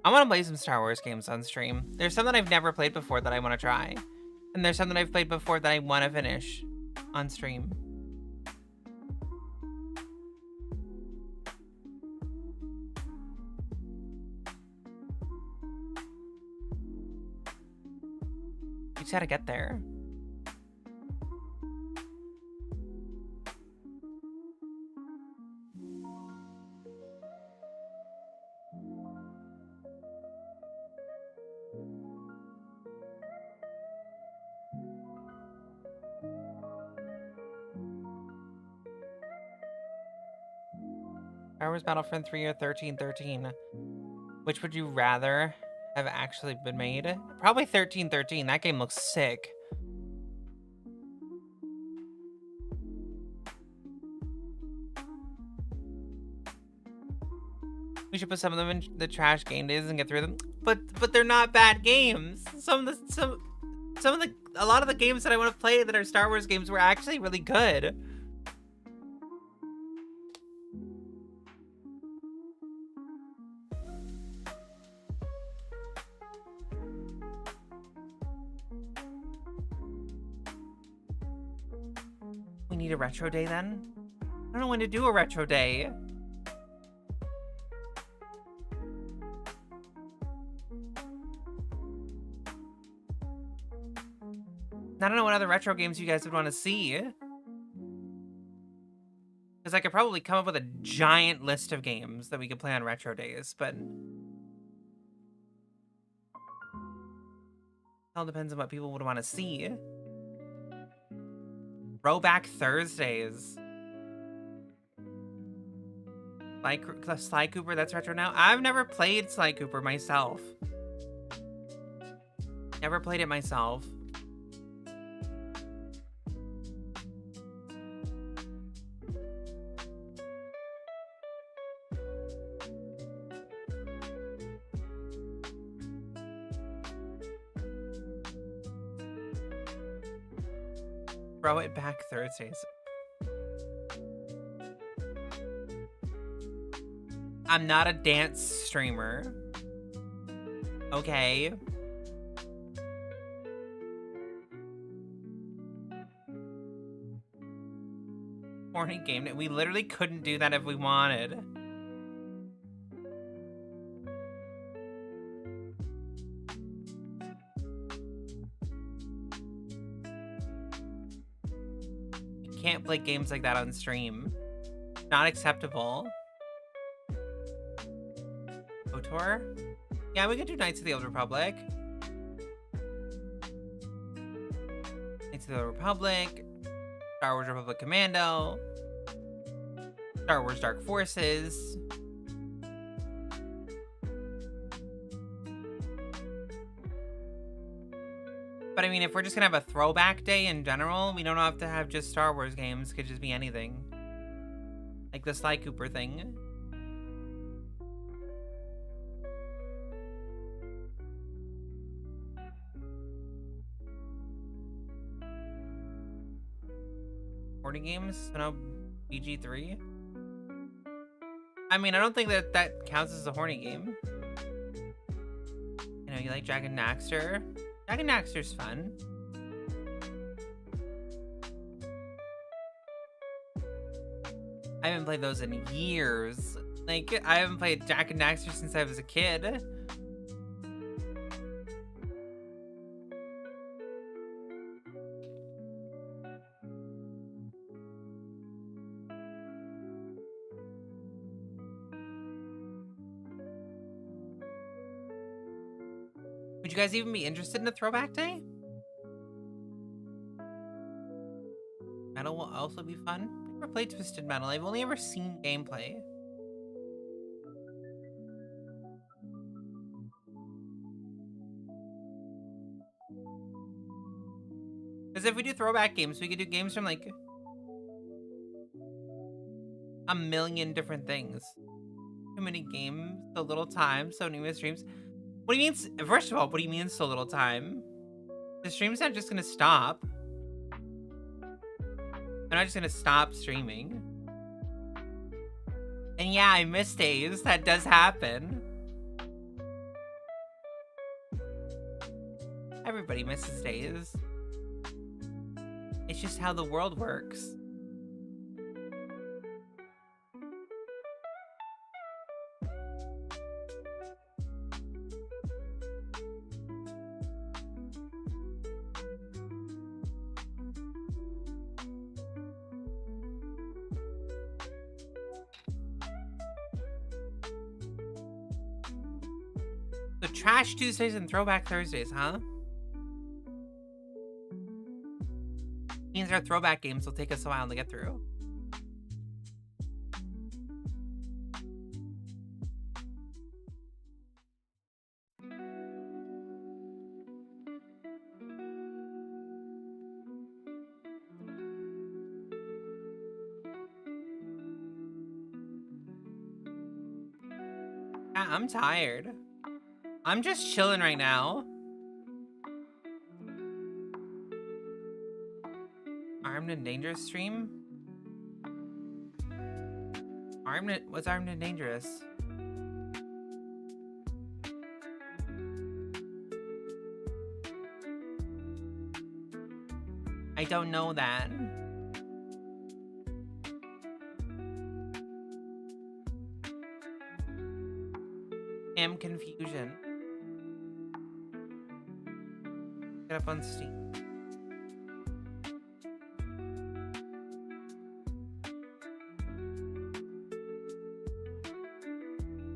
I want to play some Star Wars games on stream. There's some that I've never played before that I want to try. And there's some that I've played before that I want to finish on stream. You just gotta get there. Star Wars Battlefront 3 or 1313? Which would you rather have actually been made? Probably 1313. That game looks sick. We should put some of them in the trash game days and get through them. But they're not bad games. A lot of the games that I want to play that are Star Wars games were actually really good. We need a retro day then? I don't know when to do a retro day. I don't know what other retro games you guys would want to see. Because I could probably come up with a giant list of games that we could play on retro days, but it all depends on what people would want to see. Throwback Thursdays. Sly Cooper, that's retro now? I've never played Sly Cooper myself. Never played it myself. Throw it back Thursdays. I'm not a dance streamer. Okay. Horny game. We literally couldn't do that if we wanted. Can't play games like that on stream. Not acceptable. KOTOR? Yeah, we could do Knights of the Old Republic. Knights of the Old Republic. Star Wars Republic Commando. Star Wars Dark Forces. But I mean, if we're just gonna have a throwback day in general, we don't have to have just Star Wars games. It could just be anything. Like the Sly Cooper thing. Horny games? No, BG3? I mean, I don't think that counts as a horny game. You know, you like Jack and Daxter? Jack and Daxter's fun. I haven't played those in years. Like, I haven't played Jack and Daxter since I was a kid. Would you guys even be interested in a throwback day? Metal will also be fun. I've never played Twisted Metal. I've only ever seen gameplay. Because if we do throwback games, we could do games from like a million different things. Too many games, so little time, so many streams. What do you mean? First of all, what do you mean so little time? The stream's not just gonna stop. I'm not just gonna stop streaming. And yeah, I miss days. That does happen. Everybody misses days. It's just how the world works. So Trash Tuesdays and Throwback Thursdays, huh? Means our throwback games will take us a while to get through. Yeah, I'm tired. I'm just chilling right now. Armed and Dangerous stream? What's Armed and Dangerous? I don't know that. Am Confusion. Get up on Steam.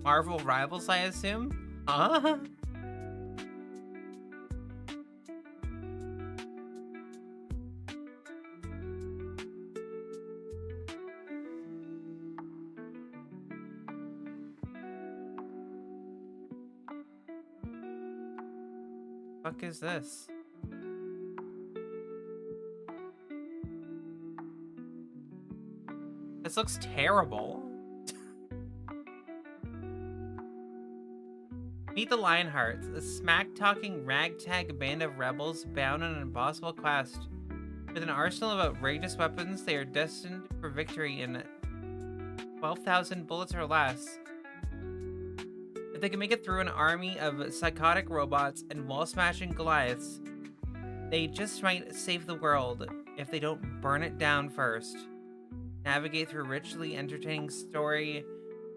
Marvel Rivals, I assume? Huh? Fuck is this? This looks terrible. Meet the Lionhearts, a smack-talking ragtag band of rebels bound on an impossible quest. With an arsenal of outrageous weapons, they are destined for victory in 12,000 bullets or less. If they can make it through an army of psychotic robots and wall-smashing Goliaths, they just might save the world if they don't burn it down first. Navigate through a richly entertaining story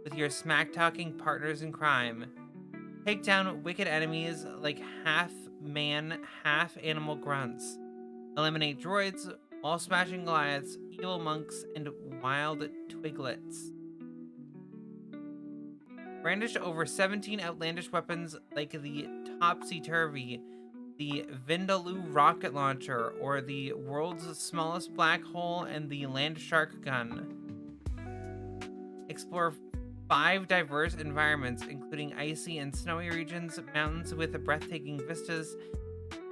with your smack-talking partners in crime. Take down wicked enemies like half-man, half-animal grunts. Eliminate droids, wall-smashing Goliaths, evil monks, and wild twiglets. Brandish over 17 outlandish weapons like the Topsy-Turvy, the Vindaloo rocket launcher, or the world's smallest black hole and the Landshark gun. Explore 5 diverse environments, including icy and snowy regions, mountains with breathtaking vistas,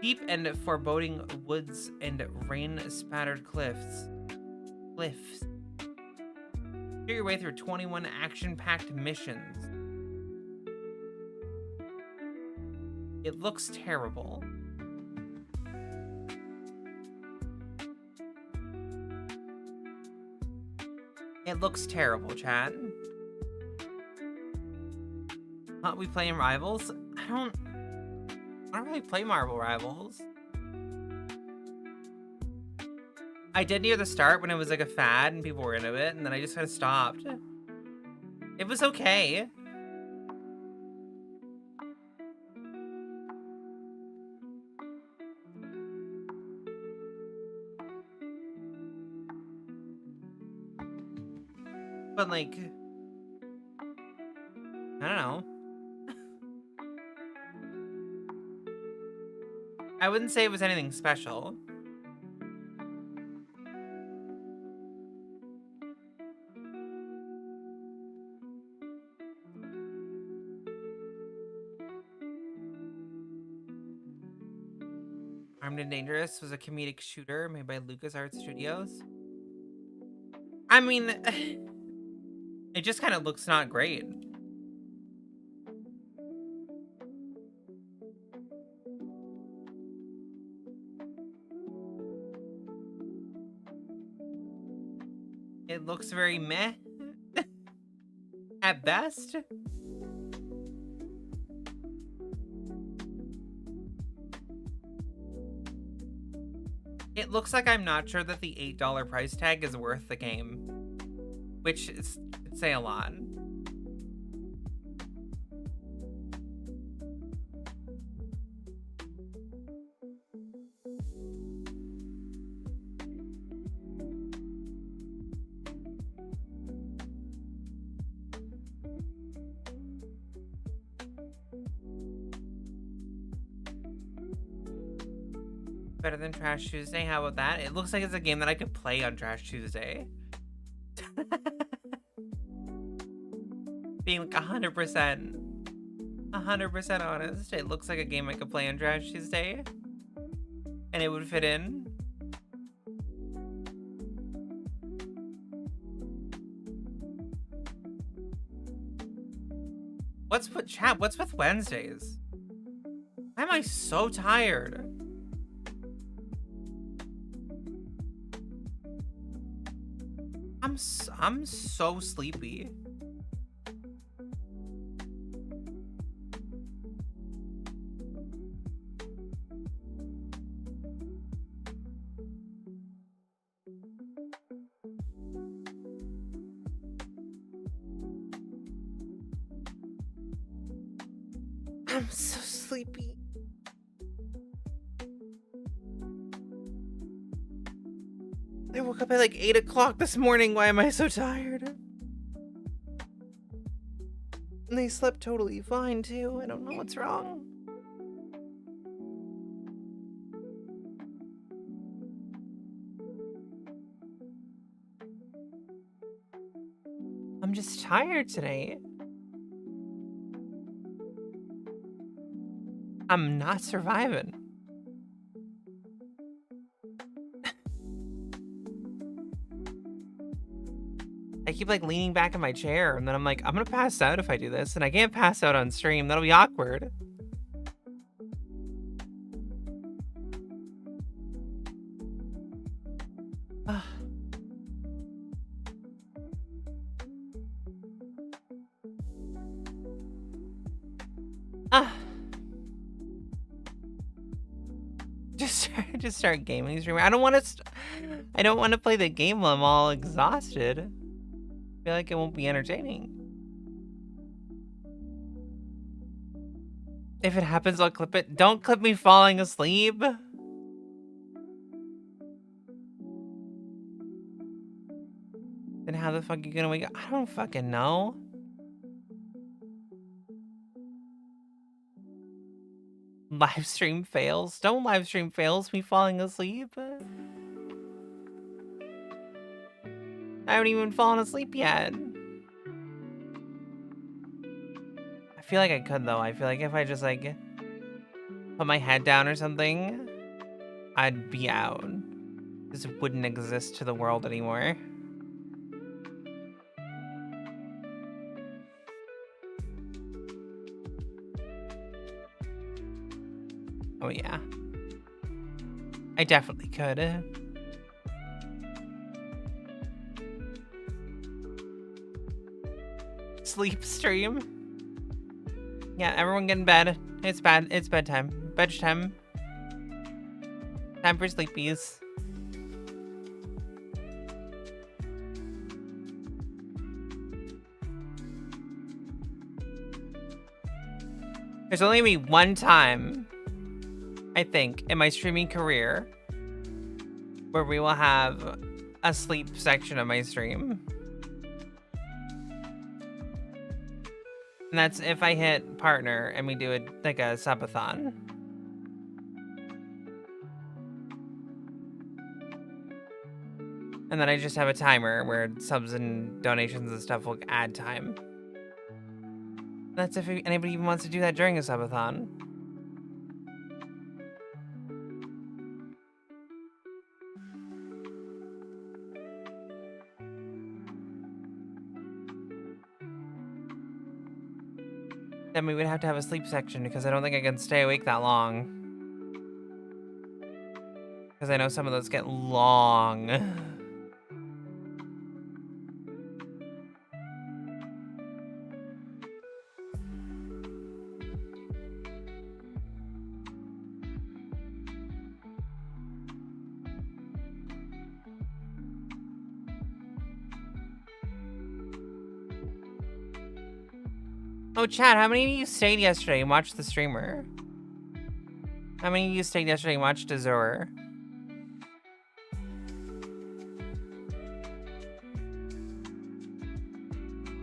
deep and foreboding woods, and rain-spattered cliffs. Share your way through 21 action-packed missions. It looks terrible. It looks terrible, chat. We playing Rivals? I don't really play Marvel Rivals. I did near the start when it was like a fad and people were into it, and then I just kind of stopped. It was okay. But like, I don't know. I wouldn't say it was anything special. Armed Armed and Dangerous was a comedic shooter made by LucasArts Studios. I mean, it just kind of looks not great. It looks very meh at best. It looks like I'm not sure that the $8 price tag is worth the game, which is say a lot. Better than Trash Tuesday. How about that? It looks like it's a game that I could play on Trash Tuesday. Being like 100% honest, it looks like a game I could play on Trash Tuesday. And it would fit in. What's with Wednesdays? Why am I so tired? I'm so sleepy. I'm so sleepy. I woke up at like 8 o'clock this morning. Why am I so tired? And they slept totally fine too. I don't know what's wrong. I'm just tired today. I'm not surviving. I keep like leaning back in my chair and then I'm like, I'm gonna pass out if I do this, and I can't pass out on stream. That'll be awkward. Just start gaming stream. I don't want to play the game while I'm all exhausted. I feel like it won't be entertaining. If it happens, I'll clip it. Don't clip me falling asleep. Then how the fuck are you gonna wake up? I don't fucking know. Live stream fails. Don't live stream fails me falling asleep. I haven't even fallen asleep yet. I feel like I could though. I feel like if I just like put my head down or something, I'd be out. This wouldn't exist to the world anymore. Oh yeah. I definitely could. Sleep stream. Yeah, everyone get in bed. It's bad. It's bedtime. Bedtime. Time for sleepies. There's only me one time, I think, in my streaming career where we will have a sleep section of my stream. And that's if I hit partner and we do it like a subathon. And then I just have a timer where subs and donations and stuff will add time. That's if anybody even wants to do that during a subathon. Then we would have to have a sleep section because I don't think I can stay awake that long. Because I know some of those get long. Oh, Chad, how many of you stayed yesterday and watched the streamer? How many of you stayed yesterday and watched Azure?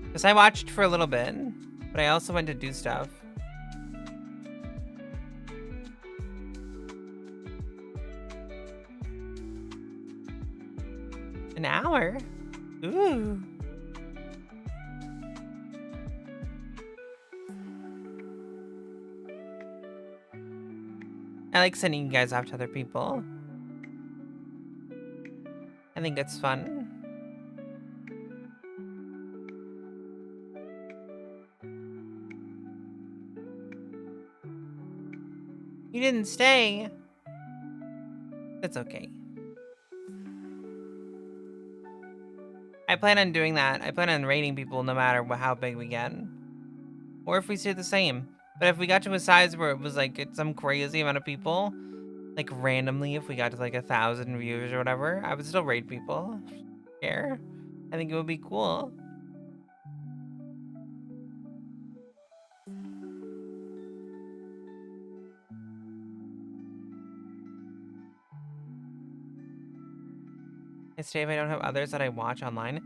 Because I watched for a little bit, but I also went to do stuff. An hour? Ooh. I like sending you guys off to other people. I think it's fun. You didn't stay. That's okay. I plan on doing that. I plan on rating people no matter how big we get. Or if we stay the same. But if we got to a size where it was like it's some crazy amount of people, like randomly, if we got to like 1,000 viewers or whatever, I would still rate people. Care. I think it would be cool. I stay if I don't have others that I watch online.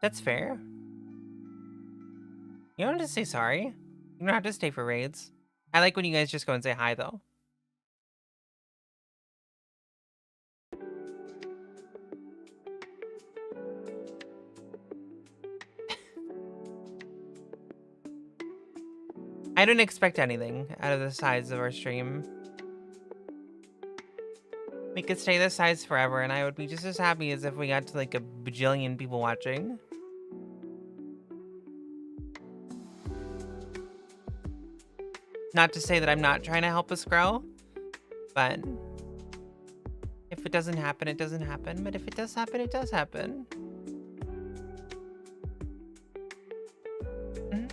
That's fair. You don't have to say sorry. You don't have to stay for raids. I like when you guys just go and say hi, though. I don't expect anything out of the size of our stream. We could stay this size forever, and I would be just as happy as if we got to like a bajillion people watching. Not to say that I'm not trying to help us grow, but if it doesn't happen, it doesn't happen. But if it does happen, it does happen. Mhm.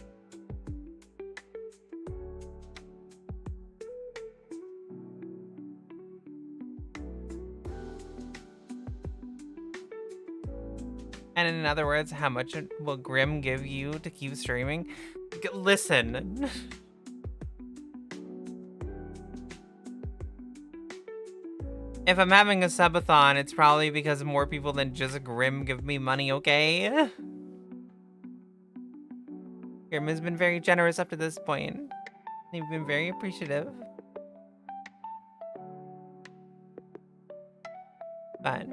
And in other words, how much will Grim give you to keep streaming? Listen. If I'm having a subathon, it's probably because more people than just Grim give me money, okay? Grim has been very generous up to this point. They've been very appreciative. But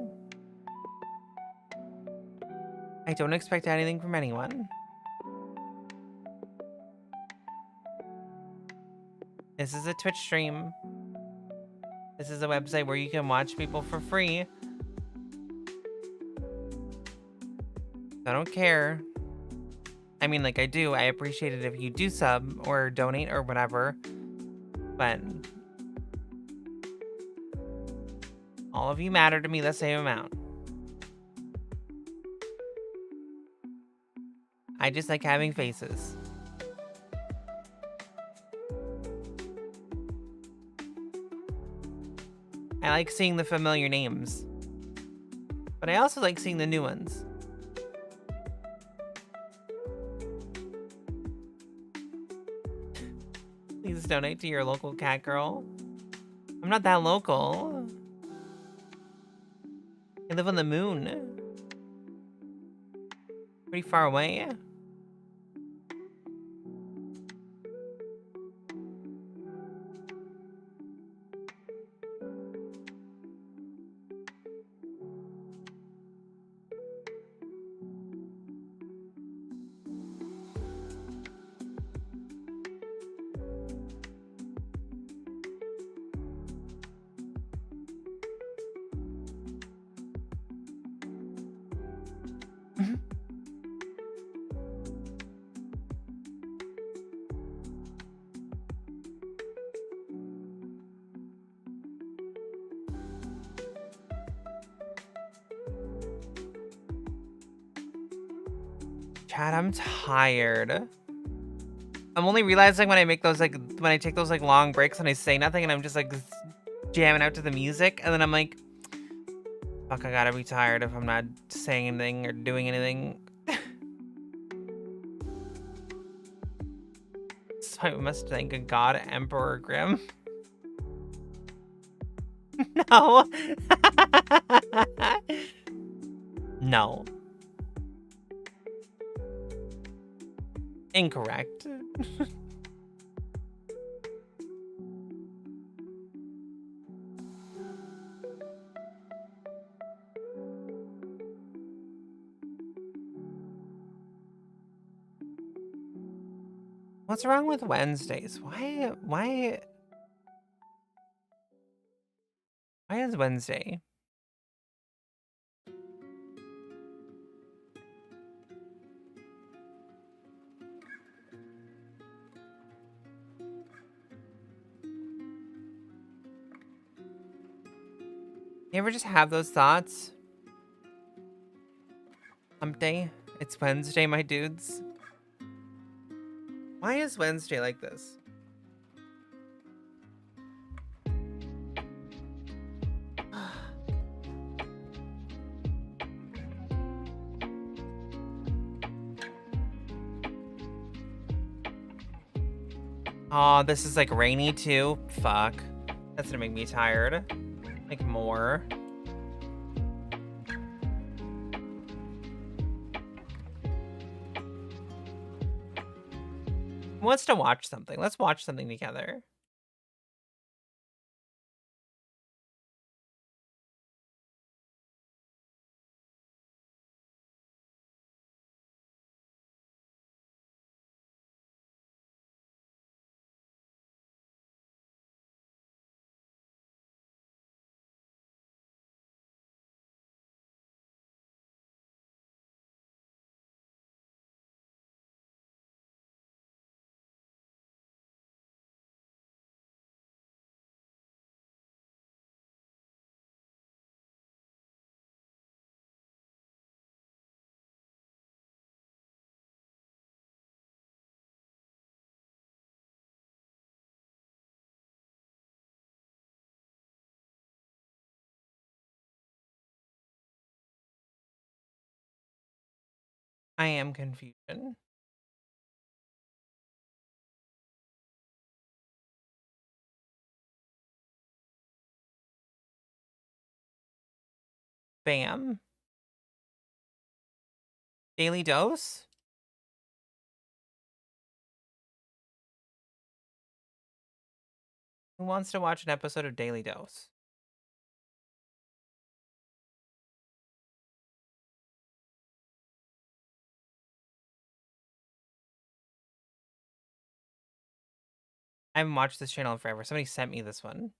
I don't expect anything from anyone. This is a Twitch stream. This is a website where you can watch people for free. I don't care. I mean, like, I do. I appreciate it if you do sub or donate or whatever. But all of you matter to me the same amount. I just like having faces. I like seeing the familiar names. But I also like seeing the new ones. Please donate to your local cat girl. I'm not that local. I live on the moon. Pretty far away. Chad, I'm tired. I'm only realizing when I make those, like, when I take those, like, long breaks and I say nothing and I'm just, like, jamming out to the music. And then I'm like, fuck, I gotta be tired if I'm not saying anything or doing anything. So I must thank a god, Emperor Grim. No. No. Incorrect. What's wrong with Wednesdays? Why is Wednesday? You ever just have those thoughts? Hump day? It's Wednesday, my dudes. Why is Wednesday like this? Oh, this is like rainy too. Fuck. That's gonna make me tired. Like more. Who wants to watch something? Let's watch something together. I am confusion. Bam. Daily dose? Who wants to watch an episode of Daily Dose? I haven't watched this channel in forever. Somebody sent me this one.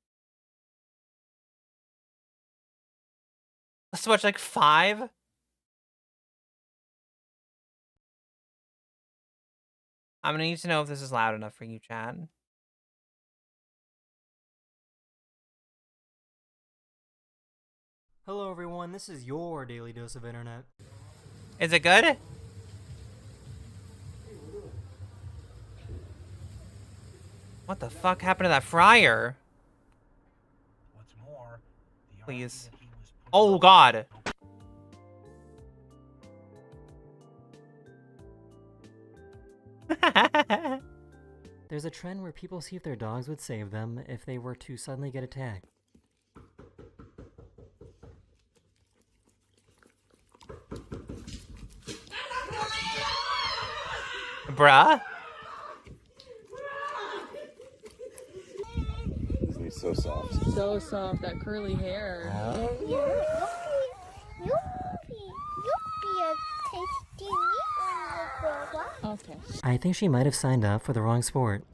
Let's watch like 5. I'm gonna need to know if this is loud enough for you, Chad. Hello everyone, this is your daily dose of internet. Is it good? What the fuck happened to that fryer? What's more, the Please. army that he was putting Oh up god. There's a trend where people see if their dogs would save them if they were to suddenly get attacked. Bruh? Isn't he so soft? So soft, that curly hair. You'll be a tasty meat on the Okay. I think she might have signed up for the wrong sport.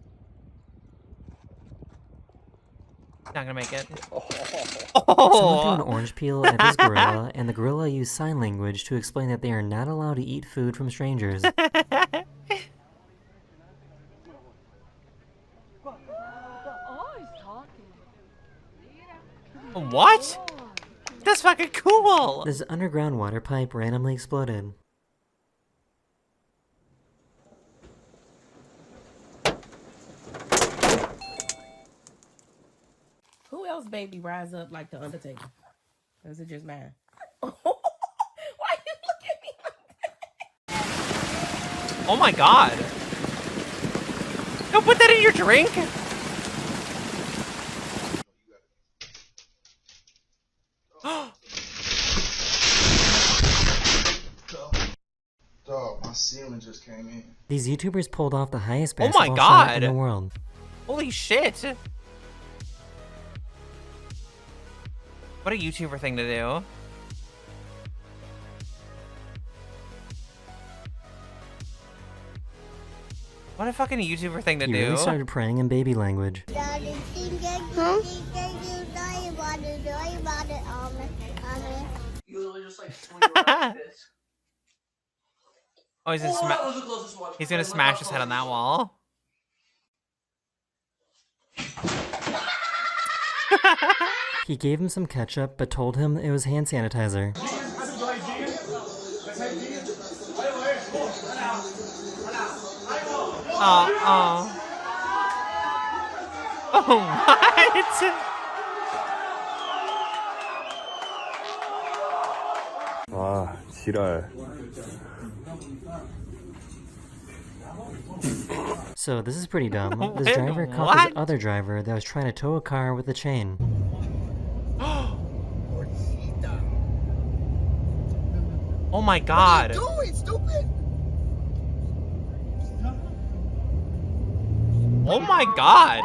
Not gonna make it. Someone threw an Oh! orange peel at this gorilla, and the gorilla used sign language to explain that they are not allowed to eat food from strangers. What? That's fucking cool! This underground water pipe randomly exploded. baby rise up like the Undertaker? Or is it just mine? Why you look at me like that? Oh my god. Don't put that in your drink. Dog, my ceiling just came in. These YouTubers pulled off the highest Oh my basketball shot in God. the world. Holy shit. What a YouTuber thing to do. What a fucking YouTuber thing to He do. really started praying in baby language. Huh? You literally just like swing around like this. Oh, he's gonna smash his head on that wall. He gave him some ketchup, but told him it was hand sanitizer. Oh, what? 아, 지랄. So this is pretty dumb. This Wait, driver caught what? this other driver that was trying to tow a car with a chain. Oh my god. What are you doing, stupid? Oh my god.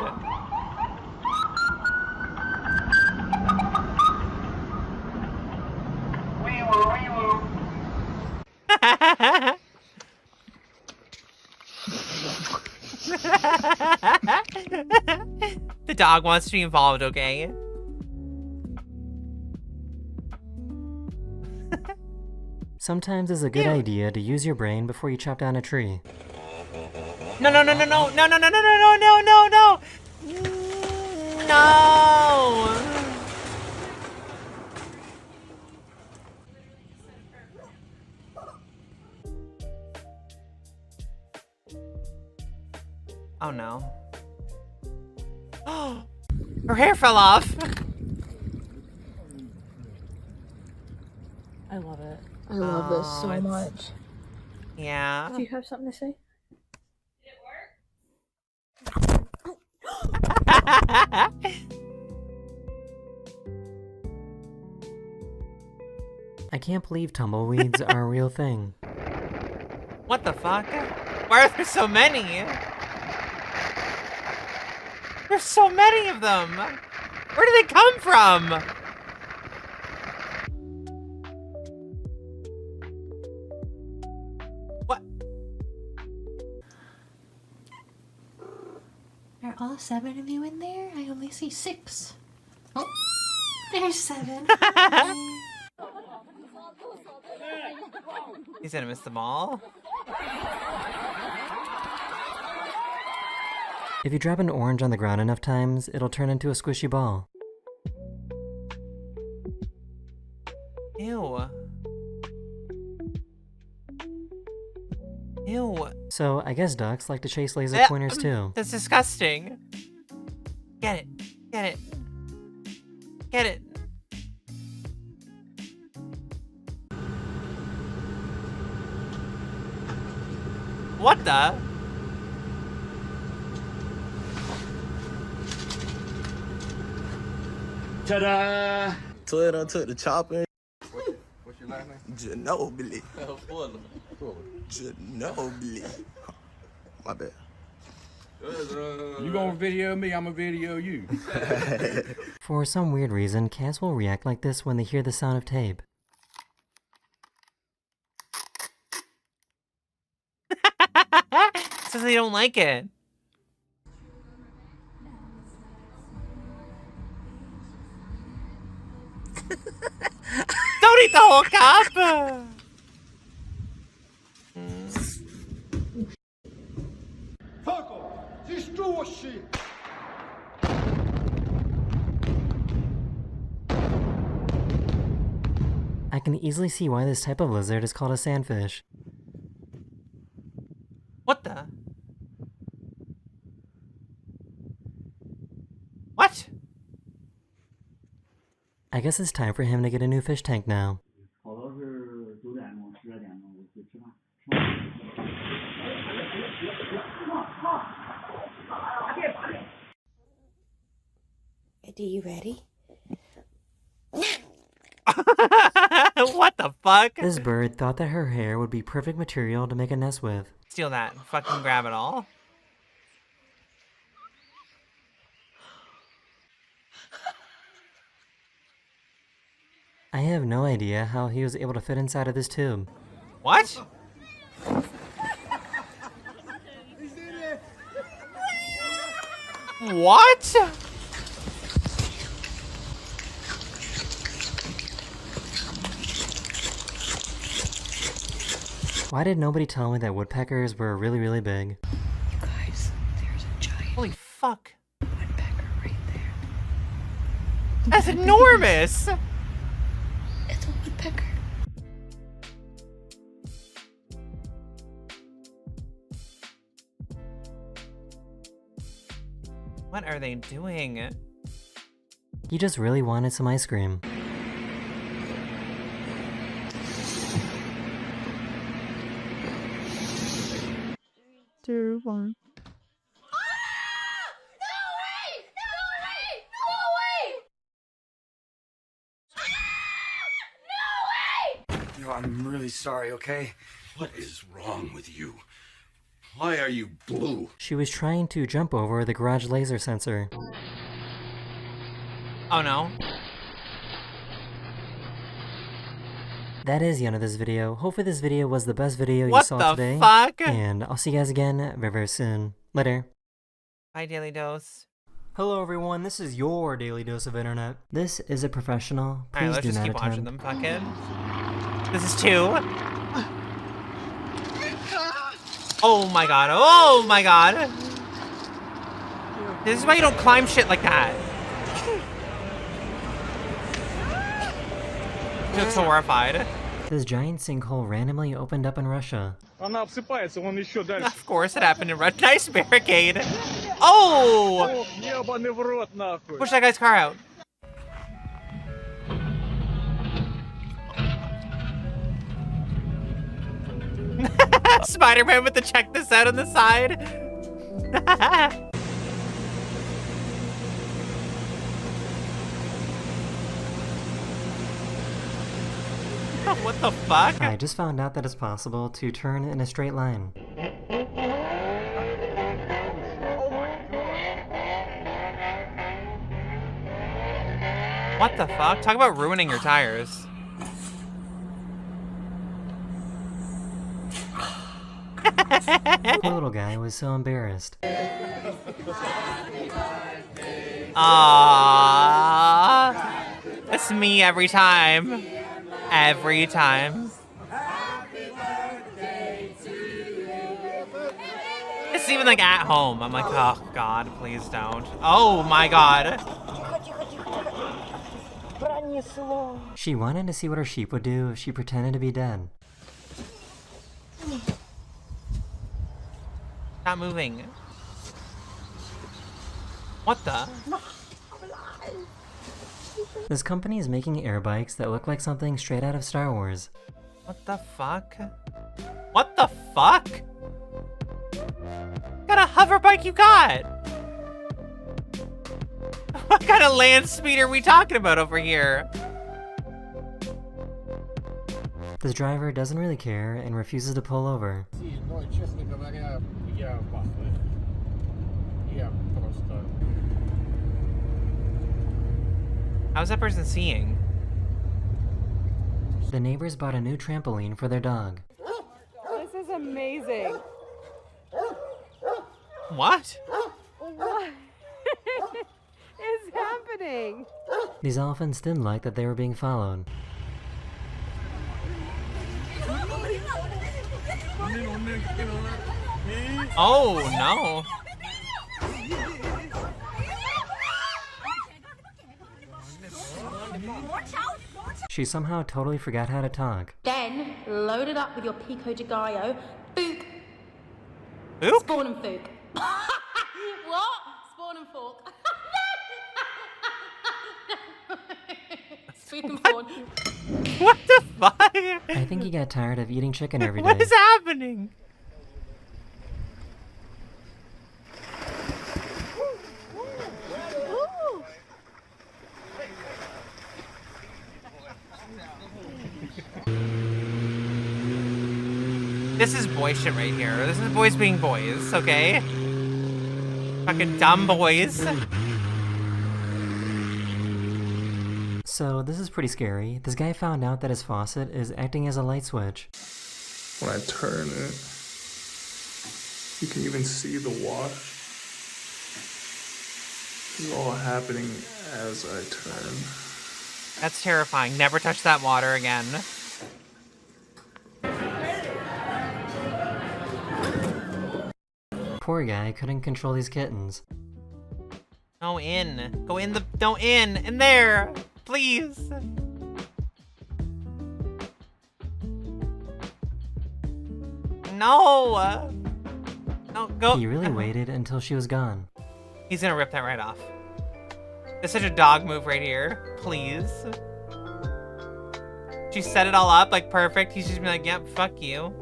The dog wants to be involved, okay? Sometimes it's a good idea to use your brain before you chop down a tree. No, no, no, no, no, no, no, no, no, no, no, no, no, no. Oh no. Her hair fell off. I love it. I love this so it's- much. Yeah. Do you have something to say? I can't believe tumbleweeds are a real thing. What the fuck? Why are there so many? There's so many of them. Where do they come from? What? Are all 7 of you in there? I only see 6. Oh, there's 7. He's gonna miss the ball. If you drop an orange on the ground enough times, it'll turn into a squishy ball. Ew. Ew. So I guess ducks like to chase laser pointers too. That's disgusting. Get it. Get it. Get it. What the? Ta-da! Twitter took the chopper. What's your last name? Ginobili. Ginobili. My bad. You gonna video me, I'm gonna video you. For some weird reason, cats will react like this when they hear the sound of tape. So they don't like it. Don't eat the whole cup! I can easily see why this type of lizard is called a sandfish. What the? What? I guess it's time for him to get a new fish tank now. Eddie, you ready? What the fuck? This bird thought that her hair would be perfect material to make a nest with. Steal that. Fucking grab it all. I have no idea how he was able to fit inside of this tube. What? What? Why did nobody tell me that woodpeckers were really, really big? You guys, there's a giant Holy fuck. woodpecker right there. That's enormous! It's a woodpecker. What are they doing? He just really wanted some ice cream. Two, one. I'm really sorry, okay? What is wrong with you? Why are you blue? She was trying to jump over the garage laser sensor. Oh no. That is the end of this video. Hopefully this video was the best video you What saw the today. fuck? And I'll see you guys again very, very soon. Later. Bye, Daily Dose. Hello everyone, this is your Daily Dose of Internet. This is a professional. Please Alright, let's do just not keep watching attend. them fucking. This is 2. Oh my god. Oh my god. This is why you don't climb shit like that. He looks horrified. This giant sinkhole randomly opened up in Russia. Of course it happened in Red. Nice barricade. Oh! Push that guy's car out. Spider-Man with the check this out on the side. What the fuck? I just found out that it's possible to turn in a straight line. What the fuck? Talk about ruining your tires. Poor little guy was so embarrassed. Ah, it's me every time. Every time. It's even like at home. I'm like, oh god, please don't. Oh my god. She wanted to see what her sheep would do if she pretended to be dead. Not moving. What the? This company is making air bikes that look like something straight out of Star Wars. What the fuck? What the fuck? What kind of hover bike you got? What kind of land speed are we talking about over here? This driver doesn't really care and refuses to pull over. How's that person seeing? The neighbors bought a new trampoline for their dog. This is amazing. What? What is happening? These elephants didn't like that they were being followed. Oh no. She somehow totally forgot how to talk. Then load it up with your pico de gallo. Fook. Oop. Spawn and fook. What? Spawn and fork. What the fuck? I think he got tired of eating chicken every day. What is happening? This is boy shit right here. This is boys being boys, okay? Fucking dumb boys. So this is pretty scary. This guy found out that his faucet is acting as a light switch. When I turn it, you can even see the water. This is all happening as I turn. That's terrifying. Never touch that water again. Poor guy couldn't control these kittens. Go in. Go in the... Don't in. In there. Please. No. No, go. He really waited until she was gone. He's gonna rip that right off. It's such a dog move right here. Please. She set it all up like perfect. He's just be like, yep, fuck you.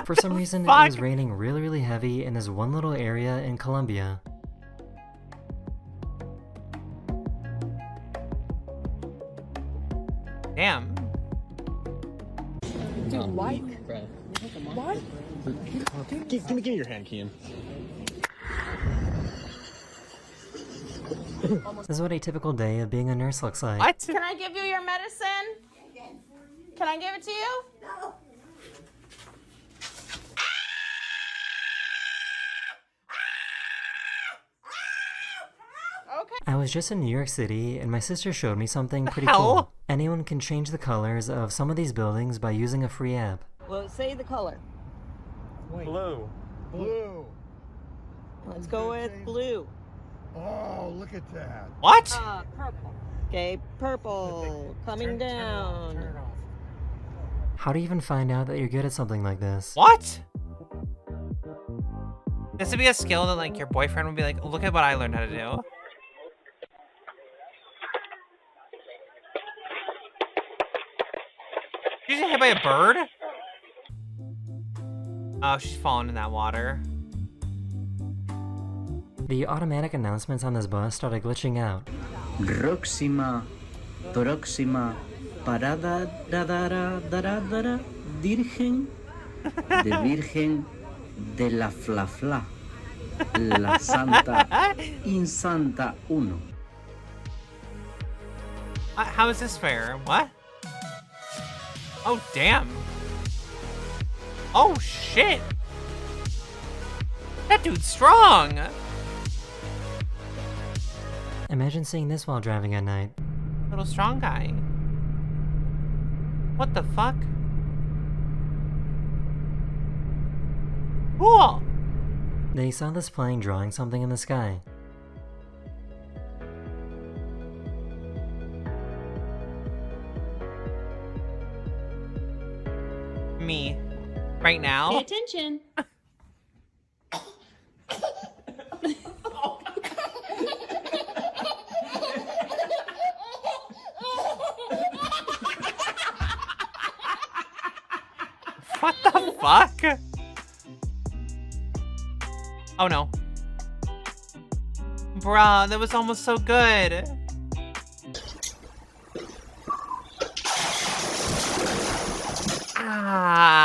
For some reason, it was raining really, really heavy in this one little area in Colombia. Damn. Dude, what? What? Give me your hand, Kian. This is what a typical day of being a nurse looks like. What? Can I give you your medicine? Can I give it to you? No. I was just in New York City, and my sister showed me something pretty hell? cool. Anyone can change the colors of some of these buildings by using a free app. Well, say the color. Blue. Blue. Let's go with blue. Oh, look at that. What? Purple. Okay, purple. Coming down. Turn it off. How do you even find out that you're good at something like this? What? This would be a skill that like your boyfriend would be like, look at what I learned how to do. Did you get hit by a bird? Oh, she's falling in that water. The automatic announcements on this bus started glitching out. Próxima parada dadara Virgen de la Fla la Santa Insanta Uno. How is this fair? What? Oh, damn. Oh, shit. That dude's strong. Imagine seeing this while driving at night. Little strong guy. What the fuck? Cool. They saw this plane drawing something in the sky. Me. Right now? Pay attention. What the fuck? Oh no. Bruh, that was almost so good. Ow.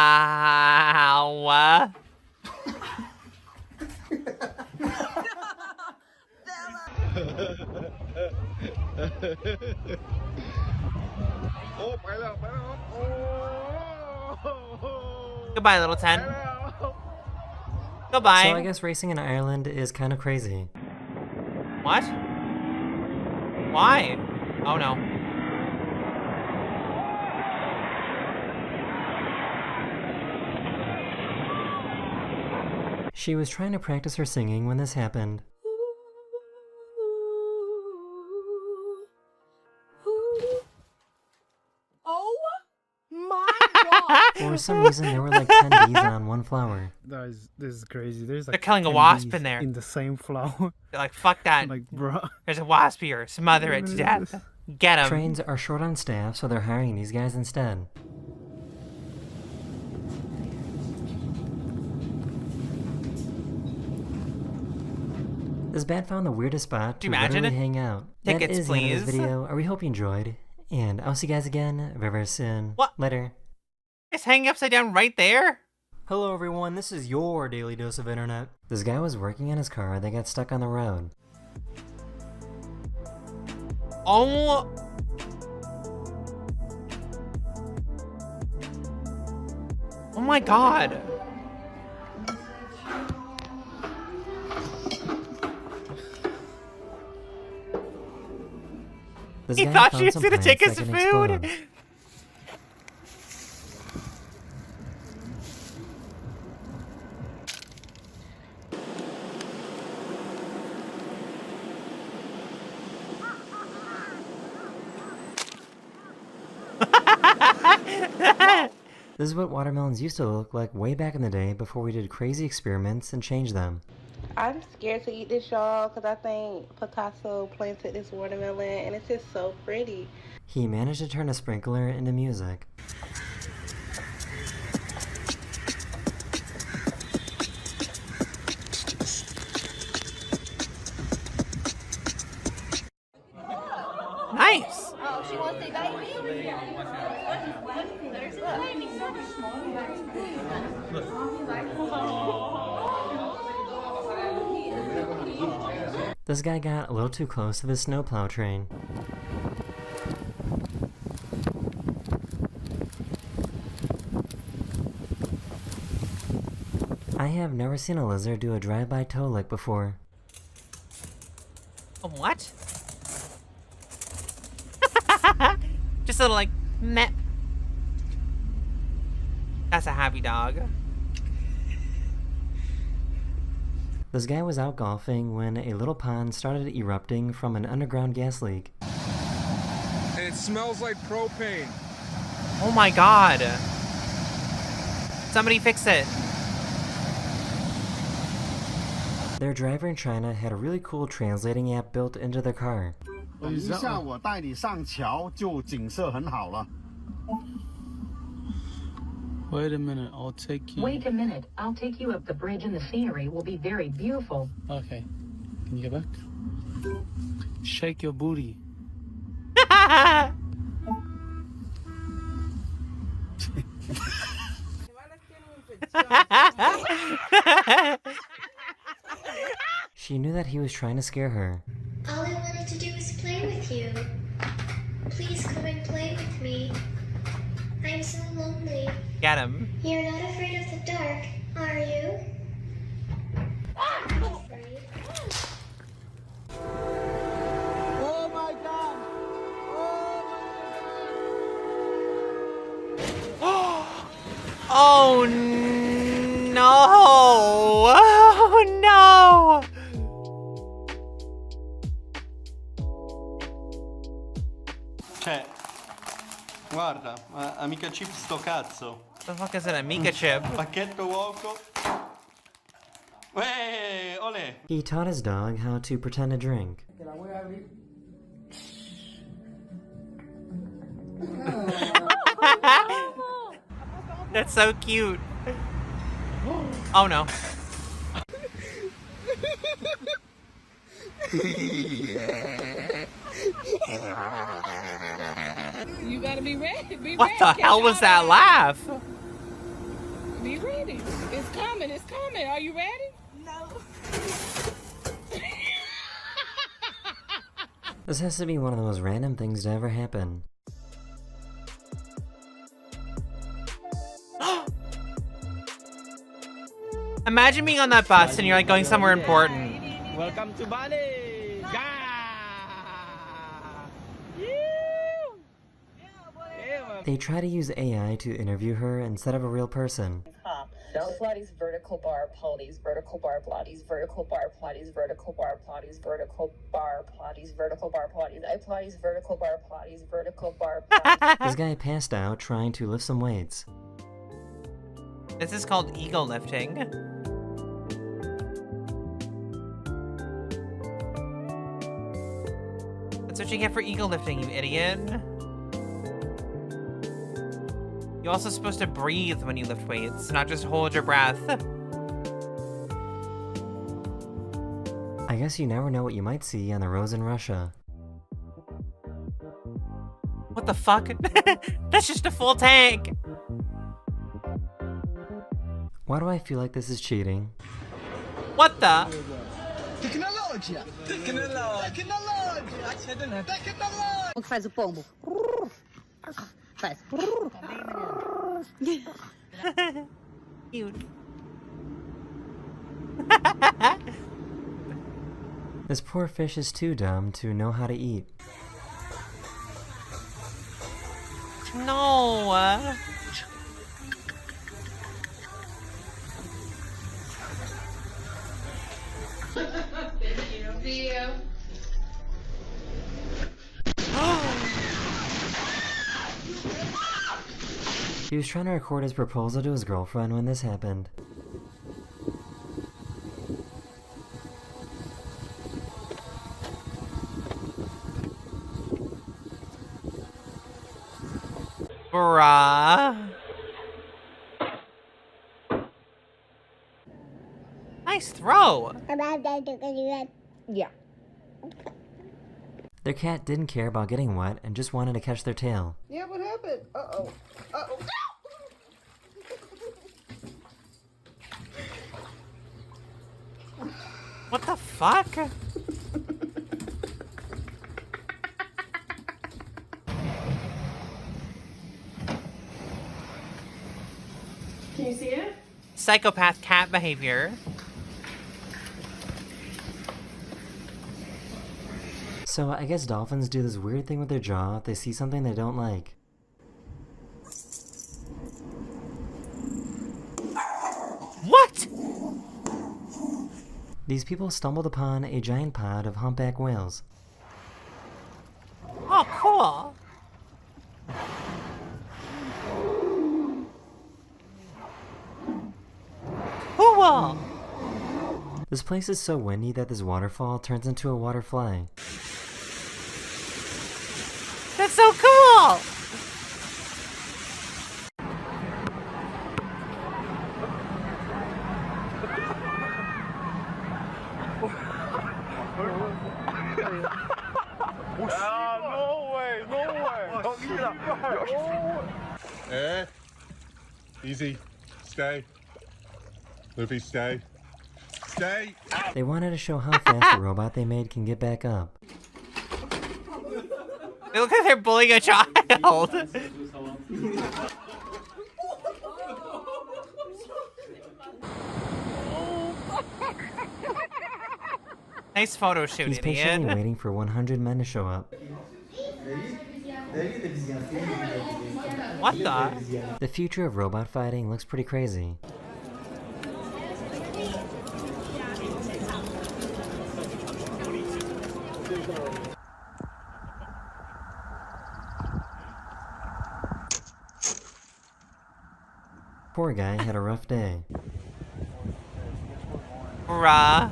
Goodbye, little tent. Goodbye. So I guess racing in Ireland is kind of crazy. What? Why? Oh no. She was trying to practice her singing when this happened. Oh my god! For some reason, there were like 10 bees on one flower. This is crazy. There's like They're killing a 10 wasp bees in there. in the same flower. They're like, fuck that. Like, bro. There's a wasp here. Smother it to death. Get him. Trains are short on staff, so they're hiring these guys instead. This bat found the weirdest spot to literally hang out. Tickets, that is the end of please. this video. I really hope you enjoyed, and I'll see you guys again very, very soon. What? Later. It's hanging upside down right there? Hello everyone, this is your daily dose of internet. This guy was working on his car that got stuck on the road. Oh. Oh my god. This He guy thought found she was some gonna plants take that his can food. explode. This is what watermelons used to look like way back in the day before we did crazy experiments and changed them. I'm scared to eat this, y'all, because I think Picasso planted this watermelon, and it's just so pretty. He managed to turn a sprinkler into music. Nice. Oh, she wants to say baby? There's a baby. This guy got a little too close to the snowplow train. I have never seen a lizard do a drive-by toe lick before. A what? Just a little like meh. That's a happy dog. This guy was out golfing when a little pond started erupting from an underground gas leak. And it smells like propane. Oh my god. Somebody fix it. Their driver in China had a really cool translating app built into their car. 等一下，我带你上桥，就景色很好了。 Wait a minute, I'll take you. Wait a minute, I'll take you up the bridge and the scenery will be very beautiful. Okay. Can you get back? Shake your booty. She knew that he was trying to scare her. All I wanted to do was play with you. Please come and play with me. I'm so lonely. Get him. You're not afraid of the dark, are you? Afraid? Oh my god! Oh no! Oh no! Cioè, guarda, amica chip sto cazzo. What the fuck is an Amiga chip? Pacchetto uoco. Uè, ole. He taught his dog how to pretend to drink. That's so cute. Oh no. You gotta be ready. What the hell was that laugh? Be ready. It's coming. It's coming. Are you ready? No. This has to be one of the most random things to ever happen. Imagine being on that bus and you're like going somewhere important. Welcome to Bali. They try to use AI to interview her instead of a real person. Pilates, vertical bar, Pilates, vertical bar, Pilates, vertical bar, Pilates, vertical bar, Pilates, vertical bar, Pilates, vertical bar, Pilates, Pilates, vertical bar, Pilates, vertical bar, Pilates. This guy passed out trying to lift some weights. This is called ego lifting. That's what you get for ego lifting, you idiot. You're also supposed to breathe when you lift weights, not just hold your breath. I guess you never know what you might see on the roads in Russia. What the fuck? That's just a full tank. Why do I feel like this is cheating? What the? Tecnologia! O que faz o pombo? Faz. Cute. This poor fish is too dumb to know how to eat. No. See you. He was trying to record his proposal to his girlfriend when this happened. Bruh. Nice throw. Yeah. Their cat didn't care about getting wet and just wanted to catch their tail. Yeah, what happened? Uh-oh. Uh-oh. What the fuck? Can you see it? Psychopath cat behavior. So I guess dolphins do this weird thing with their jaw if they see something they don't like. What? These people stumbled upon a giant pod of humpback whales. Oh, cool. Cool. This place is so windy that this waterfall turns into a waterfly. That's so cool. Easy. Stay. Luffy, stay. Stay. They wanted to show how fast the robot they made can get back up. They look like they're bullying a child. Nice photo shoot, He's idiot. patiently waiting for 100 men to show up. What the? The future of robot fighting looks pretty crazy. Poor guy had a rough day. Bruh.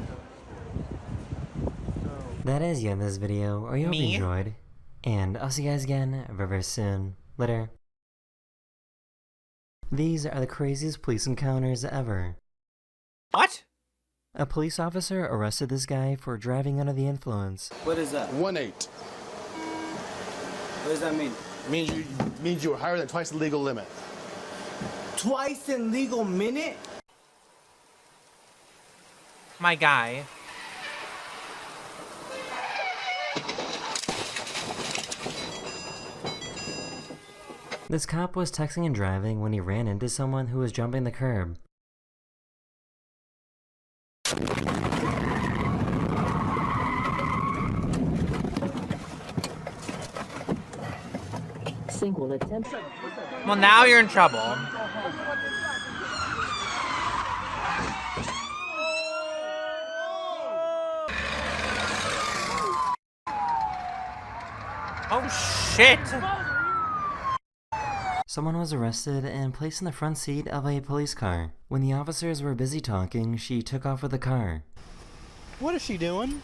That is the end of this video. I hope you Me? enjoyed. And I'll see you guys again very, very soon. Later. These are the craziest police encounters ever. What? A police officer arrested this guy for driving under the influence. What is that? 1.8. What does that mean? Means you were higher than twice the legal limit. Twice in legal minute? My guy. This cop was texting and driving when he ran into someone who was jumping the curb. Single attempt. Well, now you're in trouble. Oh shit! Someone was arrested and placed in the front seat of a police car. When the officers were busy talking, she took off with the car. What is she doing?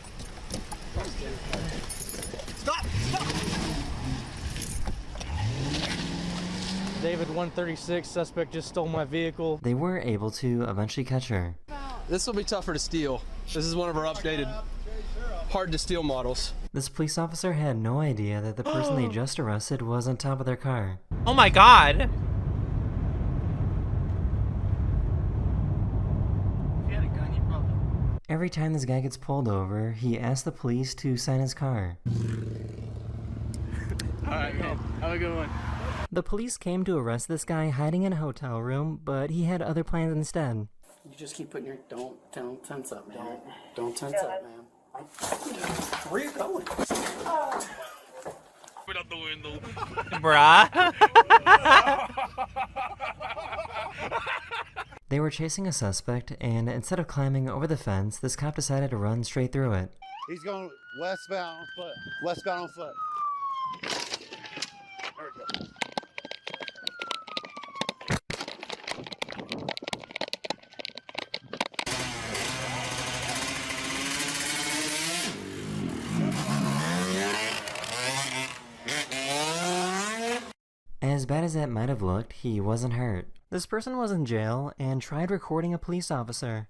Stop! Stop! David 136, suspect just stole my vehicle. They were able to eventually catch her. This will be tougher to steal. This is one of our updated, hard to steal models. This police officer had no idea that the person they just arrested was on top of their car. Oh my god! Every time this guy gets pulled over, he asks the police to sign his car. Alright, man. Have a good one. The police came to arrest this guy hiding in a hotel room, but he had other plans instead. You just keep putting your don't tense up, man. Don't tense up, man. Where are you going? Open up the window. Bruh. They were chasing a suspect, and instead of climbing over the fence, this cop decided to run straight through it. He's going westbound on foot. Westbound on foot. There we go. As bad as that might have looked, he wasn't hurt. This person was in jail and tried recording a police officer.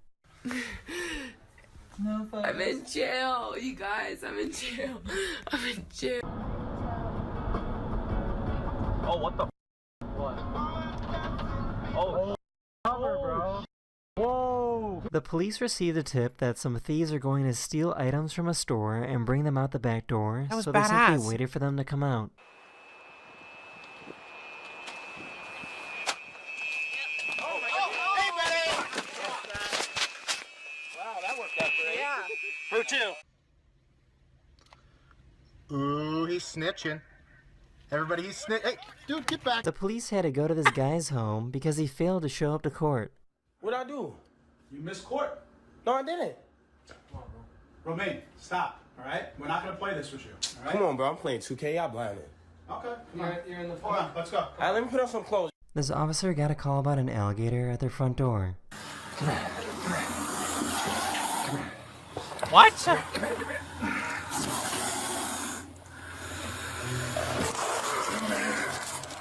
No, I'm in jail, you guys. I'm in jail. I'm in jail. Oh, what the What? Oh, cover, bro. Whoa! The police received a tip that some thieves are going to steal items from a store and bring them out the back door, That was so they badass. simply waited for them to come out. Who too? Ooh, he's snitching. Everybody, he's snitching. Hey, dude, get back. The police had to go to this guy's home because he failed to show up to court. What'd I do? You missed court. No, I didn't. Come on, bro. Romaine, stop, all right? We're not going to play this with you, all right? Come on, bro. I'm playing 2K. Y'all blinded. Okay, come on. You're in the Hold on, let's go. All right, let me put on some clothes. This officer got a call about an alligator at their front door. What?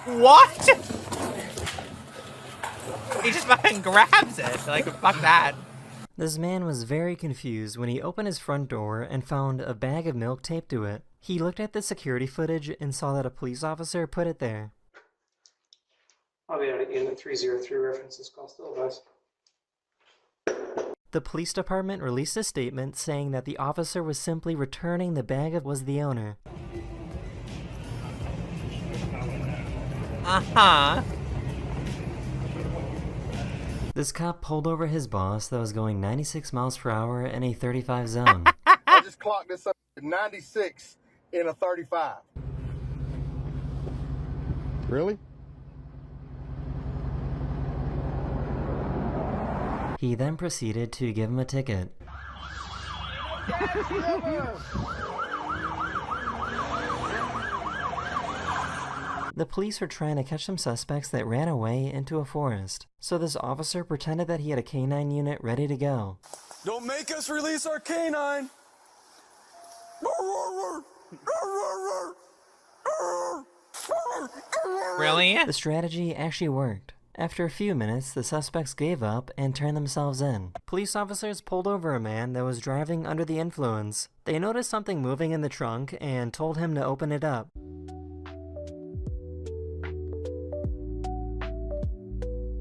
What? He just fucking grabs it. Like, fuck that. This man was very confused when he opened his front door and found a bag of milk taped to it. He looked at the security footage and saw that a police officer put it there. I'll be able to get the 303 references call still, guys. The police department released a statement saying that the officer was simply returning the bag of was the owner. Uh-huh. This cop pulled over his boss that was going 96 miles per hour in a 35 zone. I just clocked this up at 96 in a 35. Really? He then proceeded to give him a ticket. The police were trying to catch some suspects that ran away into a forest, so this officer pretended that he had a canine unit ready to go. Don't make us release our canine. Really? The strategy actually worked. After a few minutes, the suspects gave up and turned themselves in. Police officers pulled over a man that was driving under the influence. They noticed something moving in the trunk and told him to open it up.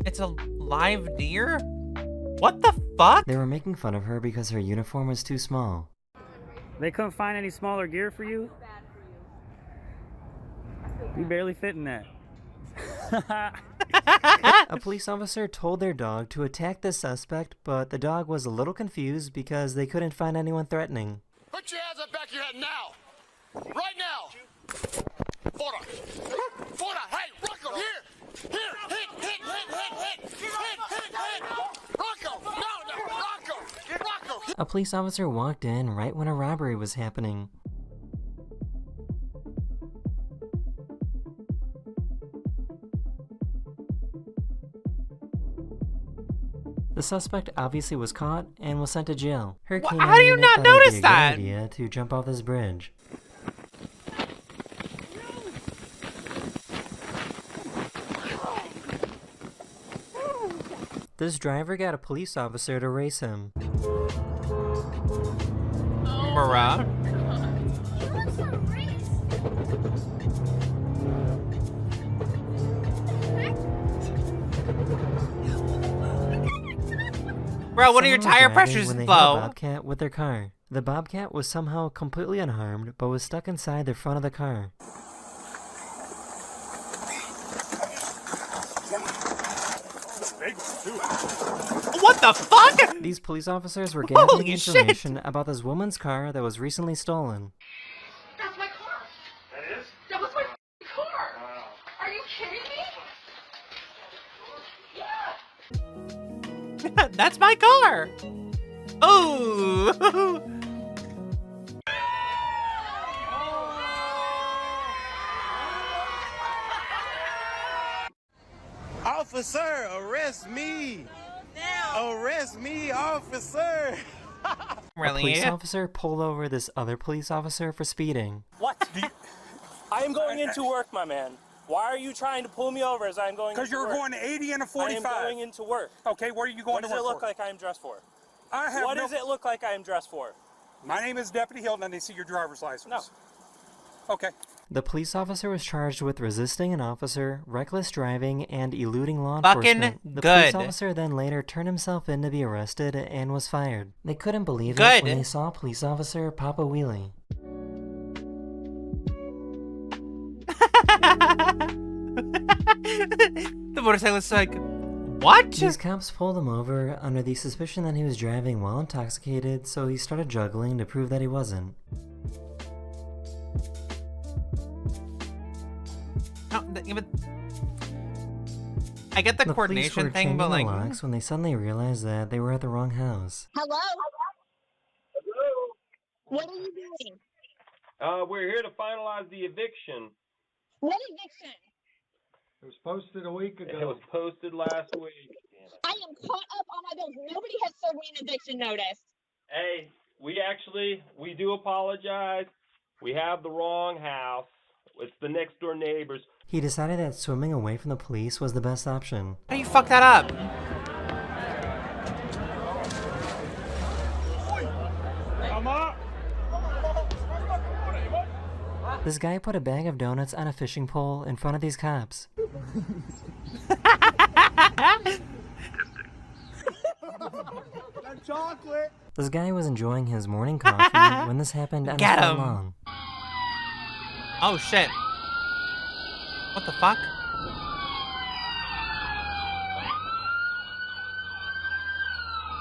It's a live deer? What the fuck? They were making fun of her because her uniform was too small. They couldn't find any smaller gear for you? You barely fit in that. A police officer told their dog to attack the suspect, but the dog was a little confused because they couldn't find anyone threatening. Put your hands up back of your head now! Right now! Fora! Fora! Hey, Rocco, here! Here! Hit! Rocco! No! Rocco! A police officer walked in right when a robbery was happening. The suspect obviously was caught and was sent to jail. Her How canine do you unit not thought it'd be notice a good that? idea to jump off this bridge. This driver got a police officer to race him. Bruh. Bro, what are your Someone was tire driving pressures when they hit a low? bobcat with their car. The bobcat was somehow completely unharmed, but was stuck inside the front of the car. What the fuck? These police officers were gathering Holy information about this woman's car that was recently stolen. That's my car. That is? That was my car. Are you kidding me? Yeah. That's my car. Oh. Officer, arrest me! Arrest me, officer! A Really? police officer pulled over this other police officer for speeding. What? I am going into work, my man. Why are you trying to pull me over as I'm going into work? Because you're going 80 and a 45. I am going into work. Okay, where are you going to work? What does it look like I am dressed for? What does it look like I am dressed for? My name is Deputy Hilton, and they see your driver's license. No. Okay. The police officer was charged with resisting an officer, reckless driving, and eluding law Fucking enforcement. The good. police officer then later turned himself in to be arrested and was fired. They couldn't believe Good. it when they saw a police officer pop a wheelie. The motorcyclist's like, what? These cops pulled him over under the suspicion that he was driving while intoxicated, so he started juggling to prove that he wasn't. Yeah, but I get the police coordination were thing, changing but like, the locks when they suddenly realized that they were at the wrong house. Hello? Hello? What are you doing? We're here to finalize the eviction. What eviction? It was posted a week ago. It was posted last week. I am caught up on my bills. Nobody has served me an eviction notice. Hey, we do apologize. We have the wrong house. It's the next door neighbors. He decided that swimming away from the police was the best option. how do you fuck that up? This guy put a bag of donuts on a fishing pole in front of these cops. Chocolate. This guy was enjoying his morning coffee when this happened on his Get front him. lawn. Oh shit. What the fuck?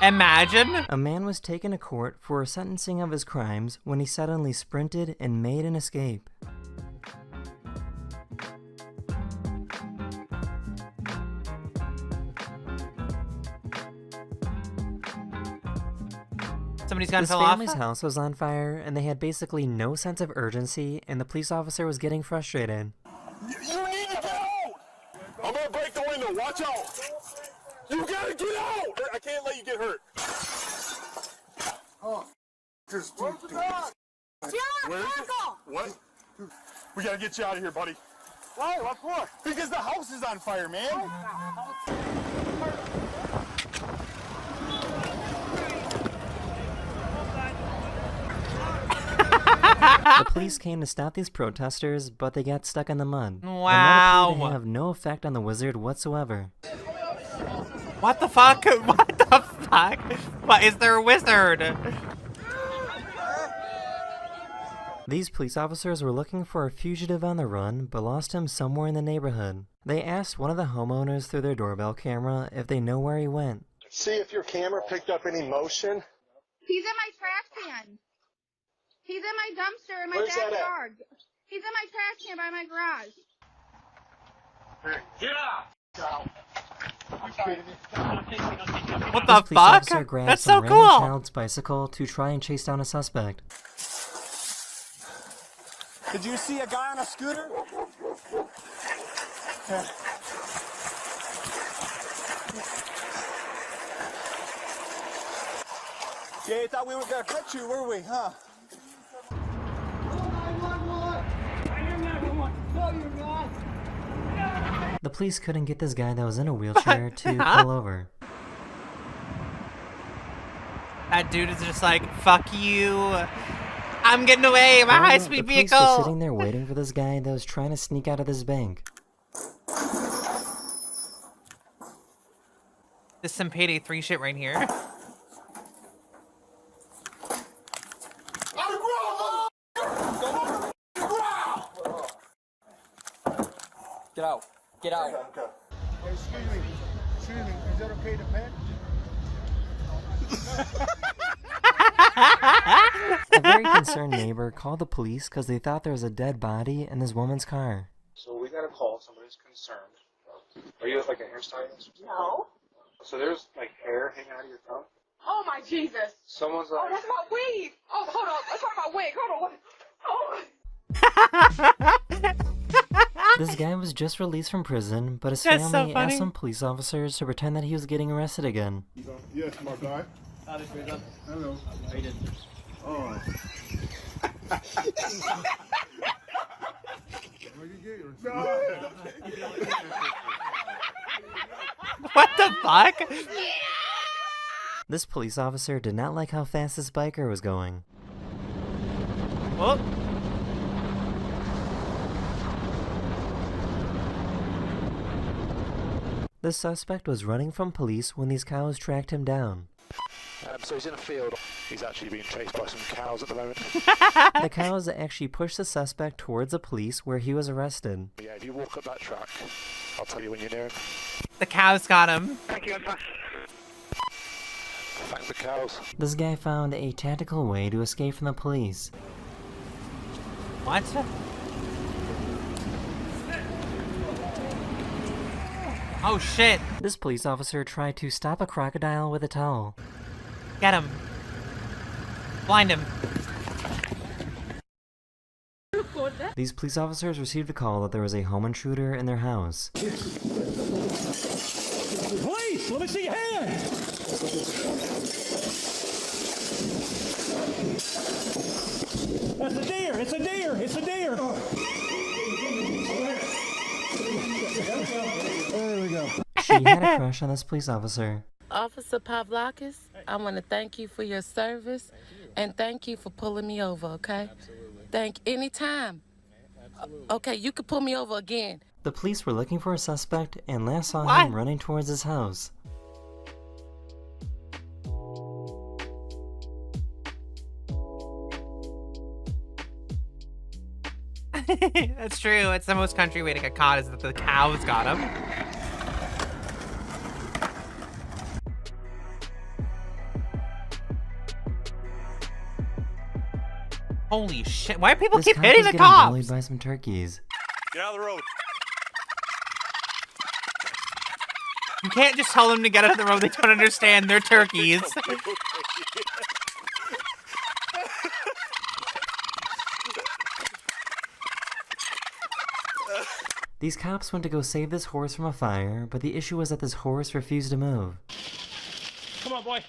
Imagine. A man was taken to court for a sentencing of his crimes when he suddenly sprinted and made an escape. Somebody's gonna This fell off. family's house was on fire, and they had basically no sense of urgency, and the police officer was getting frustrated. You need to get out! I'm gonna break the window. Watch out! You gotta get out! I can't let you get hurt. Oh, where's the dog? Where is it? What? We gotta get you out of here, buddy. Why? What for? Because the house is on fire, man. The police came to stop these protesters, but they got stuck in the mud. Wow. The mud appeared to have no effect on the wizard whatsoever. What the fuck? What the fuck? What is there a wizard? These police officers were looking for a fugitive on the run, but lost him somewhere in the neighborhood. They asked one of the homeowners through their doorbell camera if they know where he went. See if your camera picked up any motion. He's in my trash can. He's in my dumpster in my Where's that at? backyard. He's in my trash can by my garage. Get out! What This the police officer fuck? grabbed That's some so random cool. child's bicycle to try and chase down a suspect. Did you see a guy on a scooter? Yeah, you thought we were gonna catch you, were we, huh? The police couldn't get this guy that was in a wheelchair to pull over. That dude is just like, fuck you. I'm getting away. My high-speed The police vehicle. were sitting there waiting for this guy that was trying to sneak out of this bank. This is some payday 3 shit right here. Get out. Get out. Hey, excuse me. Is that okay to pet? A very concerned neighbor called the police because they thought there was a dead body in this woman's car. So we got a call. Somebody's concerned. Are you like a hairstylist? No. So there's like hair hanging out of your thumb? Oh my Jesus. Someone's like... Oh, that's my wig. Oh, hold on. That's not my wig. Hold on. Oh. This guy was just released from prison, but his That's so family funny. asked some police officers to pretend that he was getting arrested again. Yes, my guy. Hello. How you doing? Oh. Where you getting? What the fuck? This police officer did not like how fast this biker was going. Well, The suspect was running from police when these cows tracked him down. So he's in a field. He's actually being chased by some cows at the moment. The cows actually pushed the suspect towards the police where he was arrested. Yeah, if you walk up that track, I'll tell you when you're near him. the cows got him. Thank the cows. This guy found a tactical way to escape from the police. What? Oh shit. This police officer tried to stop a crocodile with a towel. Get him. Blind him. These police officers received a call that there was a home intruder in their house. Police, let me see your hand. That's a deer. It's a deer. It's a deer. There we go. She had a crush on this police officer. Officer Pavlakis, I want to thank you for your service and thank you for pulling me over, okay? Thank anytime. Okay, you can pull me over again. The police were looking for a suspect and last saw What? him running towards his house. That's true. It's the most country way to get caught is that the cows got him. Holy shit. Why do people This keep cop hitting was the getting cops? bullied by some turkeys. Get out of the road. You can't just tell them to get out of the road. They don't understand. They're turkeys. These cops went to go save this horse from a fire, but the issue was that this horse refused to move. Come on, boy.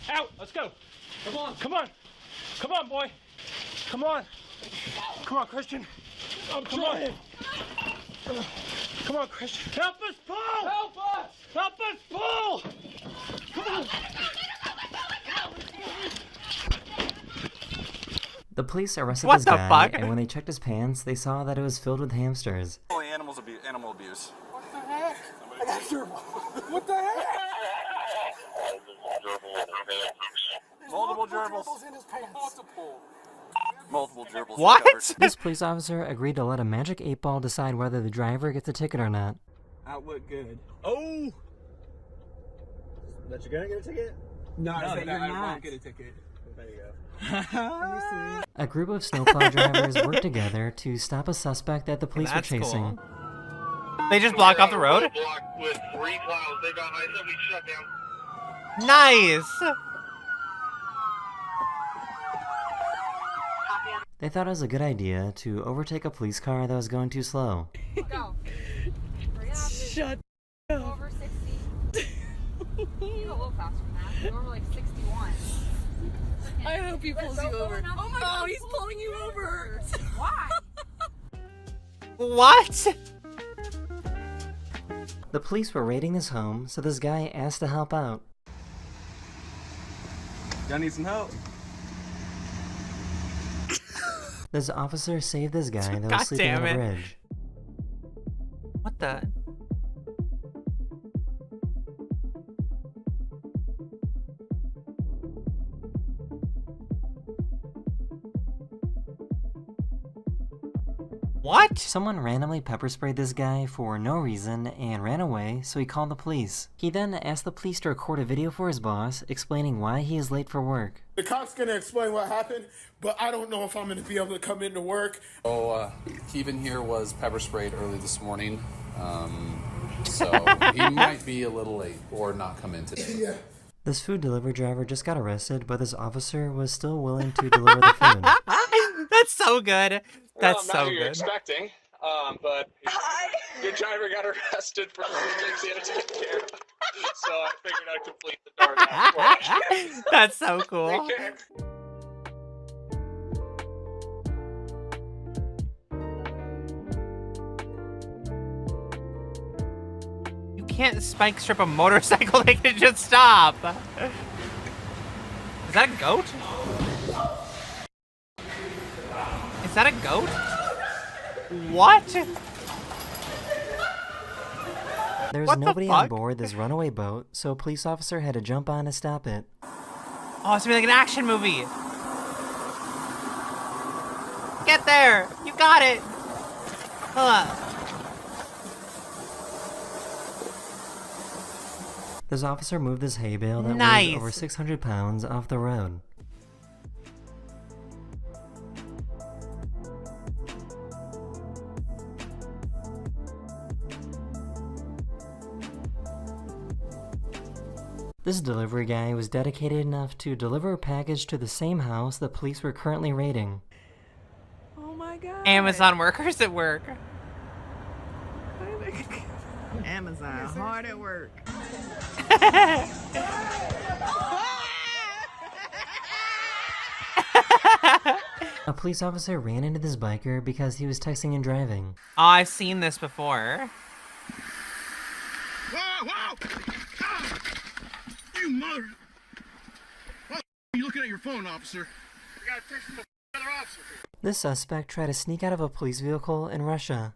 Out. Let's go. Come on. Come on. Come on, boy. Come on. Come on, Christian. I'm trying. Come on, Christian. Help us pull. Help us. Help us pull. Come on. The police arrested What this the guy, fuck? and when they checked his pants, they saw that it was filled with hamsters. Animal abuse. What the heck? What the heck? Multiple gerbils. in his pants. Multiple gerbils. What? discovered. This police officer agreed to let a magic 8-ball decide whether the driver gets a ticket or not. Outlook good. Oh! That you're gonna get a ticket? No, I I won't get a ticket. There you go. A group of snowplow drivers worked together to stop a suspect that the police were That's chasing. cool. They just block off the road? With 3 plows. They got I-70 shut down. Nice! They thought it was a good idea to overtake a police car that was going too slow. Go. Shut up. Over 60. You go a little faster than that. Normally like 61. I hope he pulls you over. Oh my god, he's pulling you over. Why? What? The police were raiding his home, so this guy asked to help out. Y'all need some help? This officer saved this guy that God was sleeping on damn a it. bridge. What the? What? Someone randomly pepper sprayed this guy for no reason and ran away, so he called the police. He then asked the police to record a video for his boss, explaining why he is late for work. The cop's gonna explain what happened, but I don't know if I'm gonna be able to come into work. Oh, Kevin here was pepper sprayed early this morning, so he might be a little late or not come in today. Yeah. This food delivery driver just got arrested, but this officer was still willing to deliver the food. That's so good. That's not so who you're good. expecting, but your driver got arrested for things he had to take care of. So I figured I'd complete the DoorDash for you. That's so cool. Take care. You can't spike strip a motorcycle, they can just stop. Is that a goat? Is that a goat? What? There was What the nobody on fuck? board this runaway boat, so a police officer had to jump on to stop it. Oh, it's gonna be like an action movie. Get there! You got it! This officer moved this hay bale that Nice. weighed over 600 pounds off the road. This delivery guy was dedicated enough to deliver a package to the same house the police were currently raiding. Oh my god. Amazon workers at work. Amazon, hard at work. A police officer ran into this biker because he was texting and driving. Oh, I've seen this before. Whoa, whoa! Ah! You mother! Why are you looking at your phone, officer? I got a text from another officer. This suspect tried to sneak out of a police vehicle in Russia.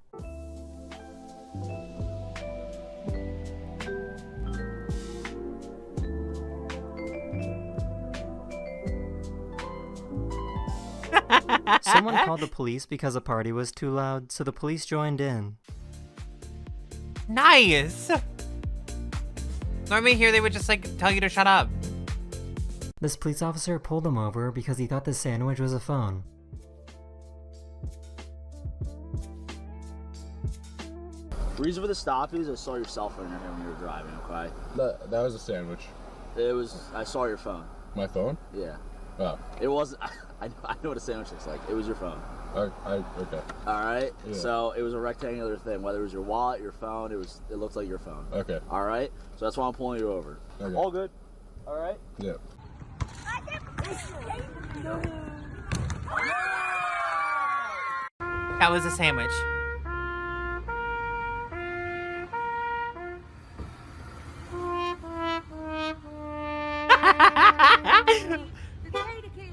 Someone called the police because a party was too loud, so the police joined in. Nice! Normally here they would just like tell you to shut up. This police officer pulled him over because he thought the sandwich was a phone. The reason for the stop is I saw your cell phone in here when you were driving, okay? That was a sandwich. I saw your phone. My phone? Yeah. Oh. It was, I know what a sandwich looks like. It was your phone. Okay. Alright? Yeah. So it was a rectangular thing. Whether it was your wallet, your phone, it looked like your phone. Okay. Alright? So that's why I'm pulling you over. Okay. All good. Alright? Yeah. That was a sandwich.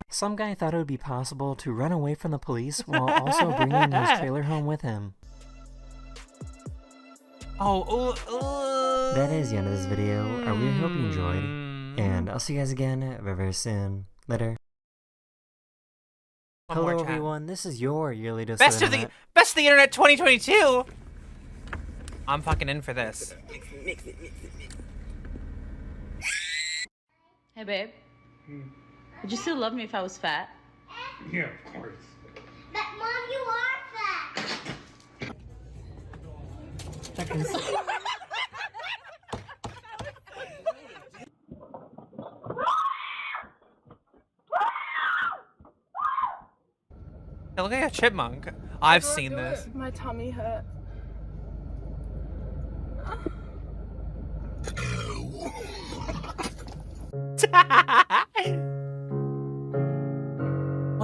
Some guy thought it would be possible to run away from the police while also bringing his trailer home with him. That is the end of this video. I really hope you enjoyed, and I'll see you guys again very, very soon. Later. One more Hello chat. everyone, this is your yearly dose Best of of the internet. best of the internet 2022. I'm fucking in for this. Hey, babe. Would you still love me if I was fat? Yeah, of course. But Mom, you are fat. They look like a chipmunk. I've seen this. My tummy hurt.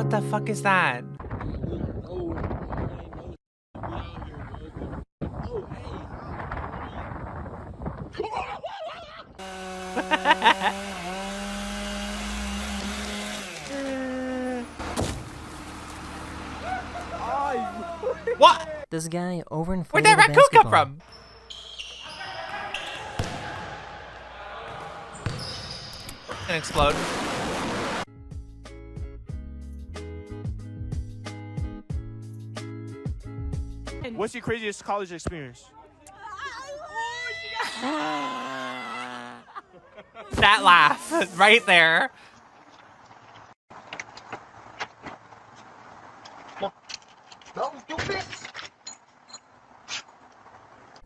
What the fuck is that? What? This guy overinflated Where'd that a raccoon come basketball. from? It's gonna explode. What's your craziest college experience? That laugh right there.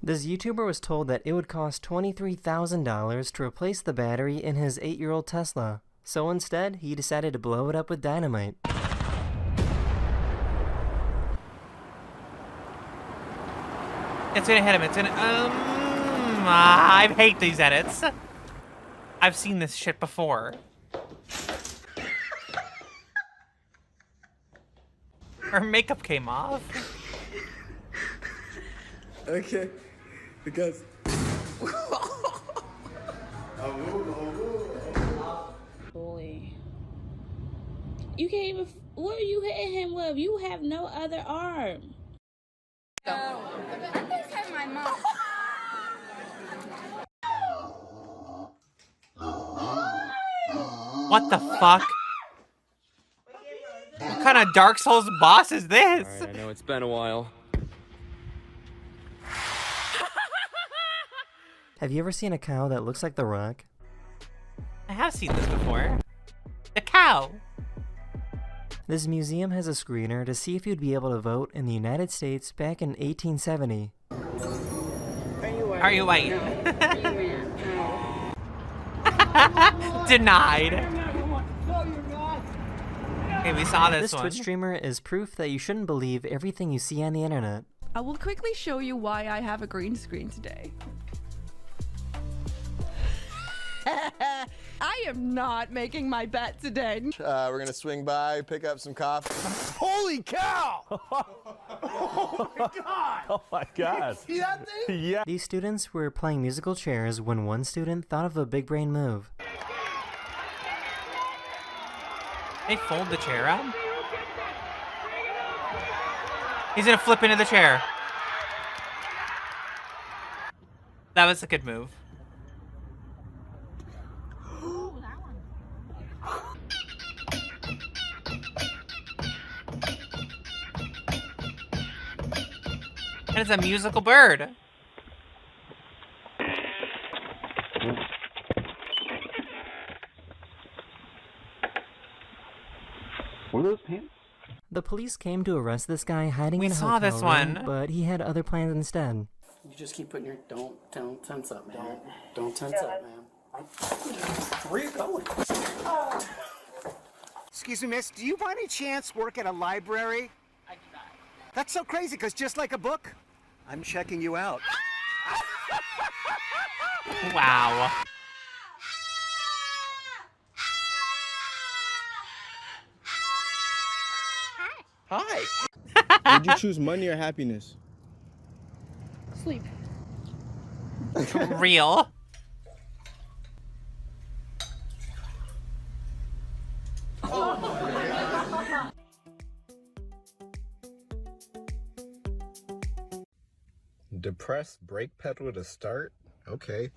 This YouTuber was told that it would cost $23,000 to replace the battery in his 8-year-old Tesla. So instead, he decided to blow it up with dynamite. It's gonna hit him. It's gonna. I hate these edits. I've seen this shit before. Her makeup came off. Okay, because. Boy. You can't even. What are you hitting him with? You have no other arm. My mom. What the fuck? What kind of Dark Souls boss is this? All right, I know it's been a while. Have you ever seen a cow that looks like The Rock? I have seen this before. The cow. This museum has a screener to see if you'd be able to vote in the United States back in 1870. Are you white? Denied. Okay, we saw this one. Twitch streamer is proof that you shouldn't believe everything you see on the internet. I will quickly show you why I have a green screen today. I am not making my bet today. We're gonna swing by, pick up some coffee. Holy cow! Oh my god! Oh my god. See that thing? Yeah. These students were playing musical chairs when one student thought of a big brain move. They fold the chair up. He's gonna flip into the chair. That was a good move. And it's a musical bird. What are those pants? The police came to arrest this guy hiding in a saw hotel this room, one. but he had other plans instead. You just keep putting your don't tense up, man. Don't tense up, man. Where are you going? Excuse me, miss, do you by any chance work at a library? I do not. That's so crazy, because just like a book, I'm checking you out. Wow. Hi. Would you choose money or happiness? Sleep. Real. Depress brake pedal to start? Okay.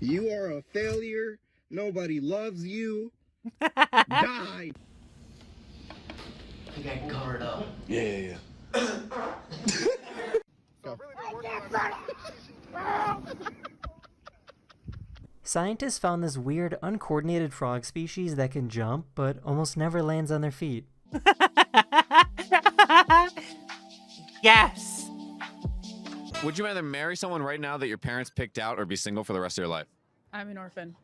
You are a failure. Nobody loves you. Die. You got covered up. Yeah. Scientists found this weird, uncoordinated frog species that can jump, but almost never lands on their feet. Yes. Would you rather marry someone right now that your parents picked out or be single for the rest of your life? I'm an orphan.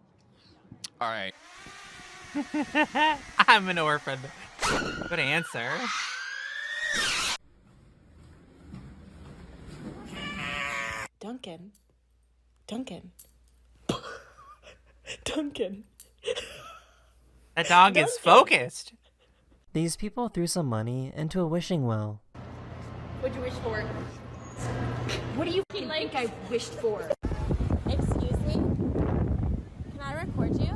All right. I'm an orphan. Good answer. Duncan. Duncan. That dog is focused. These people threw some money into a wishing well. What'd you wish for? What do you think I wished for? Excuse me? Can I record you?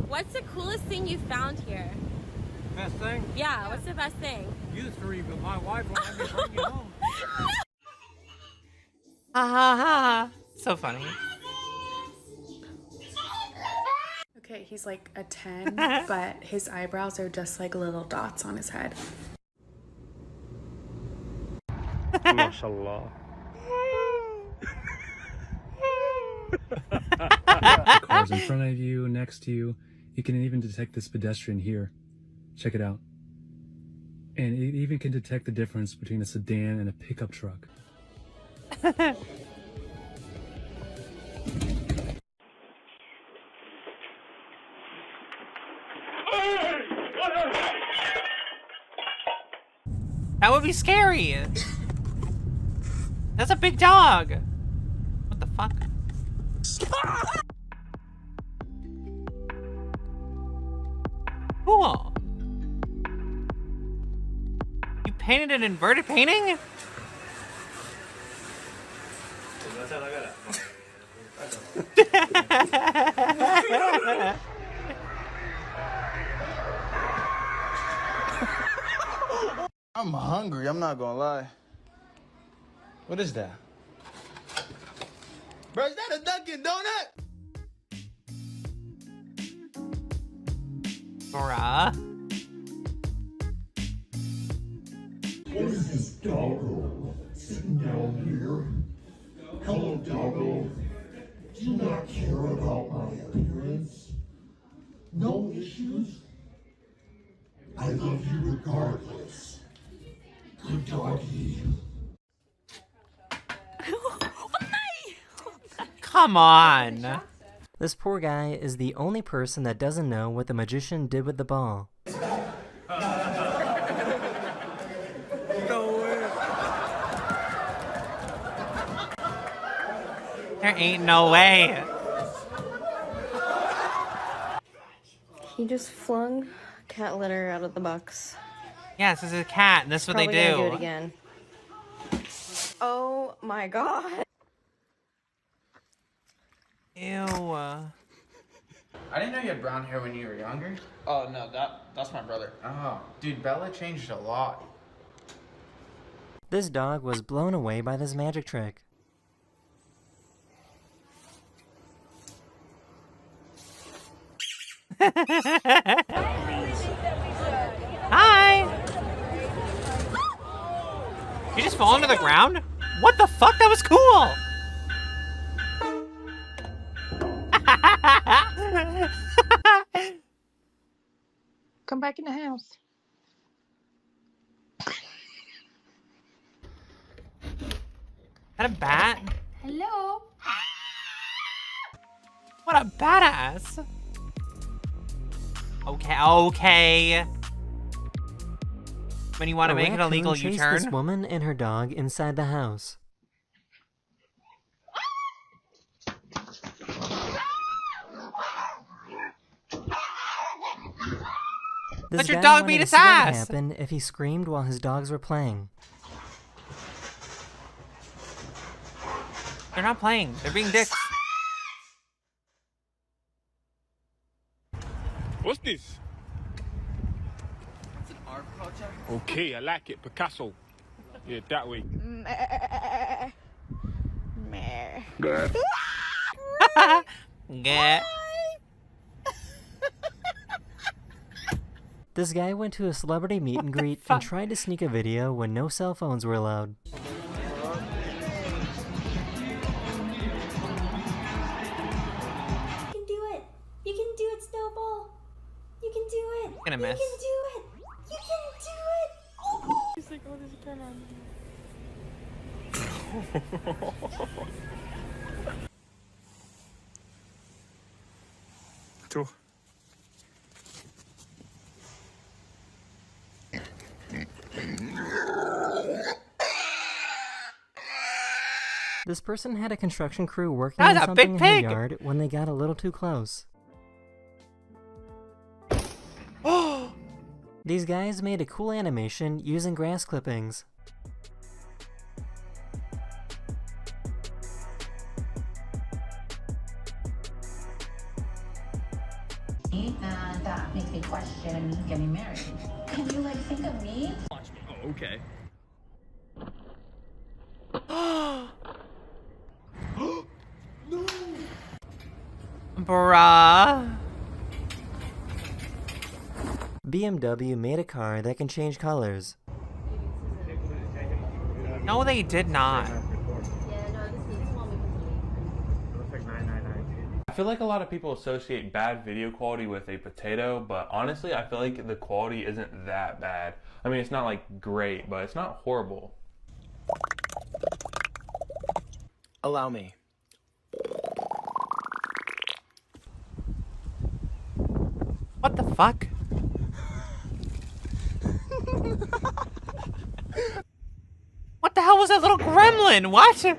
What's the coolest thing you found here? Best thing? Yeah, what's the best thing? You three, but my wife won't let me bring you home. Ha ha ha. So funny. Okay, he's like a 10, but his eyebrows are just like little dots on his head. MashaAllah. Cars in front of you, next to you. You can even detect this pedestrian here. Check it out. And it even can detect the difference between a sedan and a pickup truck. That would be scary. That's a big dog. What the fuck? Cool. You painted an inverted painting? I'm hungry, I'm not gonna lie. What is that? Bro, is that a Dunkin' Donut? Bruh. What is this doggo sitting down here? Hello, doggo. Do you not care about my appearance? No issues? I love you regardless. Good doggy. Come on. This poor guy is the only person that doesn't know what the magician did with the ball. There ain't no way. He just flung cat litter out of the box. Yes, this is a cat, and this is what they Probably gonna do. do it again. Oh my god. Ew. I didn't know you had brown hair when you were younger. Oh no, that's my brother. Oh, dude, Bella changed a lot. This dog was blown away by this magic trick. Hi! You just fall into the ground? What the fuck? That was cool! Come back in the house. Is that a bat? Hello? What a badass! Okay. When you want to make it illegal, you chased turn. this woman and her dog inside the house. This your guy dog wanted beat to his see what would ass. happen if he screamed while his dogs were playing. They're not playing. They're being dicks. What's this? It's an art project. Okay, I like it. Picasso. Yeah, that way. Get. This guy went to a celebrity meet and greet and tried to sneak a video when no cell phones were allowed. You can do it. You can do it, Snowball. You can do it. Gonna miss. You can do it. You can do it. Oh. He's like, oh, there's a camera on Two. This person had a construction crew working That on was a something big in her pig. yard when they got a little too close. These guys made a cool animation using grass clippings. And that makes me question getting married. Can you like think of me? Oh, okay. Bruh. BMW made a car that can change colors. No, they did not. I feel like a lot of people associate bad video quality with a potato, but honestly, I feel like the quality isn't that bad. I mean, it's not like great, but it's not horrible. Allow me. What the fuck? What the hell was that little gremlin? What?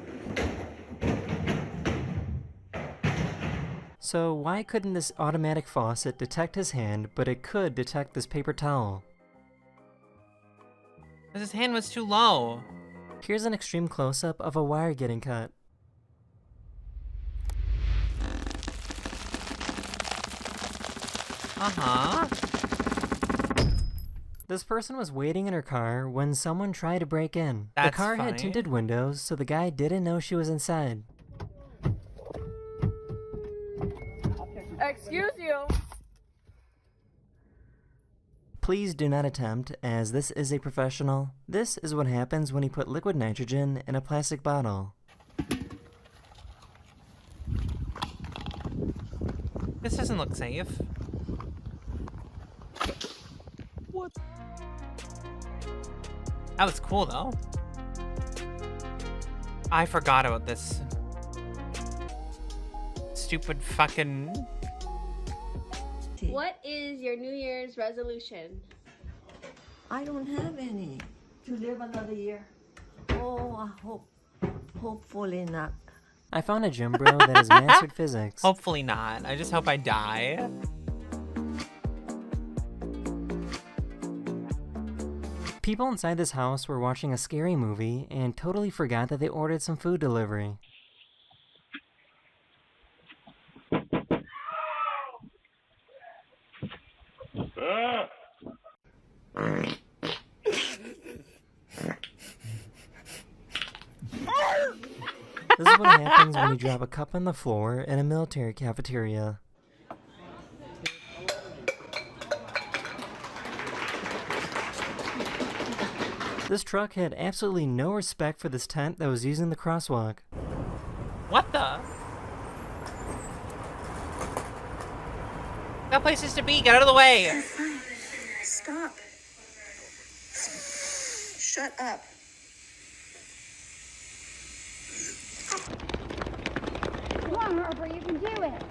So why couldn't this automatic faucet detect his hand, but it could detect this paper towel? Because his hand was too low. Here's an extreme close-up of a wire getting cut. Uh-huh. This person was waiting in her car when someone tried to break in. That's the car funny. had tinted windows, so the guy didn't know she was inside. Excuse you. Please do not attempt, as this is a professional. This is what happens when you put liquid nitrogen in a plastic bottle. This doesn't look safe. What? That was cool, though. I forgot about this. Stupid fucking... What is your New Year's resolution? I don't have any. To live another year. Oh, I hopefully not. I found a gym bro that has mastered physics. Hopefully not. I just hope I die. People inside this house were watching a scary movie and totally forgot that they ordered some food delivery. This is what happens when you drop a cup on the floor in a military cafeteria. This truck had absolutely no respect for this tent that was using the crosswalk. What the? Got places to be. Get out of the way. Stop. Shut up. Come on, Harper, you can do it.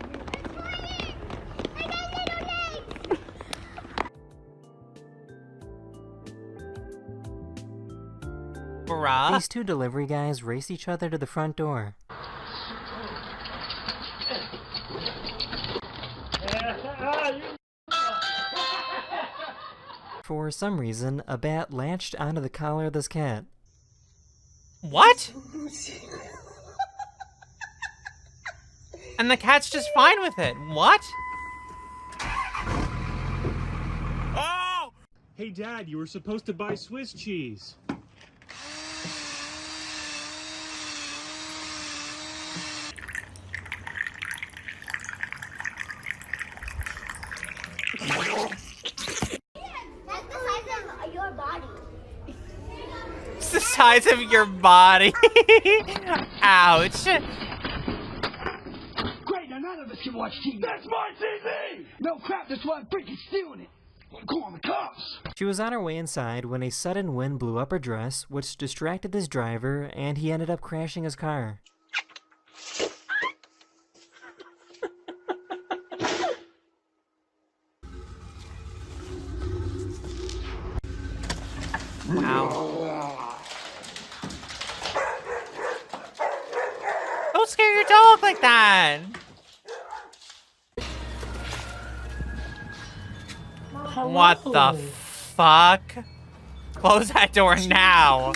Bruh. These two delivery guys race each other to the front door. For some reason, a bat latched onto the collar of this cat. What? And the cat's just fine with it. What? Oh! Hey, Dad, you were supposed to buy Swiss cheese. It's the size of your body. Ouch. Great, now none of us can watch TV. That's my TV! No crap, that's why I'm freaking stealing it. Call on the cops. She was on her way inside when a sudden wind blew up her dress, which distracted this driver, and he ended up crashing his car. Wow. Don't scare your dog like that. What the fuck? Close that door now.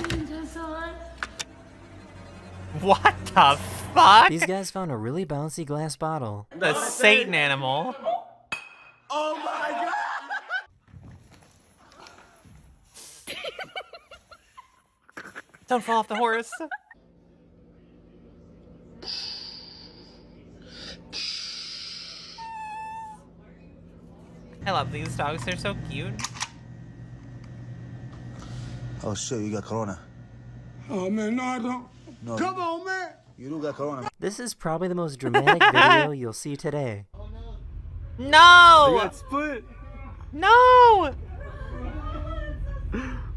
What the fuck? These guys found a really bouncy glass bottle. The Satan animal. Oh my god! Don't fall off the horse. I love these dogs. They're so cute. Oh shit, you got corona. Oh man, no, I don't. No, Come on, man. You do got corona. This is probably the most dramatic video you'll see today. No! They got split. No!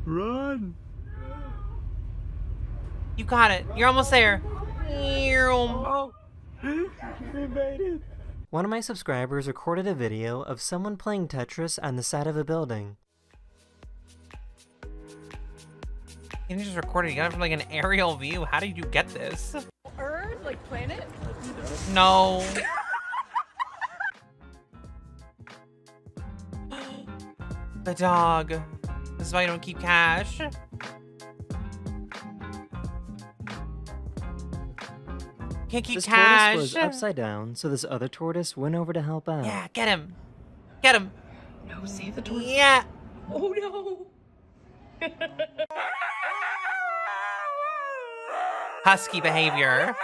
Run. You got it. You're almost there. Oh, we made it. One of my subscribers recorded a video of someone playing Tetris on the side of a building. You just recorded it. You got it from like an aerial view. How did you get this? Earth, like planet? No. The dog. This is why you don't keep cash. Can't keep This cash. tortoise was upside down, so this other tortoise went over to help out. Yeah, get him. Get him. No, save the tortoise. Yeah. Oh no. Husky behavior.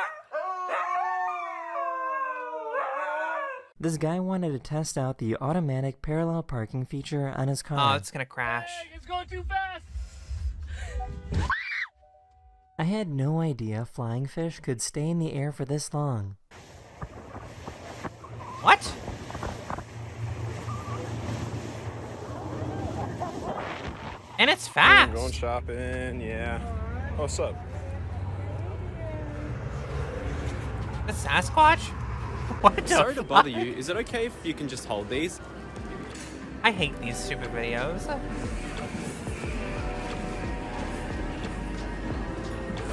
This guy wanted to test out the automatic parallel parking feature on his car. Oh, it's gonna crash. It's going too fast. I had no idea flying fish could stay in the air for this long. What? And it's fast. Going shopping, yeah. What's up? The Sasquatch? What the Sorry to fuck? bother you. Is it okay if you can just hold these? I hate these stupid videos.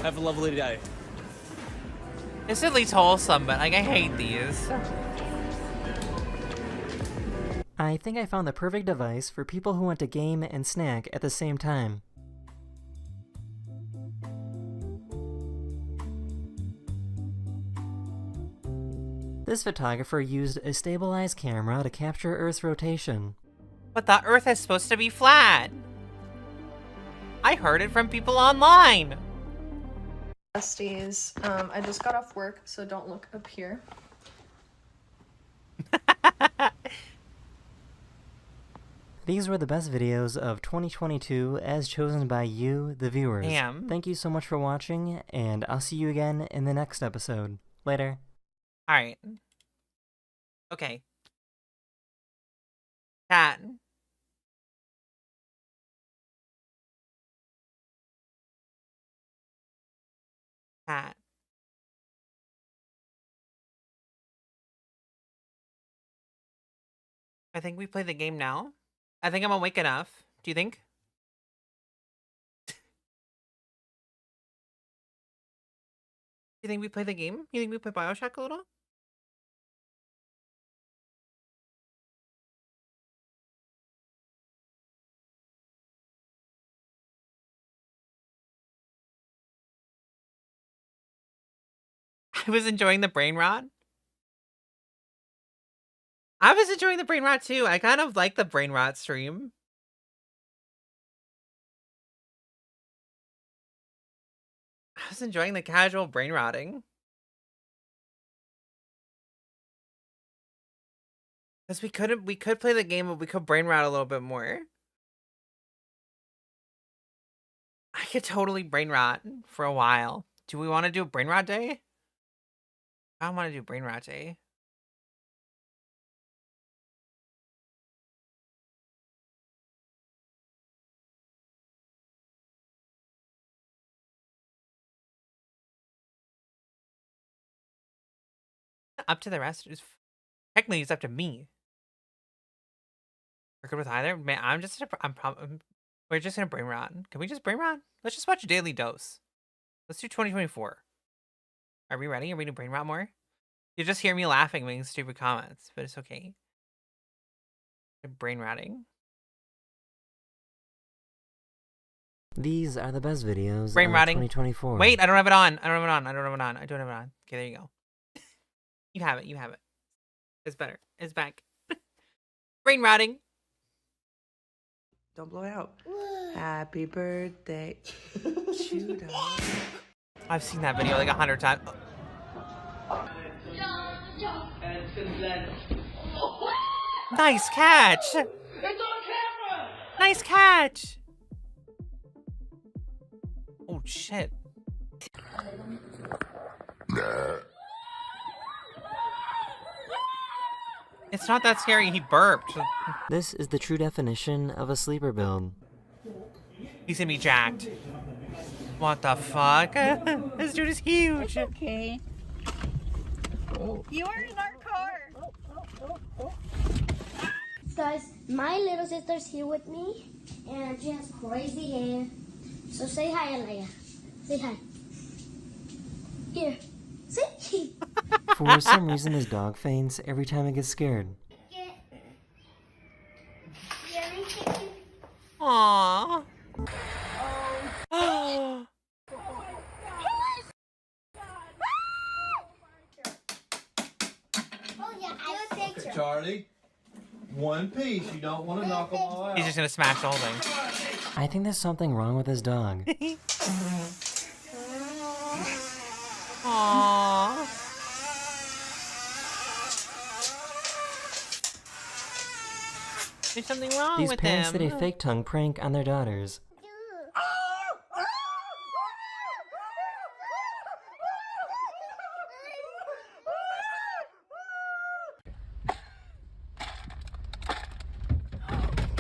Have a lovely day. It's at least wholesome, but like I hate these. I think I found the perfect device for people who want to game and snack at the same time. This photographer used a stabilized camera to capture Earth's rotation. But the Earth is supposed to be flat. I heard it from people online. Besties, I just got off work, so don't look up here. These were the best videos of 2022 as chosen by you, the viewers. Damn. Thank you so much for watching, and I'll see you again in the next episode. Later. Alright. Okay. Cat. Cat. I think we play the game now. I think I'm awake enough. Do you think? Do you think we play the game? You think we play Bioshock a little? I was enjoying the brain rot. I was enjoying the brain rot too. I kind of like the brain rot stream. I was enjoying the casual brain rotting. Because we could play the game, but we could brain rot a little bit more. I could totally brain rot for a while. Do we want to do a brain rot day? I don't want to do brain rot day. Up to the rest is technically it's up to me. We're good with either. Man, we're just gonna brain rot. Can we just brain rot? Let's just watch Daily Dose. Let's do 2024. Are we ready? Are we gonna brain rot more? You just hear me laughing, making stupid comments, but it's okay. Brain rotting. These are the best videos Brain of rotting. 2024. Wait, I don't have it on. I don't have it on. I don't have it on. I don't have it on. Okay, there you go. You have it. You have it. It's better. It's back. Brain rotting. Don't blow it out. Happy birthday. Shoot up. I've seen that video like 100 times. Nice catch. It's on camera! Nice catch. Oh shit. It's not that scary. He burped. This is the true definition of a sleeper build. He's gonna be jacked. What the fuck? This dude is huge. It's okay. You are in our car. Guys, my little sister's here with me, and she has crazy hair. So say hi, Alaya. Say hi. Here. Say. For some reason, his dog faints every time it gets scared. Aww. Charlie, one piece. You don't want to knock them all out. He's just gonna smash the whole thing. I think there's something wrong with his dog. Aww. There's something wrong These with parents him. did a fake tongue prank on their daughters.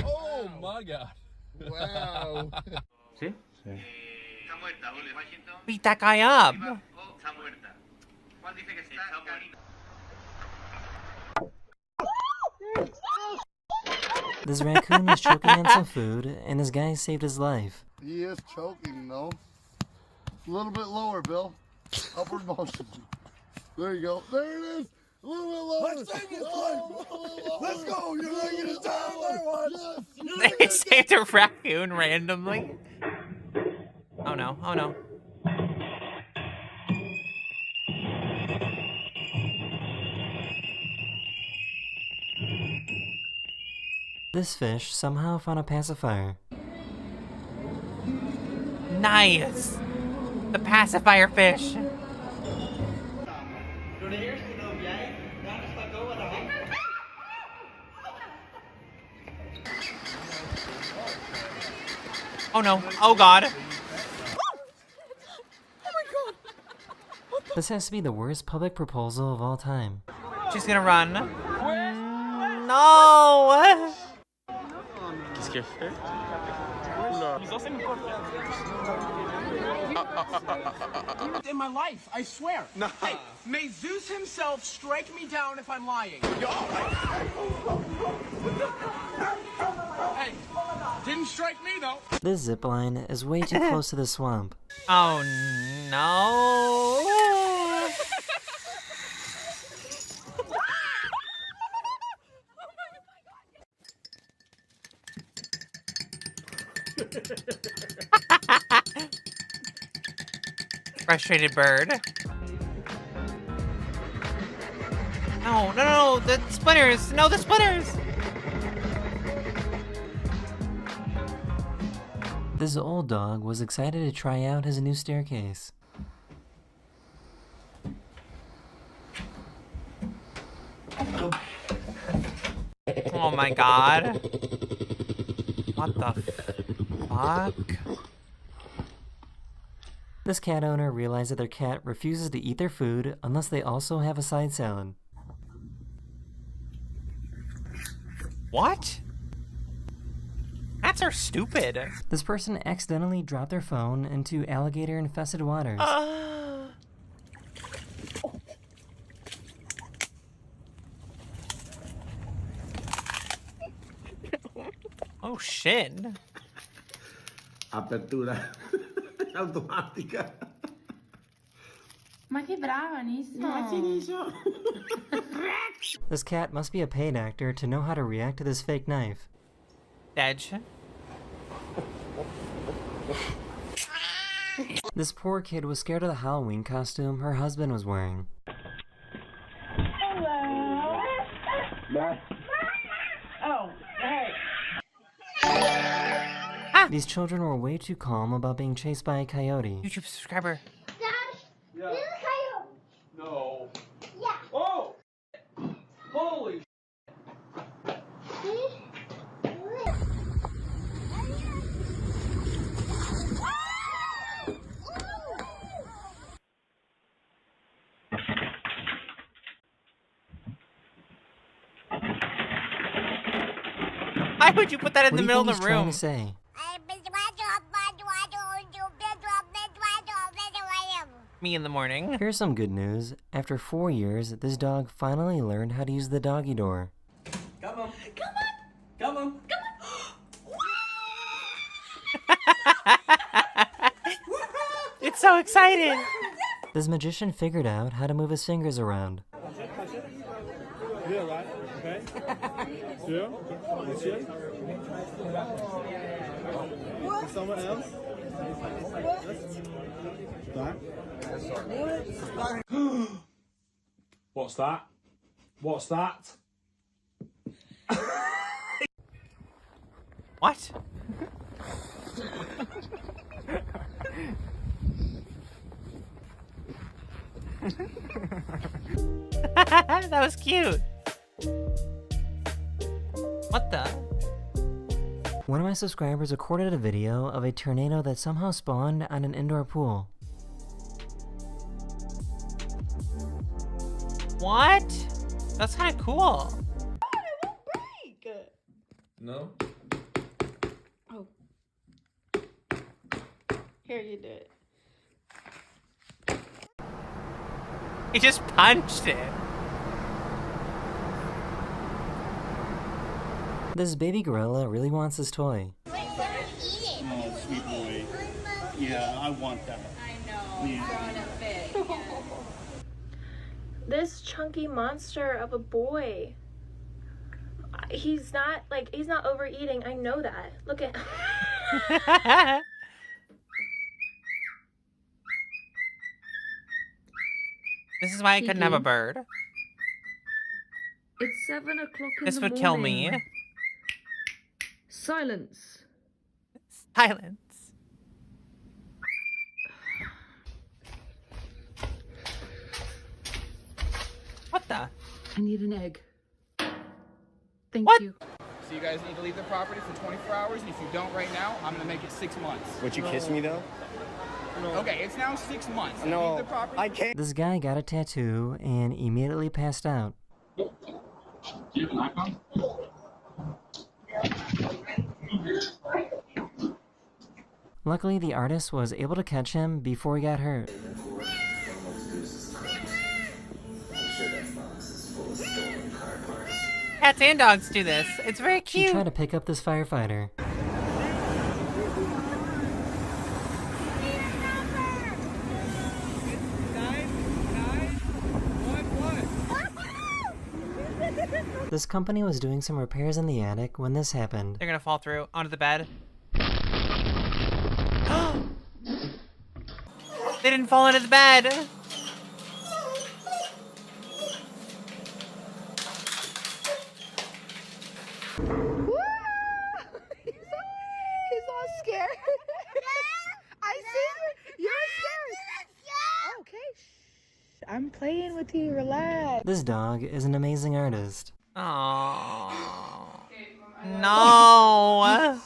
Oh my God! Wow. See? Beat that guy up. This raccoon was choking on some food, and this guy saved his life. He is choking, though. A little bit lower, Bill. Upward motion. There you go. There it is. A little bit lower. Let's take his life. Let's go. You're making it down. Yes. They saved a raccoon randomly. Oh no. Oh no. This fish somehow found a pacifier. Nice. The pacifier fish. Oh no. Oh god. This has to be the worst public proposal of all time. She's gonna run. No. Qu'est-ce qu'elle fait? In my life, I swear. No. Hey, may Zeus himself strike me down if I'm lying. Hey, didn't strike me though. This zip line is way too close to the swamp. Oh no. Frustrated bird. No, no, no, the splinters! No, the splinters! This old dog was excited to try out his new staircase. Oh my god. What the fuck? This cat owner realized that their cat refuses to eat their food unless they also have a side salad. What? Cats are stupid. This person accidentally dropped their phone into alligator-infested waters. Oh shit. Apertura automática. Ma che brava nisso. This cat must be a paid actor to know how to react to this fake knife. Edge. This poor kid was scared of the Halloween costume her husband was wearing. Hello. Oh, hey. These children were way too calm about being chased by a coyote. YouTube subscriber. Dad, Yeah. there's a coyote. No. Yeah. Oh! Holy See? Why would you put that in What the do you middle think of he's the trying room? to say? Me in the morning. Here's some good news. After 4 years, this dog finally learned how to use the doggy door. Come on. Come on. Come on. It's so excited. This magician figured out how to move his fingers around. Yeah, right. Okay. Yeah. That's it. Someone else? That. What's that? What's that? What? That was cute. What the? One of my subscribers recorded a video of a tornado that somehow spawned on an indoor pool. What? That's kind of cool. No. Oh. Here, you do it. He just punched it. This baby gorilla really wants his toy. Oh, sweet boy. Yeah, I want that. I know. This chunky monster of a boy. He's not overeating. I know that. Look at. This is why I couldn't have a bird. It's 7 o'clock in This the would morning. kill me. Silence. Silence. What the? I need an egg. Thank What? you. So you guys need to leave the property for 24 hours, and if you don't right now, I'm gonna make it 6 months. Would you kiss me though? Okay, it's now 6 months. No, Leave the property. I can't. This guy got a tattoo and immediately passed out. Luckily, the artist was able to catch him before he got hurt. Cats and dogs do this. It's very She cute. tried to pick up this firefighter. This company was doing some repairs in the attic when this happened. They're gonna fall through onto the bed. They didn't fall into the bed. He's all scared. I see you. You're scared. Okay. Shh. I'm playing with you. Relax. This dog is an amazing artist. Oh no!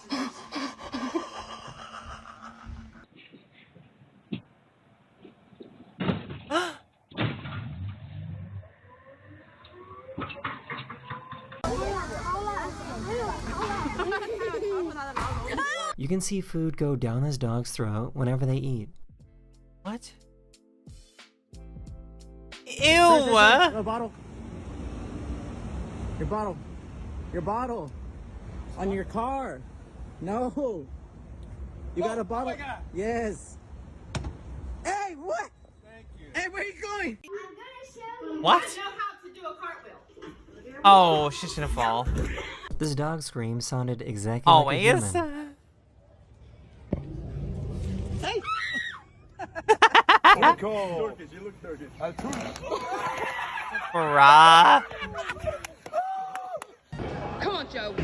You can see food go down this dog's throat whenever they eat. What? Ew! Your bottle. Your bottle. Your bottle. On your car. No. You got a bottle? Yes. Hey, what? Thank you. Hey, where you going? What? Oh, she's gonna fall. This dog's scream sounded exactly like a Always. human. Hey! Turkish, you look Turkish. Bruh. Come on, Joe.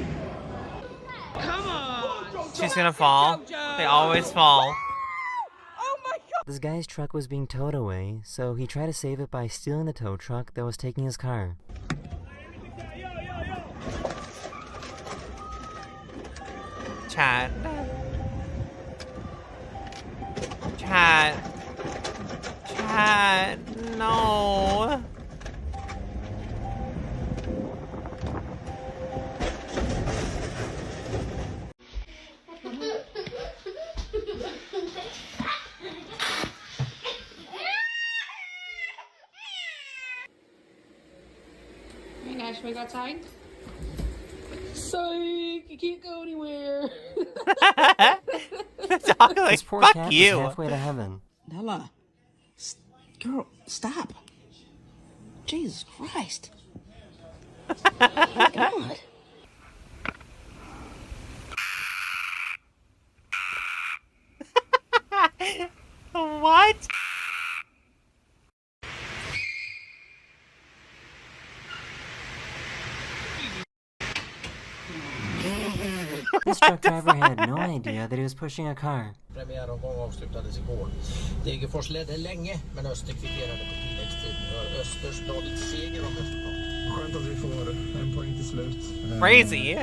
Come on. She's gonna fall. They always fall. Oh my god. This guy's truck was being towed away, so he tried to save it by stealing the tow truck that was taking his car. Chat. Chat. Chat. No. Hey Nash, we go outside? Psych, you can't go anywhere. The dog like, This poor fuck cat you. is halfway to heaven. Nella. Girl, stop. Jesus Christ. Oh my God. What? This truck driver had no idea that he was pushing a car. Premiäromgång avslutades igår. Degerfors ledde länge, men Öster kvitterade på tilläggstid. Östers Davids seger om resultat. Skönt att vi får en poäng till slut. Crazy.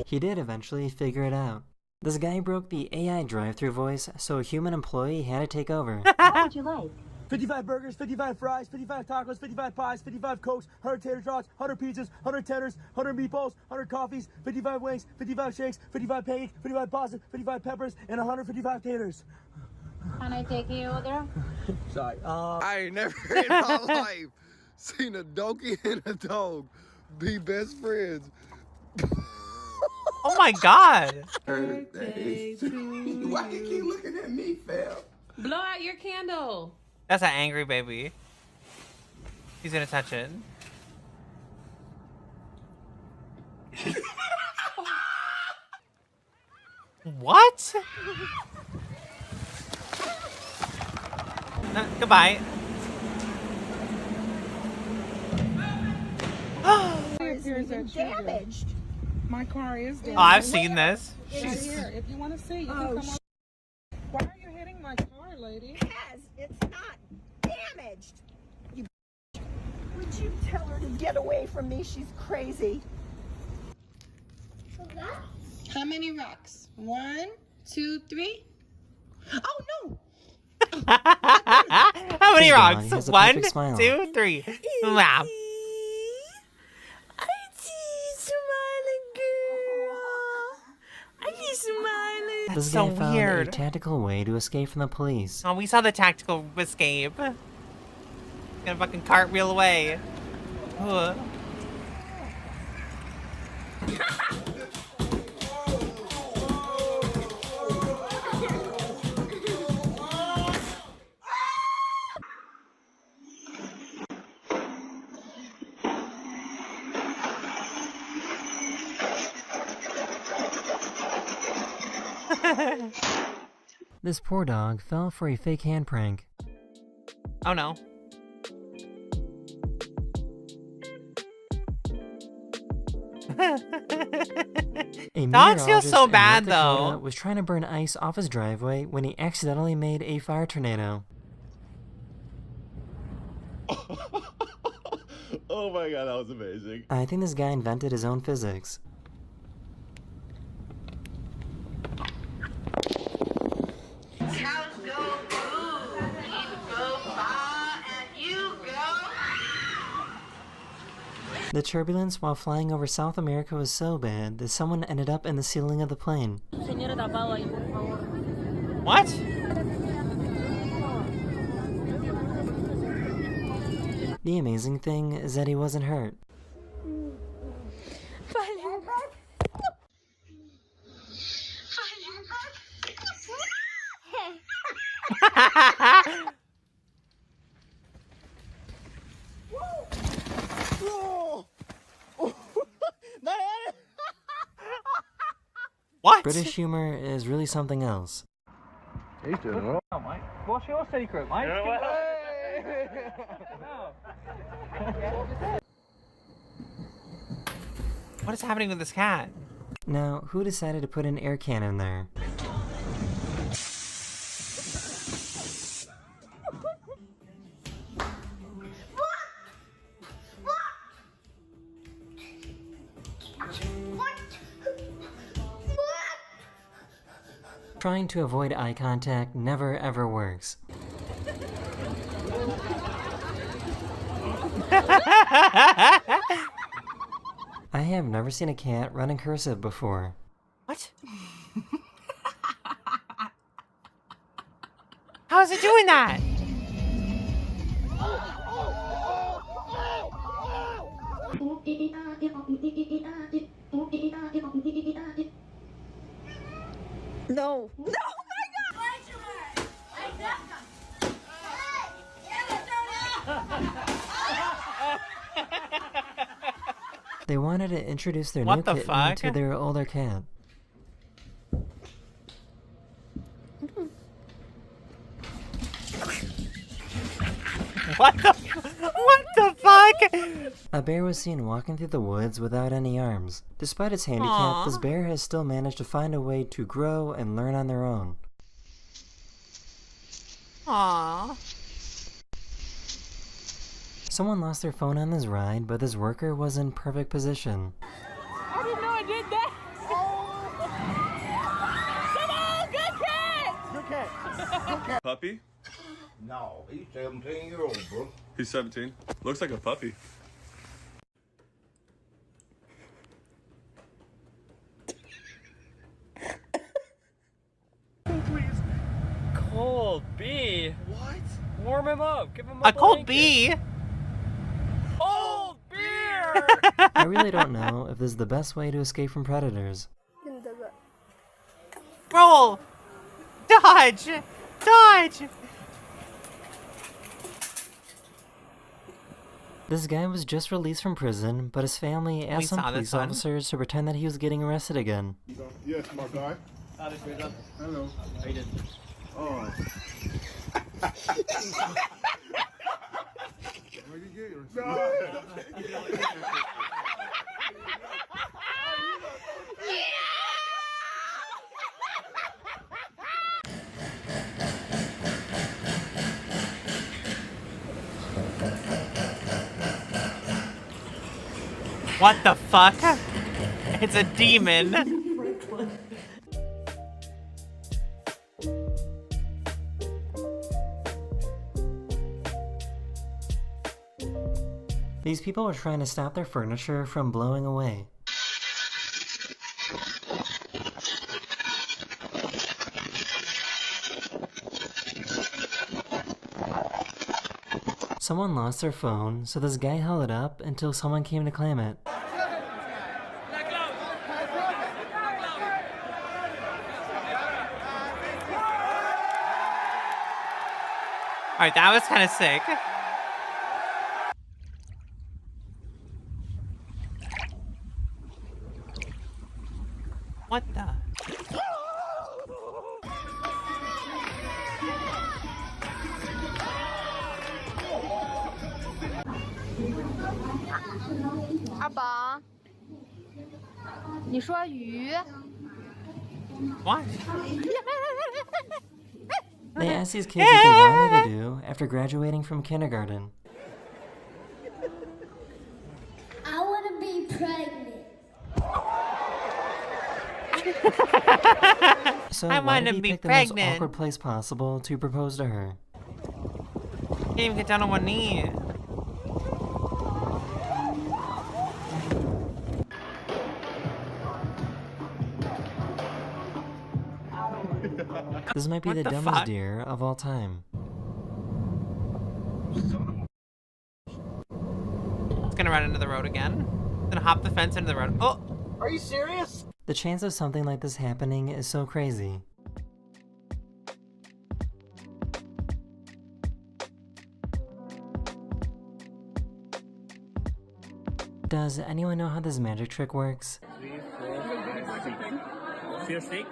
He did eventually figure it out. This guy broke the AI drive-thru voice, so a human employee had to take over. What would you like? 55 burgers, 55 fries, 55 tacos, 55 pies, 55 cokes, 100 tater tots, 100 pizzas, 100 tenders, 100 meatballs, 100 coffees, 55 wings, 55 shakes, 55 pancakes, 55 pasta, 55 peppers, and 155 taters. Can I take you there? Sorry. I ain't never in my life seen a donkey and a dog be best friends. Oh my god. Birthday to you. Why you keep looking at me, fam? Blow out your candle. That's an angry baby. He's gonna touch it. What? Goodbye. Damaged. My car is damaged. Oh, I've seen this. Right here. If you want to see, you can come on. Why are you hitting my car, lady? Because it's not damaged. You would you tell her to get away from me? She's crazy. How many rocks? 1, 2, 3. Oh no! How many This dog rocks? has a 1, perfect smile. 2, 3. Wow. That's This so guy found weird. a tactical way to escape from the police. Oh, we saw the tactical escape. Gonna fucking cartwheel away. Ugh. This poor dog fell for a fake hand prank. Oh no. A Dogs feel so meteorologist in bad, North Dakota though. was trying to burn ice off his driveway when he accidentally made a fire tornado. Oh my god, that was amazing. I think this guy invented his own physics. The turbulence while flying over South America was so bad that someone ended up in the ceiling of the plane. What? The amazing thing is that he wasn't hurt. What? British humor is really something else. He's doing all right. Oh, mate. What's your secret, mate? What is happening with this cat? Now, who decided to put an air cannon there? Trying to avoid eye contact never ever works. I have never seen a cat run in cursive before. What? How is it doing that? No. No! They wanted to introduce their What new the kitten fuck? to their older cat. What the fuck? A bear was seen walking through the woods without any arms. Despite its handicap, Aww. this bear has still managed to find a way to grow and learn on their own. Aww. Someone lost their phone on this ride, but this worker was in perfect position. I didn't know I did that. Come on, good cat. Good cat. Puppy? No, he's 17-year-old, bro. He's 17. Looks like a puppy. Cold bee. What? Warm him up. Give him A cold bee? Cold beer. I really don't know if this is the best way to escape from predators. Roll! Dodge! Dodge! This guy was just released from prison, but his family We asked some saw this police one. officers to pretend that he was getting arrested again. Yes, my guy. Hello. How you doing? Oh. Where you get yours? What the fuck? It's a demon. These people were trying to stop their furniture from blowing away. Someone lost their phone, so this guy held it up until someone came to claim it. Alright, that was kind of sick. What the? What? They asked these kids what they wanted to do after graduating from kindergarten. I want to be pregnant. So I why want did to he be pick the most pregnant. awkward place possible to propose to her? Can't even get down on one knee. This might be What the the dumbest fuck? deer of all time. It's gonna run into the road again. It's gonna hop the fence into the road. Oh! Are you serious? The chance of something like this happening is so crazy. Does anyone know how this magic trick works? 3, 4, 5, 6. Here 6.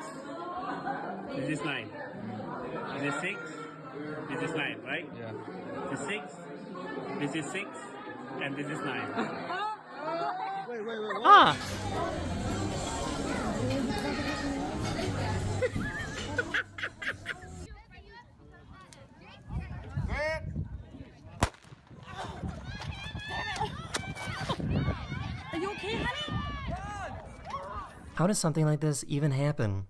This is 9. This is 6. This is 9, right? Yeah. This is 6. This is 6. And this is 9. Wait, Huh. Are you okay, honey? How does something like this even happen?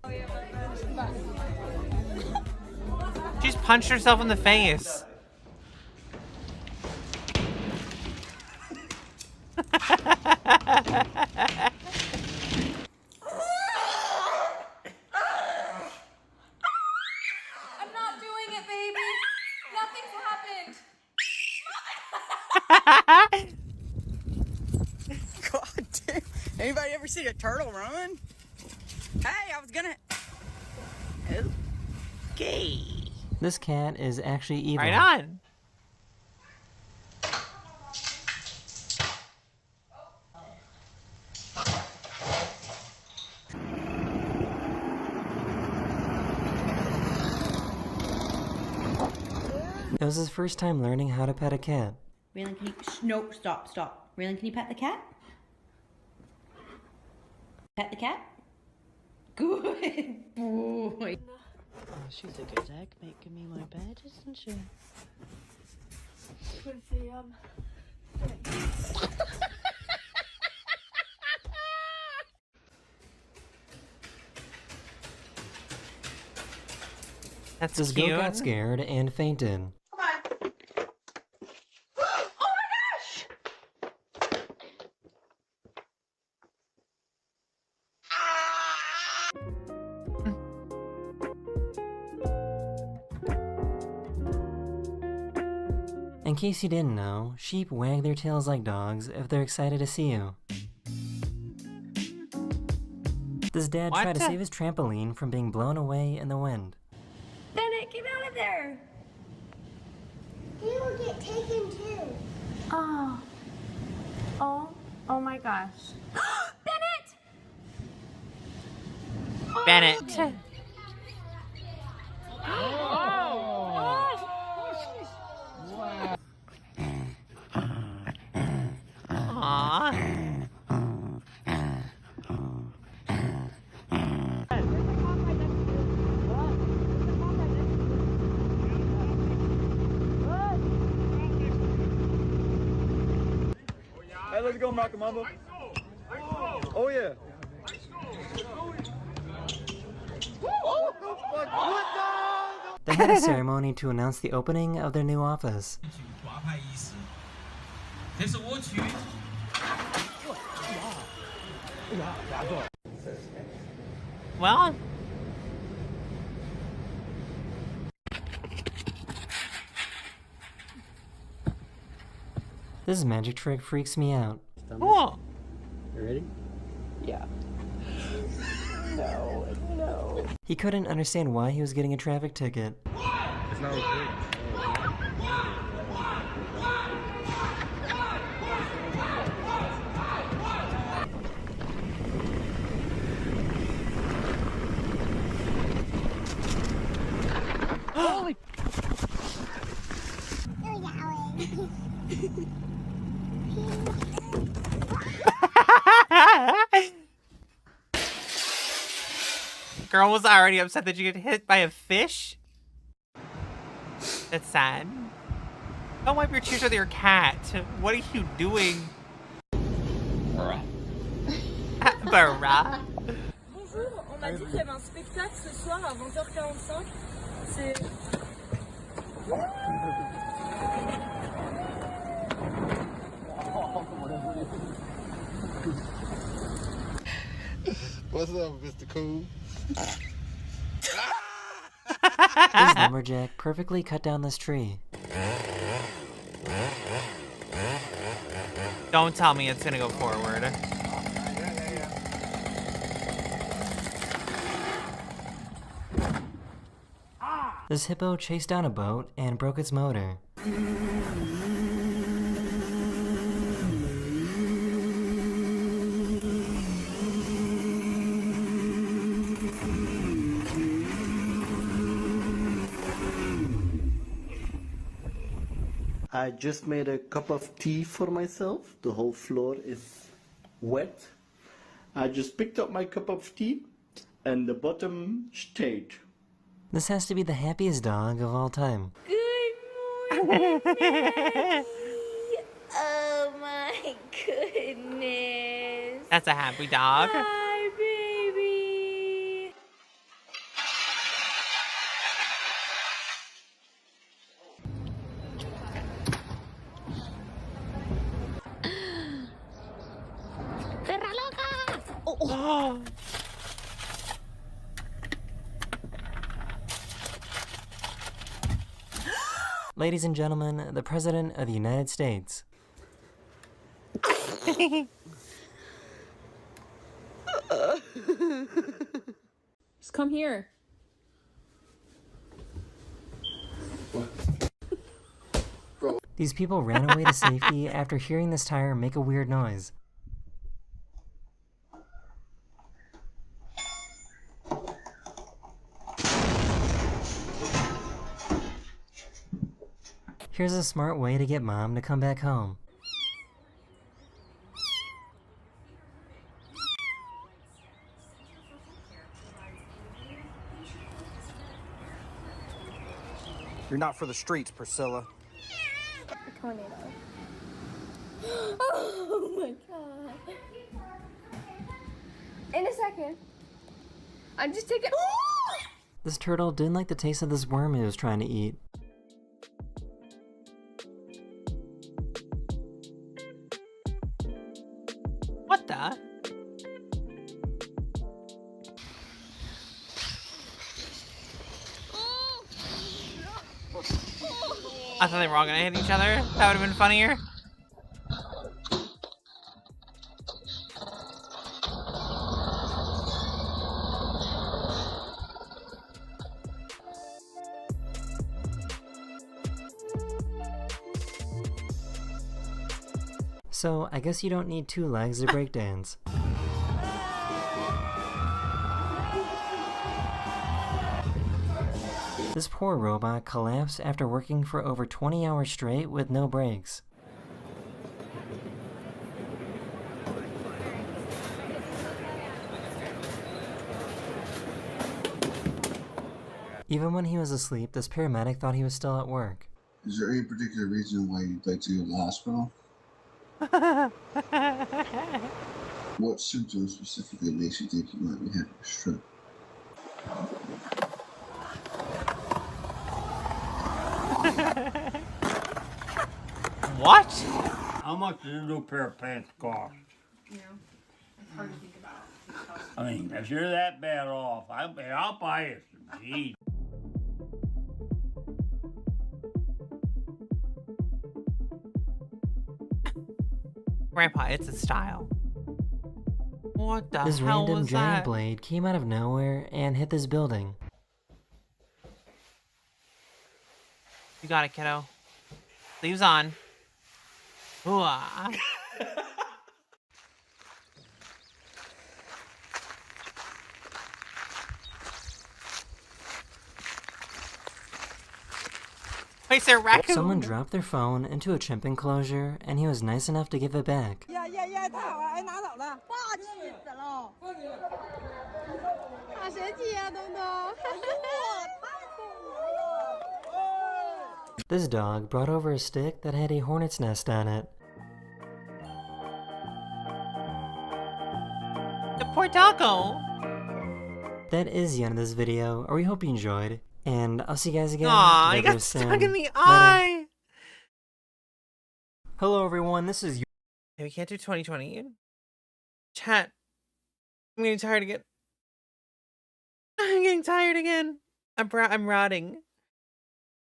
She's punched herself in the face. I'm not doing it, baby. Nothing's happened. God damn. Anybody ever see a turtle run? Hey, I was gonna. Okay. This cat is actually evil. Right on. It was his first time learning how to pet a cat. Raylan, can you... No, stop. Raylan, can you pet the cat? Pet the cat? Good boy. Oh, she's a good egg making me my bed, isn't she? With the That's This cute. goat got scared and fainted. In case you didn't know, sheep wag their tails like dogs if they're excited to see you. This dad tried to save his trampoline from being blown away in the wind. Bennett, get out of there! He will get taken too. Oh. Oh my gosh. Bennett. Aww. Hey, let's go, Makamamba. Oh, yeah. They had a ceremony to announce the opening of their new office. Well. This magic trick freaks me out. Cool. You ready? Yeah. No. He couldn't understand why he was getting a traffic ticket. It's not okay. Holy. Girl was already upset that you get hit by a fish. That's sad. Don't wipe your tears with your cat. What are you doing? Bruh. Bruh. Bonjour, on m'a dit qu'il y avait un spectacle ce soir à 20h45. C'est... What's up, Mr. Cool? This lumberjack perfectly cut down this tree. Don't tell me it's gonna go forward. This hippo chased down a boat and broke its motor. I just made a cup of tea for myself. The whole floor is wet. I just picked up my cup of tea and the bottom stayed. This has to be the happiest dog of all time. Good morning, Daddy. Oh my goodness. That's a happy dog. Hi, baby. Perra loca! Oh. Ladies and gentlemen, the President of the United States. Just come here. These people ran away to safety after hearing this tire make a weird noise. Here's a smart way to get Mom to come back home. You're not for the streets, Priscilla. Tornado. Oh my god. In a second. I'm just taking. This turtle didn't like the taste of this worm it was trying to eat. What the? I thought they were all gonna hit each other. That would have been funnier. So, I guess you don't need two legs to break dance. This poor robot collapsed after working for over 20 hours straight with no breaks. Even when he was asleep, this paramedic thought he was still at work. Is there any particular reason why you'd like to go to the hospital? What symptoms specifically makes you think you might be having a stroke? What? How much does a new pair of pants cost? You know, it's hard to think about. I mean, if you're that bad off, I'll buy you some jeans. Grandpa, it's a style. What the This hell random was giant that? blade came out of nowhere and hit this building. You got it, kiddo. Sleeves on. Ooh-ah. Wait, is there a raccoon? Someone dropped their phone into a chimp enclosure, and he was nice enough to give it back. This dog brought over a stick that had a hornet's nest on it. The poor doggo. That is the end of this video, or we hope you enjoyed, and I'll see you guys again. Aw, he very got soon. stuck in the Later. eye. Hello everyone, this is Hey, we can't do 2020. Chat. I'm getting tired again. I'm getting tired again. I'm rotting.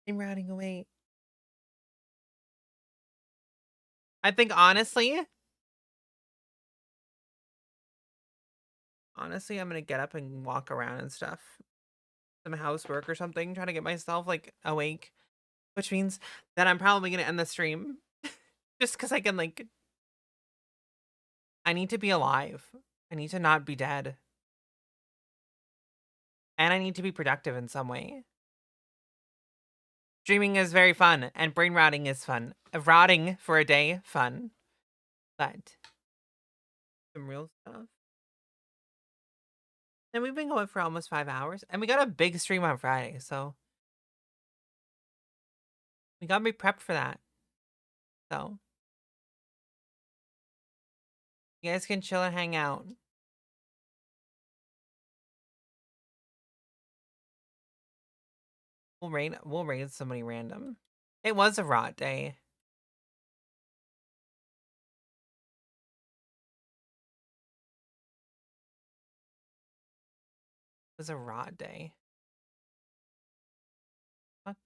I'm rotting away. I think honestly, I'm gonna get up and walk around and stuff. Some housework or something, trying to get myself like awake, which means that I'm probably gonna end the stream just because I can like. I need to be alive. I need to not be dead. And I need to be productive in some way. Streaming is very fun, and brain rotting is fun. Rotting for a day, fun. But some real stuff. And we've been going for almost 5 hours, and we got a big stream on Friday, so we gotta be prepped for that. So you guys can chill and hang out. We'll raid somebody random. It was a rot day. It was a rot day. Fuck.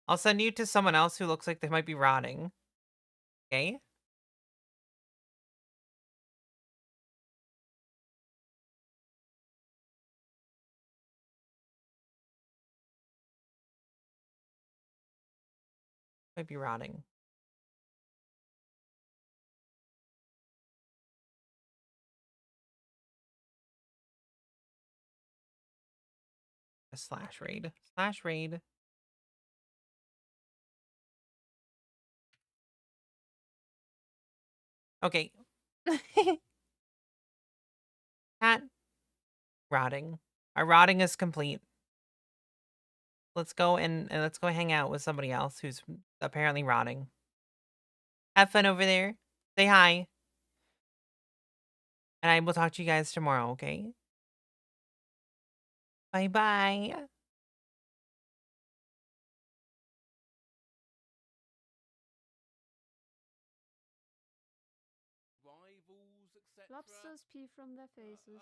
I'll send you to someone else who looks like they might be rotting. Okay? It might be rotting. A slash raid. Slash raid. Okay. Cat. Rotting. Our rotting is complete. Let's go and let's go hang out with somebody else who's apparently rotting. Have fun over there. Say hi. And I will talk to you guys tomorrow, okay? Bye-bye. Lobsters pee from their faces.